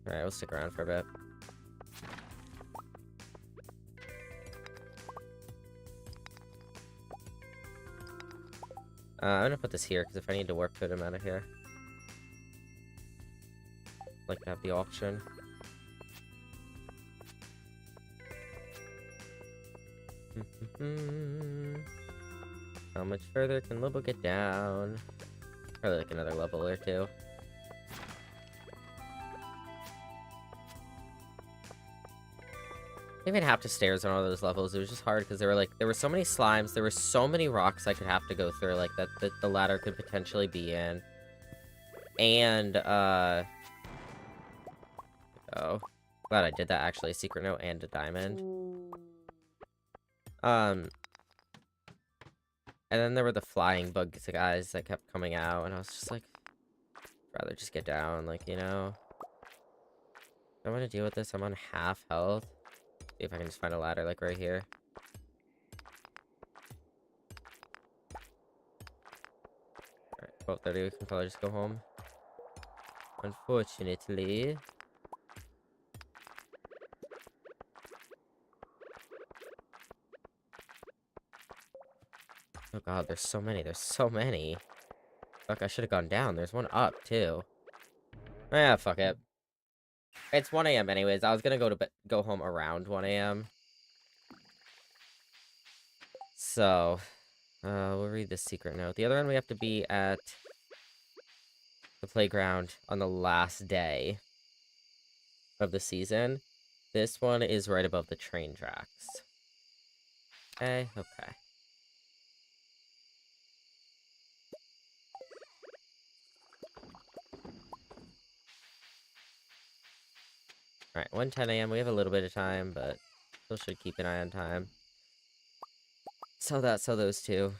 we'll stick around for a bit. I'm gonna put this here, because if I need to warp put him out of here. I'd like to have the auction. How much further can Lobo get down? Probably like another level or two. I didn't even have to stairs on all those levels. It was just hard because there were so many slimes, there were so many rocks I could have to go through, like that the ladder could potentially be in. And oh, glad I did that actually. A secret note and a diamond. And then there were the flying bug guys that kept coming out, and I was just like, I'd rather just get down, like, you know. I want to deal with this. I'm on half health. See if I can just find a ladder, like, right here. Alright, 12:30, we can probably just go home. Unfortunately. Oh god, there's so many. There's so many. Fuck, I should have gone down. There's one up, too. Ah, fuck it. It's 1 a.m. anyways. I was gonna go home around 1 a.m. So, we'll read this secret note. The other one, we have to be at the playground on the last day of the season. This one is right above the train tracks. Okay, okay. Alright, 1:10 a.m. We have a little bit of time, but still should keep an eye on time. Sell that, sell those two.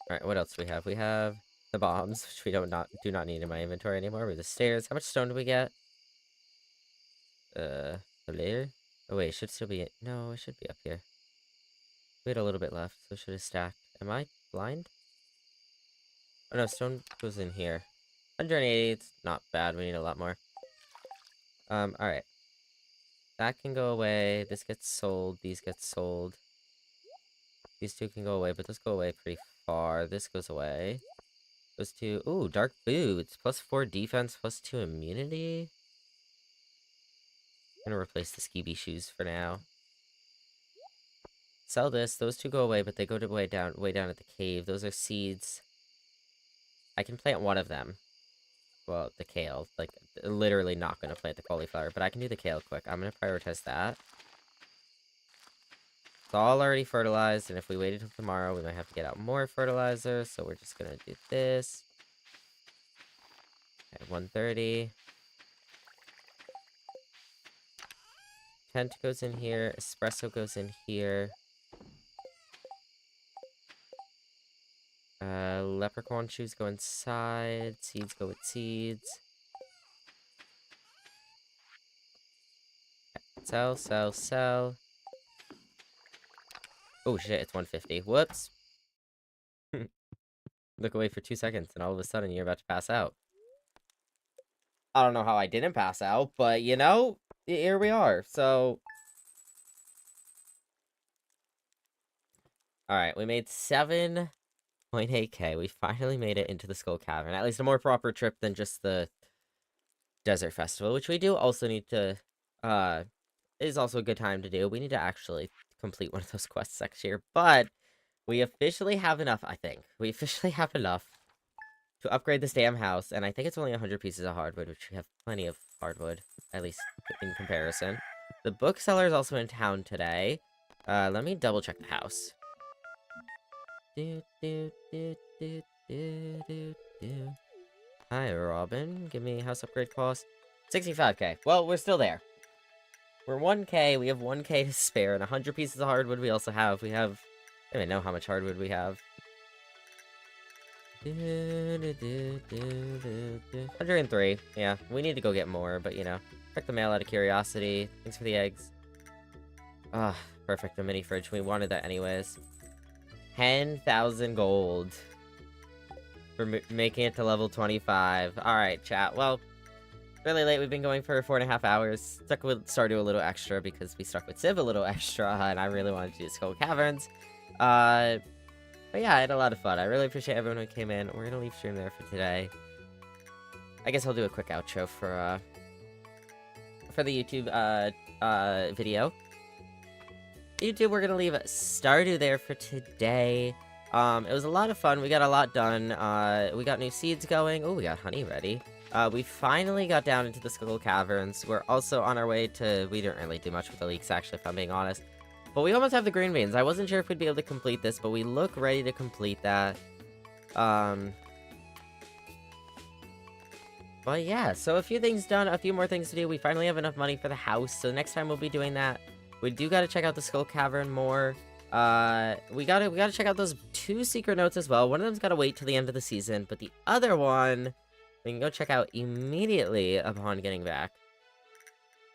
Alright, what else do we have? We have the bombs, which we do not need in my inventory anymore. We have the stairs. How much stone do we get? A layer? Oh wait, it should still be... No, it should be up here. We had a little bit left, so it should have stacked. Am I blind? Oh no, stone goes in here. 180, it's not bad. We need a lot more. Alright. That can go away. This gets sold. These get sold. These two can go away, but those go away pretty far. This goes away. Those two... Ooh, dark boots. +4 defense, +2 immunity. I'm gonna replace the skibby shoes for now. Sell this. Those two go away, but they go to way down at the cave. Those are seeds. I can plant one of them. Well, the kale. Like, literally not gonna plant the cauliflower, but I can do the kale quick. I'm gonna prioritize that. It's all already fertilized, and if we wait until tomorrow, we might have to get out more fertilizer, so we're just gonna do this. Okay, 130. Tent goes in here. Espresso goes in here. Leprechaun shoes go inside. Seeds go with seeds. Okay. Sell, sell, sell. Oh shit, it's 150. Whoops. Look away for 2 seconds, and all of a sudden you're about to pass out. I don't know how I didn't pass out, but you know, here we are. So, alright, we made 7.8k. We finally made it into the Skull Cavern. At least a more proper trip than just the Desert Festival, which we do also need to, is also a good time to do. We need to actually complete one of those quests next year, but we officially have enough, I think. We officially have enough to upgrade this damn house, and I think it's only 100 pieces of hardwood, which we have plenty of hardwood, at least in comparison. The bookseller is also in town today. Let me double check the house. Hi, Robin. Give me house upgrade cost. 65k. Well, we're still there. We're 1k. We have 1k to spare, and 100 pieces of hardwood we also have. I don't even know how much hardwood we have. 103. Yeah, we need to go get more, but you know. Check the mail out of curiosity. Thanks for the eggs. Ah, perfect. The mini fridge. We wanted that anyways. 10,000 gold. For making it to level 25. Alright, chat. Well, really late. We've been going for 4.5 hours. Stuck with Stardew a little extra because we stuck with Civ a little extra, and I really wanted to do Skull Caverns. But yeah, I had a lot of fun. I really appreciate everyone who came in. We're gonna leave stream there for today. I guess I'll do a quick outro for the YouTube, video. YouTube, we're gonna leave Stardew there for today. It was a lot of fun. We got a lot done. We got new seeds going. Oh, we got honey ready. We finally got down into the Skull Caverns. We're also on our way to... We didn't really do much with the leaks, actually, if I'm being honest. But we almost have the green beans. I wasn't sure if we'd be able to complete this, but we look ready to complete that. But yeah, so a few things done, a few more things to do. We finally have enough money for the house, so next time we'll be doing that. We do gotta check out the Skull Cavern more. We gotta check out those 2 secret notes as well. One of them's gotta wait till the end of the season, but the other one we can go check out immediately upon getting back.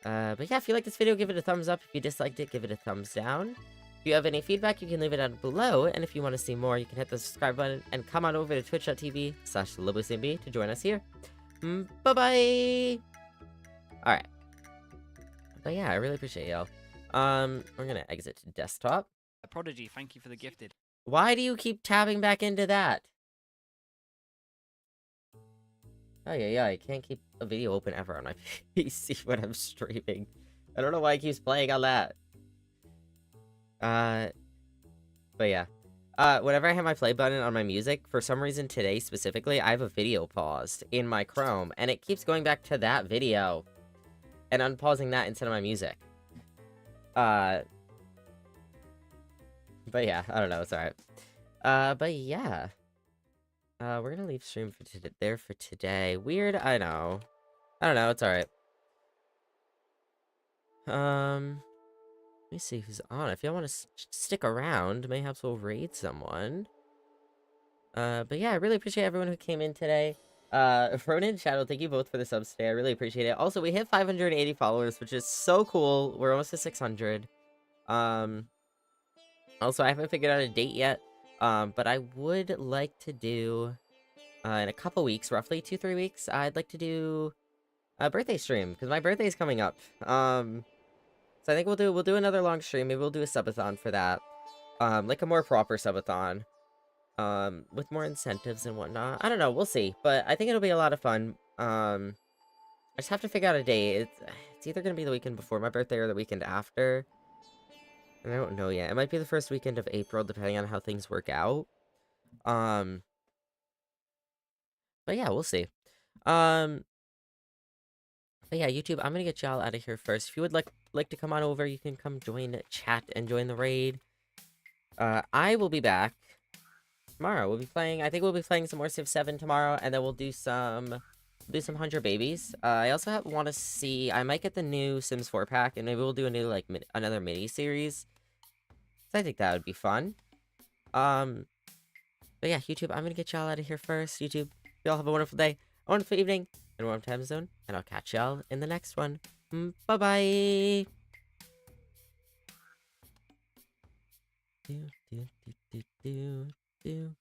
But yeah, if you like this video, give it a thumbs up. If you disliked it, give it a thumbs down. If you have any feedback, you can leave it down below. And if you want to see more, you can hit the subscribe button and come on over to twitch.tv/LoboCMB to join us here. Bye-bye! Alright. But yeah, I really appreciate y'all. We're gonna exit to desktop. Prodigy, thank you for the gifted. Why do you keep tabbing back into that? Oh yeah, I can't keep a video open ever on my PC when I'm streaming. I don't know why it keeps playing on that. But yeah. Whenever I have my play button on my music, for some reason today specifically, I have a video paused in my Chrome, and it keeps going back to that video and unpausing that instead of my music. But yeah, I don't know, it's alright. But yeah. We're gonna leave stream for today. Weird, I know. I don't know, it's alright. Let me see who's on. If y'all want to stick around, mayhaps we'll raid someone. But yeah, I really appreciate everyone who came in today. Ronan and Shadow, thank you both for the subs today. I really appreciate it. Also, we hit 580 followers, which is so cool. We're almost to 600. Also, I haven't figured out a date yet. But I would like to do, in a couple weeks, roughly 2-3 weeks, I'd like to do a birthday stream, because my birthday is coming up. So I think we'll do another long stream. Maybe we'll do a subathon for that. Like a more proper subathon. With more incentives and whatnot. I don't know, we'll see. But I think it'll be a lot of fun. I just have to figure out a day. It's either gonna be the weekend before my birthday or the weekend after. And I don't know yet. It might be the first weekend of April, depending on how things work out. But yeah, we'll see. But yeah, YouTube, I'm gonna get y'all out of here first. If you would like to come on over, you can come join chat and join the raid. I will be back tomorrow. I think we'll be playing some more Civ 7 tomorrow, and then we'll do some 100 babies. I also want to see, I might get the new Sims 4 pack, and maybe we'll do a new, like, another mini-series. So I think that would be fun. But yeah, YouTube, I'm gonna get y'all out of here first. YouTube, y'all have a wonderful day, a wonderful evening, and a warm time zone, and I'll catch y'all in the next one. Bye-bye! Do, do, do, do, do, do.